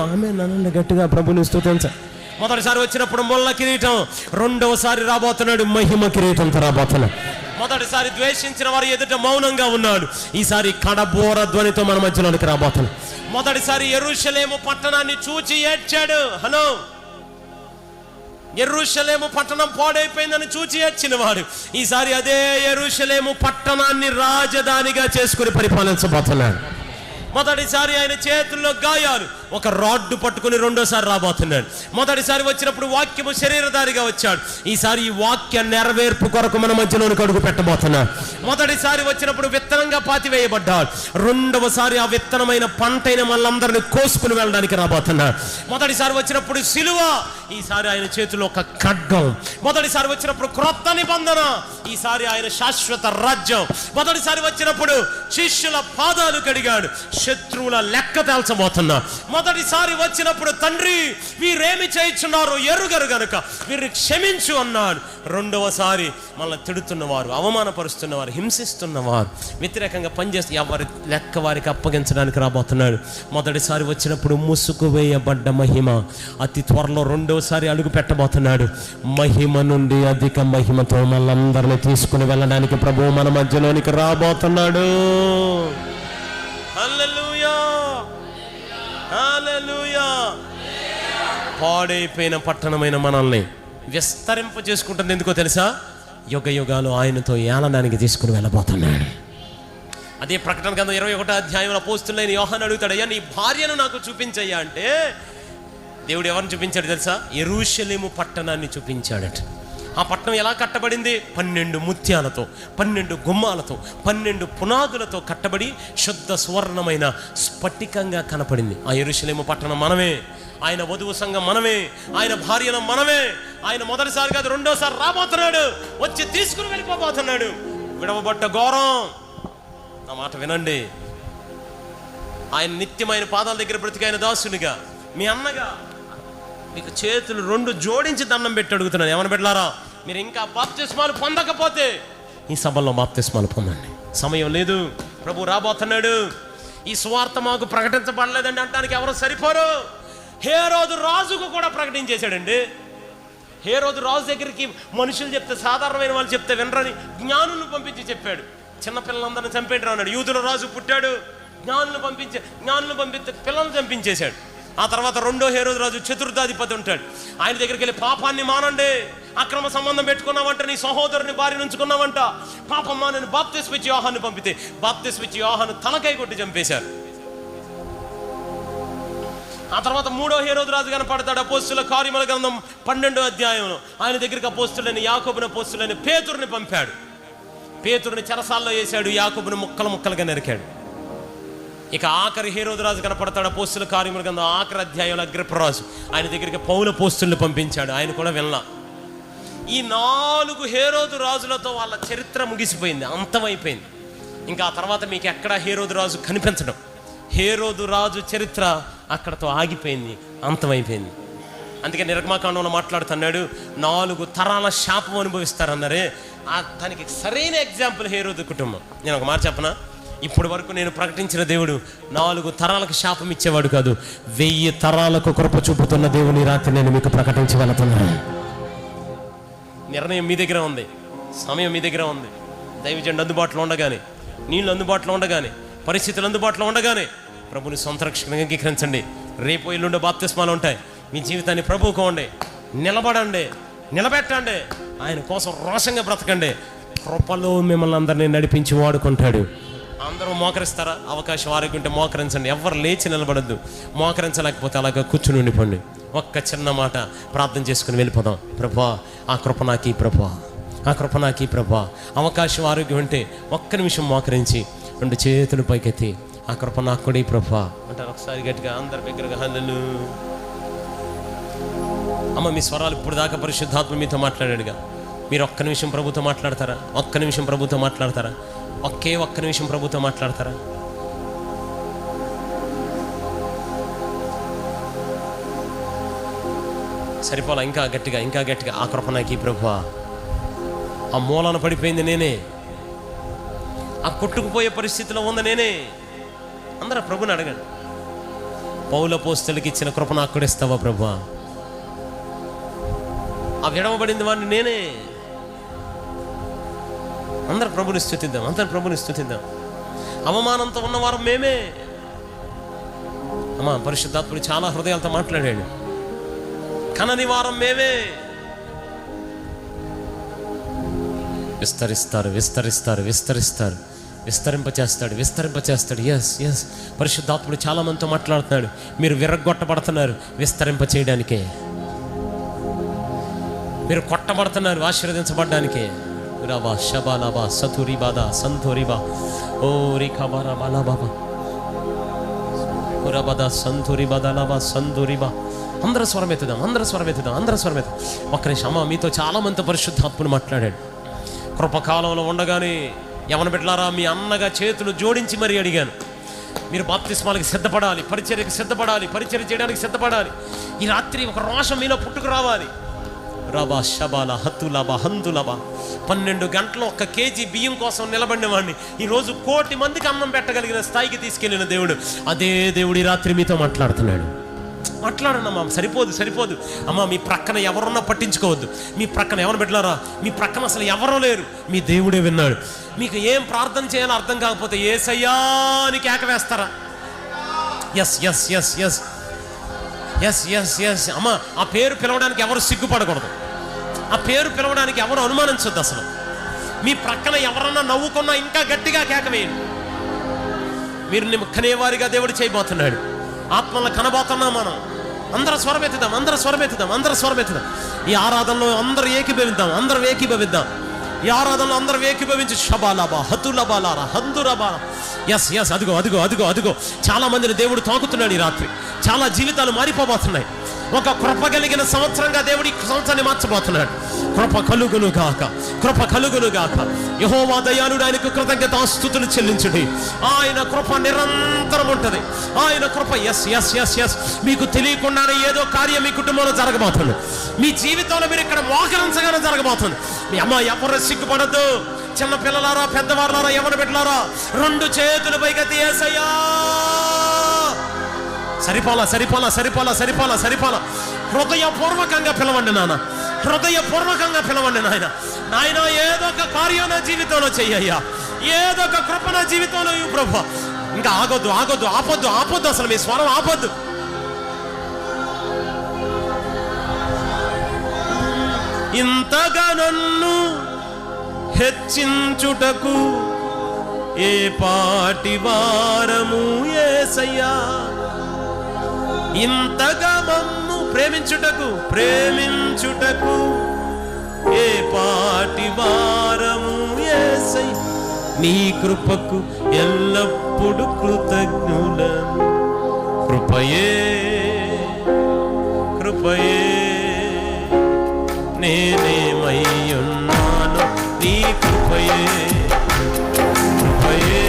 ఆమె నన్ను గట్టిగా ప్రభుని స్తుతించ. మొదటిసారి వచ్చినప్పుడు ముళ్ళ కిరీటం, రెండోసారి రాబోతున్నాడు మహిమ కిరీటంతో రాబోతున్నాడు. మొదటిసారి ద్వేషించిన వారు ఎదుట మౌనంగా ఉన్నాడు, ఈసారి కడబోర ధ్వనితో మన మధ్యలోనికి రాబోతున్నాడు. మొదటిసారి యెరూషలేము పట్టణాన్ని చూచి ఏడ్చాడు. హలో, యెరూషలేము పట్టణం పాడైపోయిందని చూచి ఏడ్చిన వాడు ఈసారి అదే యెరూషలేము పట్టణాన్ని రాజధానిగా చేసుకుని పరిపాలించబోతున్నాడు. మొదటిసారి ఆయన చేతుల్లో గాయాలు, ఒక రాడ్డు పట్టుకుని రెండోసారి రాబోతున్నాడు. మొదటిసారి వచ్చినప్పుడు వాక్యము శరీరధారిగా వచ్చాడు, ఈసారి ఈ వాక్య నెరవేర్పు కొరకు మన మధ్యలోనికి అడుగు పెట్టబోతున్నాడు. మొదటిసారి వచ్చినప్పుడు విత్తనంగా పాతివేయబడ్డాడు, రెండవసారి ఆ విత్తనమైన పంటైన మనందరిని కోసుకుని వెళ్ళడానికి రాబోతున్నాడు. మొదటిసారి వచ్చినప్పుడు సిలువ, ఈసారి ఆయన చేతిలో ఒక ఖడ్గం. మొదటిసారి వచ్చినప్పుడు క్రొత్త నిబంధన, ఈసారి ఆయన శాశ్వత రాజ్యం. మొదటిసారి వచ్చినప్పుడు శిష్యుల పాదాలు కడిగాడు, శత్రువుల లెక్క తేల్చబోతున్నా. మొదటిసారి వచ్చినప్పుడు తండ్రి వీరేమి చేయించున్నారో ఎరుగరు గనుక వీరిని క్షమించు అన్నాడు. రెండవసారి మనల్ని తిడుతున్నవారు, అవమానపరుస్తున్నవారు, హింసిస్తున్నవారు, వ్యతిరేకంగా పనిచేస్తే ఎవరి లెక్క వారికి అప్పగించడానికి రాబోతున్నాడు. మొదటిసారి వచ్చినప్పుడు ముసుగు వేయబడ్డ మహిమ, అతి త్వరలో రెండోసారి అడుగు పెట్టబోతున్నాడు. మహిమ నుండి అధిక మహిమతో మనందరినీ తీసుకుని వెళ్ళడానికి ప్రభువు మన మధ్యలోనికి రాబోతున్నాడు. హల్లెలూయా, హల్లెలూయా. పాడైపోయిన పట్టణమైన మనల్ని విస్తరింప చేసుకుంటుంది. ఎందుకో తెలుసా? యుగ యుగాలు ఆయనతో ఏలడానికి తీసుకుని వెళ్ళబోతున్నాడు. అదే ప్రకటన గ్రంథం 21వ అధ్యాయంలో అపోస్తలుడైన యోహాను అడుగుతాడు, అయ్యా నీ భార్యను నాకు చూపించయ్యా అంటే దేవుడు ఎవరిని చూపించాడు తెలుసా? యెరూషలేము పట్టణాన్ని చూపించాడట. ఆ పట్టణం ఎలా కట్టబడింది? 12 ముత్యాలతో, 12 గుమ్మాలతో, 12 పునాదులతో కట్టబడి శుద్ధ సువర్ణమైన స్ఫటికంగా కనపడింది. ఆ యెరూషలేము పట్టణం మనమే, ఆయన వధువు సంఘం మనమే, ఆయన భార్యను మనమే. ఆయన మొదటిసారి కాదు రెండోసారి రాబోతున్నాడు, వచ్చి తీసుకుని వెళ్ళిపోబోతున్నాడు. విడవబడ్డ ఘోరం, నా మాట వినండి. ఆయన నిత్యమైన పాదాల దగ్గర బ్రతికైన దాసునిగా, మీ అన్నగా మీకు చేతులు 2 జోడించి దండం పెట్టి అడుగుతున్నాను, ఏమని పెట్టారా? మీరు ఇంకా బాప్తిస్మాలు పొందకపోతే ఈ సభలో బాప్తిస్మాలు పొందండి. సమయం లేదు. ప్రభు రాబోతున్నాడు, ఈ సువార్త మాకు ప్రకటించబడలేదండి అంటానికి ఎవరు సరిపోరు. హేరోదు రాజుకు కూడా ప్రకటించేశాడండి. హేరోదు రాజు దగ్గరికి మనుషులు చెప్తే, సాధారణమైన వాళ్ళు చెప్తే వినరని జ్ఞానులను పంపించి చెప్పాడు, చిన్నపిల్లలందరిని చంపేంటారు అన్నాడు. యూదుల రాజు పుట్టాడు, జ్ఞానులను పంపిస్తే పిల్లల్ని చంపించేశాడు. ఆ తర్వాత రెండో హేరోదు రాజు చతుర్థాధిపతి ఉంటాడు. ఆయన దగ్గరికి వెళ్ళి, పాపాన్ని మానండి, అక్రమ సంబంధం పెట్టుకున్నావంట, నీ సహోదరుని భార్య ఉంచుకున్నావంట, పాపం మానని బాప్తిస్మ ఇచ్చి యోహాను పంపితే బాప్తిస్మ ఇచ్చి యోహాను తలకాయ కొట్టి చంపేశారు. ఆ తర్వాత మూడో హేరోదు రాజు కనపడతాడు. అపోస్తుల కార్యముల గ్రంథం 12వ అధ్యాయంలో ఆయన దగ్గరికి అపోస్తులని, యాకోబుని అపోస్తులని పేతురుని పంపాడు. పేతురుని చెరసాల్లో వేశాడు, యాకోబుని ముక్కలుగా నరికాడు. ఇక ఆఖరి హేరోదు రాజు కనపడతాడు. అపోస్తుల కార్యముల గ్రంథం ఆఖరి అధ్యాయంలో అగ్రిప్పరాజు ఆయన దగ్గరికి పౌలు అపోస్తుల్ని పంపించాడు, ఆయన కూడా వినలా. ఈ 4 హేరోదు రాజులతో వాళ్ళ చరిత్ర ముగిసిపోయింది, అంతమైపోయింది. ఇంకా ఆ తర్వాత మీకు ఎక్కడ హేరోదు రాజు కనిపించడం, హేరోదు రాజు చరిత్ర అక్కడతో ఆగిపోయింది, అంతమైపోయింది. అందుకే నిర్గమాకాండంలో మాట్లాడుతున్నాడు, 4 తరాల శాపం అనుభవిస్తారన్నారే, దానికి సరైన ఎగ్జాంపుల్ హేరోదు కుటుంబం. నేను ఒక మాట చెప్పనా, ఇప్పటి వరకు నేను ప్రకటించిన దేవుడు 4 తరాలకు శాపం ఇచ్చేవాడు కాదు, 1000 తరాలకు కృప చూపుతున్న దేవుని రాత్రి నేను మీకు ప్రకటించి వెళుతున్నాను. నిర్ణయం మీ దగ్గర ఉంది, సమయం మీ దగ్గర ఉంది. దైవజనుడు అందుబాటులో ఉండగానే, నీళ్ళు అందుబాటులో ఉండగానే, పరిస్థితులు అందుబాటులో ఉండగానే ప్రభుని సొంత రక్షణగా అంగీకరించండి. రేపు ఎల్లుండి బాప్తిస్మాలు ఉంటాయి. మీ జీవితాన్ని ప్రభువుకోండి, నిలబడండి, నిలబెట్టండి, ఆయన కోసం రోషంగా బ్రతకండి. కృపలో మిమ్మల్ని అందరినీ నడిపించి వాడుకుంటాడు. అందరూ మోకరిస్తారా? అవకాశం ఆరోగ్యం ఉంటే మోకరించండి. ఎవరు లేచి నిలబడద్దు, మోకరించలేకపోతే అలాగా కూర్చుని ఉండిపోండి. ఒక్క చిన్న మాట ప్రార్థన చేసుకుని వెళ్ళిపోదాం. ప్రభా ఆ కృప నాకీ, ప్రభా ఆ కృప నాకీ, ప్రభా. అవకాశం ఆరోగ్యం ఉంటే ఒక్క నిమిషం మోకరించి 2 చేతులు పైకెత్తి ఆ కృప నాకు కూడా ప్రభా అంటారు. ఒకసారి గట్టిగా అందరి దగ్గరగా హల్లెలూయా. అమ్మ మీ స్వరాలు ఇప్పుడు దాకా పరిశుద్ధాత్మ మీతో మాట్లాడాడుగా, మీరు ఒక్క నిమిషం ప్రభుతో మాట్లాడతారా? ఒక్క నిమిషం ప్రభుతో మాట్లాడతారా? ఒక్క నిమిషం ప్రభుతో మాట్లాడతారా? సరిపోలా, ఇంకా గట్టిగా ఆ కృప నాకు ప్రభువా. ఆ మూలన పడిపోయింది నేనే, ఆ కొట్టుకుపోయే పరిస్థితిలో ఉంది నేనే. అందరూ ప్రభుని అడగండి, పౌలు అపోస్తలుకి ఇచ్చిన కృప నాకు కూడా ఇస్తావా ప్రభువా? ఆ విడవబడింది వాడిని నేనే. అందరు ప్రభుని స్తుతిద్దాం. అవమానంతో ఉన్నవారు మేమే. అమ్మా పరిశుద్ధాత్ముడు చాలా హృదయాలతో మాట్లాడాడు. కనని వారం మేమే. విస్తరింపచేస్తాడు. ఎస్ పరిశుద్ధాత్ముడు చాలా మందితో మాట్లాడుతున్నాడు. మీరు విరగ్గొట్టబడుతున్నారు విస్తరింపచేయడానికే, మీరు కొట్టబడుతున్నారు ఆశీర్వదించబడ్డానికే. రాబా షబాలాబా సతురి బాదా సంతోరిబా ఓ రిఖాబారా బాలా బాబా ఉరబదా సంతోరి బాదాలాబా సంతోరిబా. అందరూ స్వరం ఎత్తుదాం. ఒక్క నిమిషం. అమ్మ మీతో చాలా మందితో పరిశుద్ధాత్ముడు మాట్లాడాడు. కృపకాలంలో ఉండగానే యవన బిడ్డలారా మీ అన్నగా చేతులు జోడించి మరీ అడిగాను, మీరు బాప్తిస్మాలకి సిద్ధపడాలి, పరిచర్యకి సిద్ధపడాలి, పరిచర్య చేయడానికి సిద్ధపడాలి. ఈ రాత్రి ఒక రోషం మీలో పుట్టుకు రావాలి. రబా షబాల హత్తులబా హందులబా 12 గంటలు 1 కేజీ బియ్యం కోసం నిలబడిన వాడిని ఈరోజు 1 కోటి మందికి అన్నం పెట్టగలిగిన స్థాయికి తీసుకెళ్ళిన దేవుడు, అదే దేవుడు ఈ రాత్రి మీతో మాట్లాడుతున్నాడు. మాట్లాడనమ్మా, సరిపోదు అమ్మా. మీ ప్రక్కన ఎవరున్నా పట్టించుకోవద్దు. మీ ప్రక్కన ఎవరు పెట్టారా? మీ ప్రక్కన అసలు ఎవరో లేరు, మీ దేవుడే విన్నాడు. మీకు ఏం ప్రార్థన చేయాలో అర్థం కాకపోతే యేసయ్యా అని కేక వేస్తారా? ఎస్ అమ్మా. ఆ పేరు పిలవడానికి ఎవరు సిగ్గుపడకూడదు, ఆ పేరు పిలవడానికి ఎవరు అనుమానించొద్దు. అసలు మీ ప్రక్కన ఎవరన్నా నవ్వుకున్నా ఇంకా గట్టిగా కేక వేయండి. మీరు నిమ్మకనేవారిగా దేవుడు చేయబోతున్నాడు. ఆత్మలను కనబోతున్నాం మనం. అందరూ స్వరమెత్తుదాం. ఈ ఆరాధనలో అందరూ ఏకీభవిద్దాం. ఈ ఆరాధనలో అందరూ ఏకీభవించి షబాలాబా హతులబాలారా హందురబాలా. ఎస్ అదిగో చాలా మందిని దేవుడు తాకుతున్నాడు ఈ రాత్రి. చాలా జీవితాలు మారిపోబోతున్నాయి. ఒక కృప కలిగిన సంవత్సరంగా దేవుడు ఈ సంవత్సరాన్ని మార్చబోతున్నాడు. కృప కలుగును గాక. యెహోవా దయాళుడు, ఆయనకు కృతజ్ఞతాస్తుతులు చెల్లించుడి. ఆయన కృప నిరంతరం ఉంటుంది. ఆయన కృప ఎస్ మీకు తెలియకుండానే ఏదో కార్యం మీ కుటుంబంలో జరగబోతుంది. మీ జీవితంలో మీరు ఇక్కడ మోకరించగానే జరగబోతుంది. మీ అమ్మ ఎవరు సిగ్గుపడద్దు. చిన్న పిల్లలారా, పెద్దవాళ్ళారా, యవ్వన బిడ్డలారా, 2 చేతులు పైకెత్తి యేసయ్యా. సరిపోలా సరిపోలా సరిపోలా సరిపోలా సరిపోలా. హృదయపూర్వకంగా పిలవండి నాన్న, హృదయపూర్వకంగా పిలవండి నాయన. నాయన ఏదో ఒక కార్యం నా జీవితంలో చెయ్యయ్యా, ఏదో ఒక కృప నా జీవితంలో ఇవ్వు ప్రభు. ఇంకా ఆగొద్దు ఆగొద్దు, ఆపొద్దు ఆపొద్దు, అసలు మీ స్వరం ఆపొద్దు. ఇంతగా నన్ను హెచ్చించుటకు ఏ పాటి వారము యేసయ్యా, ఇంతగా మమ్ము ప్రేమించుటకు ఏ పాటి వారము యేసయ్యా. నీ కృపకు ఎల్లప్పుడు కృతజ్ఞులను. కృపయే కృపయే నేనేమయ్యున్నాను, నీ కృపయే కృపయే.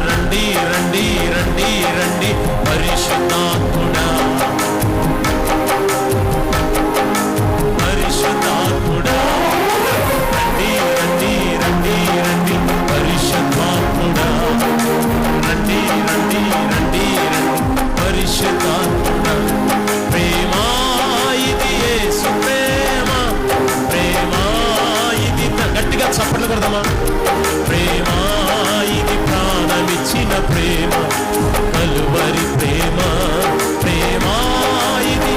రండి రండి రండి రండి పరిశుద్ధాత్ముడా, పరిశుద్ధాత్ముడా. రండి రండి రండి రండి పరిశుద్ధాత్ముడా, రండి రండి రండి రండి పరిశుద్ధాత్ముడా. ప్రేమ ఇది యేసు ప్రేమ, ప్రేమ ఇది. గట్టిగా చప్పట్లు కొడదామా? ప్రేమ ఇది ప్రాణమిచ్చిన ప్రేమ, కలువరి ప్రేమ, ప్రేమ ఇది.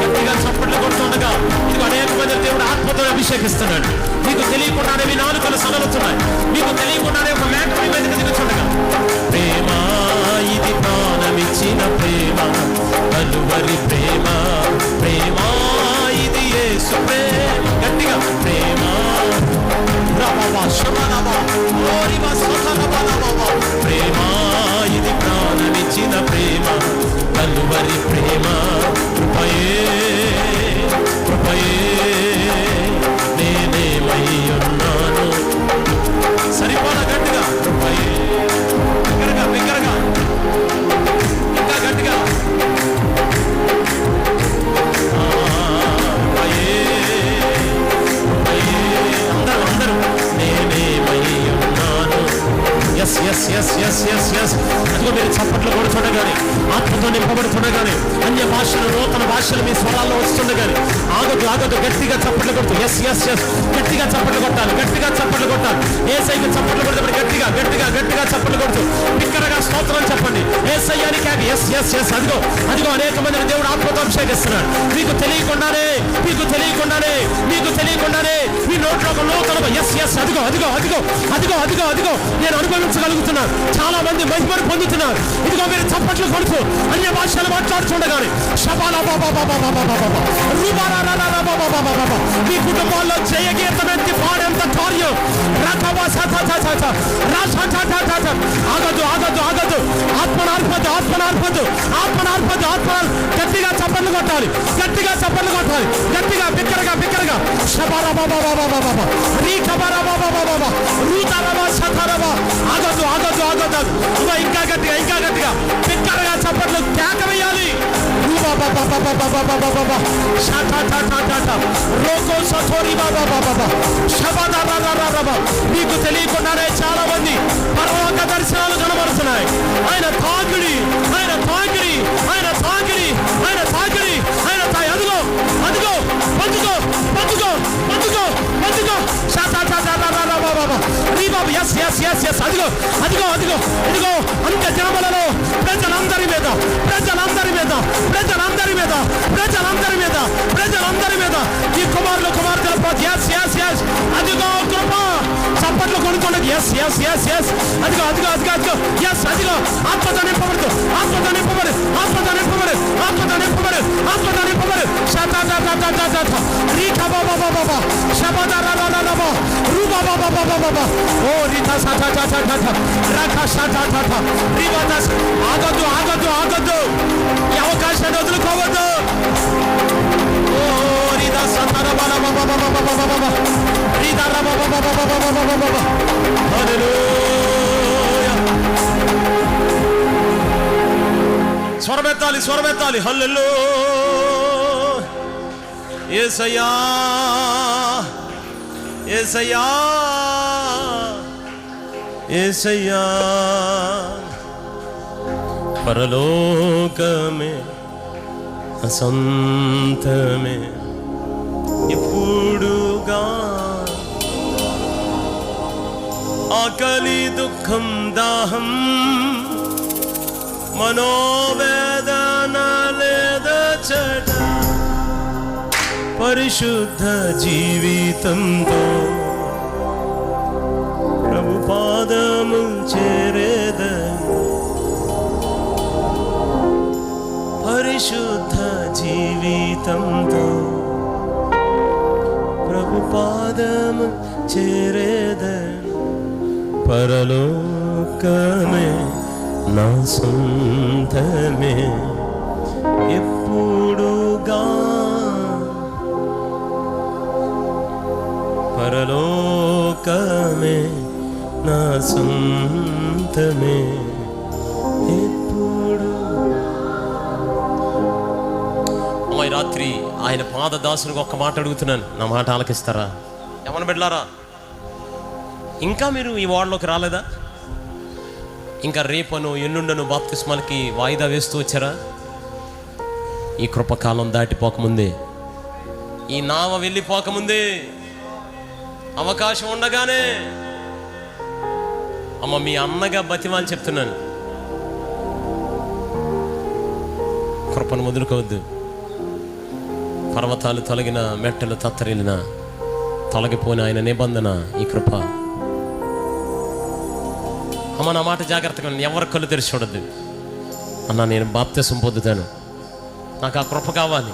గట్టిగా చప్పట్లు కొడుతుండగా ఇది అనేక మంది దేవుడు ఆత్మతో అభిషేకిస్తున్నాడు. మీకు తెలియకుండానే మీ నాలుకలు సడలుతున్నాయి, మీకు తెలియకుండానే ఒక మేక మీ మీదకి దిగుతుండగా. ప్రేమ ఇది ప్రాణమిచ్చిన ప్రేమ, కలువరి ప్రేమ, ప్రేమ ఇది యేసు ప్రేమ. గట్టిగా ప్రేమ ప్రేమ ఇది ప్రాణమిచ్చిన ప్రేమ, కలువరి ప్రేమ. కృపయే కృపయే నేనేమయ్యున్నాను. సరిపోలా గట్టిగా కృపయే. బిగ్గరగా బిగ్గరగా ఇంకా గట్టిగా. అందరూ అందరూ నేనేమయ్యున్నాను. Yes yes yes yes yes yes. అదిగో మీరు చప్పట్లు కూడా చూడగానే, ఆత్మతో నింపబడుతుండగానే, అన్య భాషలు నూతన భాషలు మీ స్వరాల్లో వస్తుండగానే ఆగదు ఆగదు, గట్టిగా చప్పట్లు కొడుతూ ఎస్ ఎస్ ఎస్. గట్టిగా చప్పట్లు కొట్టాలి, గట్టిగా చప్పట్లు కొట్టాలి. ఏసైకి చప్పట్లు కొడుతూ గట్టిగా గట్టిగా గట్టిగా చప్పట్లు కొడుతూ బిగ్గరగా స్తోత్రం చెప్పండి ఏసయ్యానికి. Yes yes yes. అదిగో అదిగో అనేక మందిని దేవుడు ఆత్మతో అభిషేకిస్తున్నాడు. మీకు తెలియకుండానే మీకు తెలియకుండానే మీకు తెలియకుండానే మీ నోట్లో ఒక నూతన ఎస్ ఎస్. అదిగో అదిగో అదిగో అదిగో అదిగో అదిగో నేను అనుభవించగలుగుతున్నాను. చాలా మంది మహిమను పొందుతున్నారు. ఇదిగో మీరు చప్పట్లు కొడుతూ అన్య భాషలు మాట్లాడుతుండగానే మీ కుటుంబాల్లో జయగీతమెత్తి పాడేంత కార్యం. ఆగదు ఆగదు ఆగదు. ఆత్మనార్పదు ఆత్మనార్పదు ఆత్మనార్పదు ఆత్మ. గట్టిగా చప్పట్లు కొట్టాలి, గట్టిగా చప్పట్లు కొట్టాలి, గట్టిగా బిక్కరగా బిక్కరగా. శబారా బాబా బాబా బాబా రీ ఖబరా బాబా బాబా రూతారబా శతారబా. ఆగదు ఆగదు ఆగదు. ఇంకా గట్టిగా ఇంకా గట్టిగా బిక్కరగా చప్పట్లు కేక వేయాలి. మీకు తెలియకుండానే చాలా మంది పరలోక దర్శనాలు కనబడుతున్నాయి. ఆయన తాకిడి ఆయన తాకిడి ఆయన తాకిడి ఆయన తాకిడి ఆయన అదిగో అదిగో పంచుకో పంచుకో పంచుకో పంచుకో. Yes yes yes yes. అదిగో అదిగో అదిగో ఇదిగో అంత్య జనములలో ప్రజలందరి మీద ప్రజలందరి మీద ప్రజలందరి మీద ప్రజలందరి మీద ప్రజలందరి మీద ఈ కుమారులు కుమార్తెల ఎస్ ఎస్ ఎస్. అదిగో కృప. చప్పట్లు కొనుక్కోండి. Yes yes yes yes. అదిగో అదిగో అదిగో అదిగో ఎస్. అదిగో ఆత్మతో నింపబడు ఆత్మతో నింపబడు ఆత్మతో నింపబడు ఆత్మతో నింపబడు ఆత్మతో నింపబడు. ఆగద్దు ఆగద్దు ఆగద్దు. ఈ అవకాశాన్ని వదులుకోవద్దు. హల్లెలూయా. స్వరమెత్తాలి హల్లెలూయా. యేసయ్యా యేసయ్యా యేసయ్యా. పరలోకమే అసంతమే ఇప్పుడుగా, ఆకలి దుఃఖం దాహం మనోవేదన లేదచట, పరిశుద్ధ జీవితంతో ప్రభు పాదము చేరేదని, పరిశుద్ధ జీవితంతో ప్రభు పాదము చేరేదని, పరలోకమే నా సొంతమే ఎప్పుడుగా, పరలోకమే నా సొంతమే ఎప్పుడు. అమ్మాయి రాత్రి ఆయన పాదదాసునికి ఒక్క మాట అడుగుతున్నాను, నా మాట ఆలకిస్తారా? ఏమన్నా బిడ్డలారా, ఇంకా మీరు ఈ వార్డులోకి రాలేదా? ఇంకా రేపను ఎల్లుండను బాప్తిస్మాలకి వాయిదా వేస్తూ వచ్చారా? ఈ కృపకాలం దాటిపోకముందే, ఈ నామ వెళ్ళిపోకముందే, అవకాశం ఉండగానే అమ్మ మీ అన్నగా బతిమాలి చెప్తున్నాను, కృపను వదులుకోవద్దు. పర్వతాలు తొలగిన, మెట్టలు తత్తరిల్లిన, తొలగిపోయిన ఆయన నిబంధన ఈ కృప. అమ్మ నా మాట జాగ్రత్తగా, ఎవరి కళ్ళు తెరిచి చూడద్దు. అన్న నేను బాప్తిసం పొందుతాను, నాకు ఆ కృప కావాలి,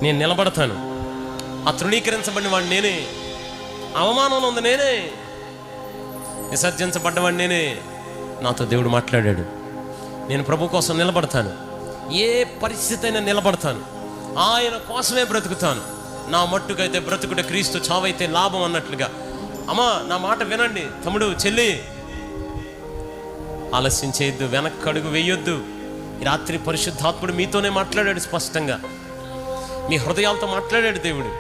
నేను నిలబడతాను. ఆ తృణీకరించబడిన వాడిని నేనే, అవమానంలో ఉంది నేనే, విసర్జించబడ్డవాడిని నేనే. నాతో దేవుడు మాట్లాడాడు, నేను ప్రభు కోసం నిలబడతాను, ఏ పరిస్థితి అయినా నిలబడతాను, ఆయన కోసమే బ్రతుకుతాను. నా మట్టుకైతే బ్రతుకుట క్రీస్తు, చావైతే లాభం అన్నట్లుగా. అమ్మా నా మాట వినండి తమ్ముడు చెల్లి, ఆలస్యం చేయొద్దు, వెనక్కి అడుగు వేయొద్దు. ఈ రాత్రి పరిశుద్ధాత్ముడు మీతోనే మాట్లాడాడు, స్పష్టంగా మీ హృదయాలతో మాట్లాడాడు దేవుడు.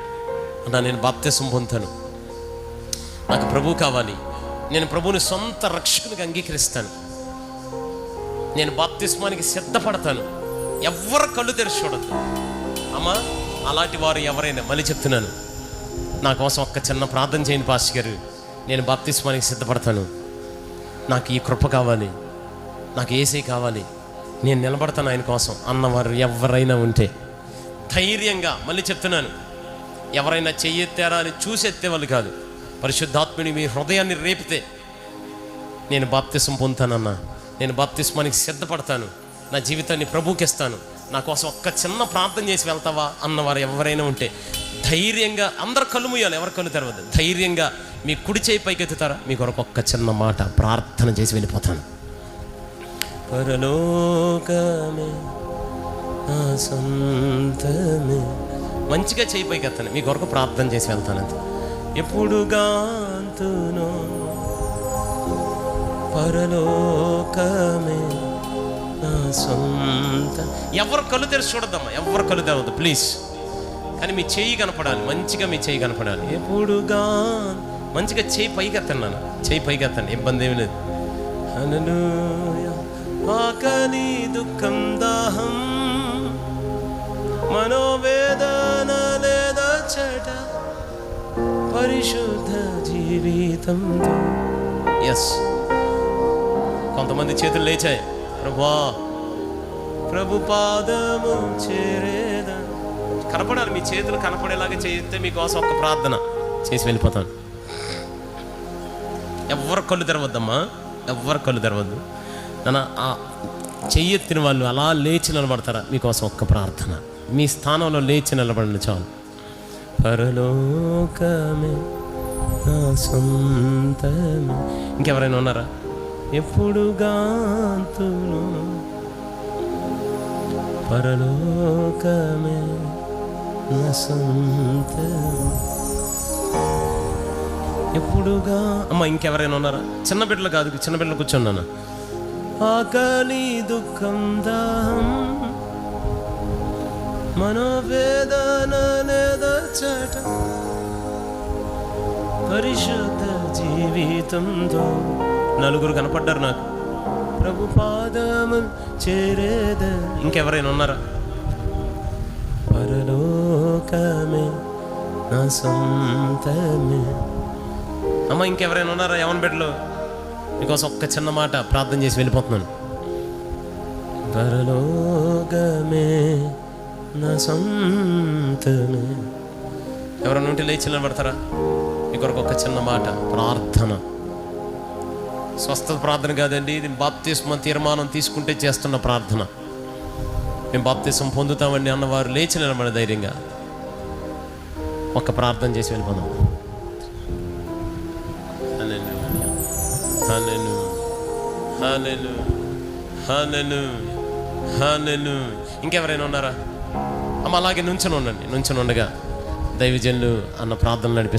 అన్నా నేను బాప్తిసం పొందుతాను, నాకు ప్రభు కావాలి, నేను ప్రభువుని సొంత రక్షకునిగా అంగీకరిస్తాను, నేను బాప్తిస్మానికి సిద్ధపడతాను. ఎవ్వరు కళ్ళు తెరిచి చూడద్దు. అమ్మా అలాంటి వారు ఎవరైనా, మళ్ళీ చెప్తున్నాను, నా కోసం ఒక్క చిన్న ప్రార్థన చేయండి పాస్టర్ గారు, నేను బాప్తిస్మానికి సిద్ధపడతాను, నాకు ఈ కృప కావాలి, నాకు యేసయ్య కావాలి, నేను నిలబడతాను ఆయన కోసం అన్నవారు ఎవరైనా ఉంటే ధైర్యంగా, మళ్ళీ చెప్తున్నాను, ఎవరైనా చెయ్యెత్తారా అని చూసి ఎత్తేవాళ్ళు కాదు, పరిశుద్ధాత్ముని మీ హృదయాన్ని రేపితే నేను బాప్తిసం పొందుతానన్నా, నేను బాప్తిస్మానికి సిద్ధపడతాను, నా జీవితాన్ని ప్రభుకిస్తాను, నా కోసం ఒక్క చిన్న ప్రార్థన చేసి వెళ్తావా అన్నవారు ఎవరైనా ఉంటే ధైర్యంగా, అందరు కళ్ళు మూయాలి, ఎవరి కళ్ళు తెరవద్దు, ధైర్యంగా మీ కుడి చేయి పైకెత్తుతారా? మీ కొరకు ఒక్క చిన్న మాట ప్రార్థన చేసి వెళ్ళిపోతాను. పరలోకమే నా సొంతమే, మంచిగా చేయి పైకెత్తాను, మీ కొరకు ప్రార్థన చేసి వెళ్తానంతే. ఎప్పుడుగాంతునో పరలోకమే నా సొంత. ఎవరు కళ్ళు తెరిచి చూడద్దమ్మా, ఎవరు కళ్ళు తెరవద్దు ప్లీజ్, కానీ మీ చేయి కనపడాలి, మంచిగా మీ చేయి కనపడాలి. ఎప్పుడుగా మంచిగా చేయి పైకెత్తన్నాను, చేయి పైకెత్తండి, ఇబ్బంది ఏమి లేదు. హల్లెలూయా. ఆకలి దుఃఖం దాహం మనోవేదన లేదచట, పరిశుద్ధ జీవితంతో. ఎస్, కొంతమంది చేతులు లేచాయి, ప్రభువా ప్రభు పాదము చేరేదా. కనపడాలి, మీ చేతులు కనపడేలాగా చేస్తే మీకోసం ఒక్క ప్రార్థన చేసి వెళ్ళిపోతాను. ఎవరు కళ్ళు తెరవద్దమ్మా, ఎవరు కళ్ళు తెరవద్దు. నన్ను ఆ చెయ్యెత్తిన వాళ్ళు అలా లేచి నిలబడతారా? మీకోసం ఒక్క ప్రార్థన, మీ స్థానంలో లేచి నిలబడండి చాలు. పరలోకమే నా సొంతమే. ఇంకెవరైనా ఉన్నారా? ఎప్పుడుగాంతును పరలోకమే నా సొంతమే ఎప్పుడుగా. అమ్మ ఇంకెవరైనా ఉన్నారా? చిన్న బిడ్డలు కాదు, చిన్న బిడ్డలు కూర్చున్నాను. ఆకలి దుఃఖం దాహం మనోవేదన లేదచ్చట పరిశుద్ధ జీవితంతో నలుగురు కనపడ్డారు నాకు. ప్రభు పాదము చేరేద. ఇంకెవరైనా ఉన్నారా? పరలోకమే నా సొంతమే. అమ్మ ఇంకెవరైనా ఉన్నారా? యవన బిడ్డలు మీకోసం ఒక్క చిన్న మాట ప్రార్థన చేసి వెళ్ళిపోతున్నాను. పరలోకమే నా సొంతమే. ఎవరైనా ఉంటే లేచి నిలబడతారా? ఇంకొరకు ఒక చిన్న మాట ప్రార్థన. స్వస్థత ప్రార్థన కాదండి, ఇది బాప్తిస్మ తీర్మానం తీసుకుంటే చేస్తున్న ప్రార్థన. మేము బాప్తిస్మం పొందుతామండి అన్నవారు లేచి నిలబడి ధైర్యంగా ఒక ప్రార్థన చేసి వెళ్ళిపోదాం. ఇంకెవరైనా ఉన్నారా? అమ్మ అలాగే నుంచుని ఉండండి. నుంచుని ఉండగా దైవజనులు అన్న ప్రార్థన నడిపిస్తారు.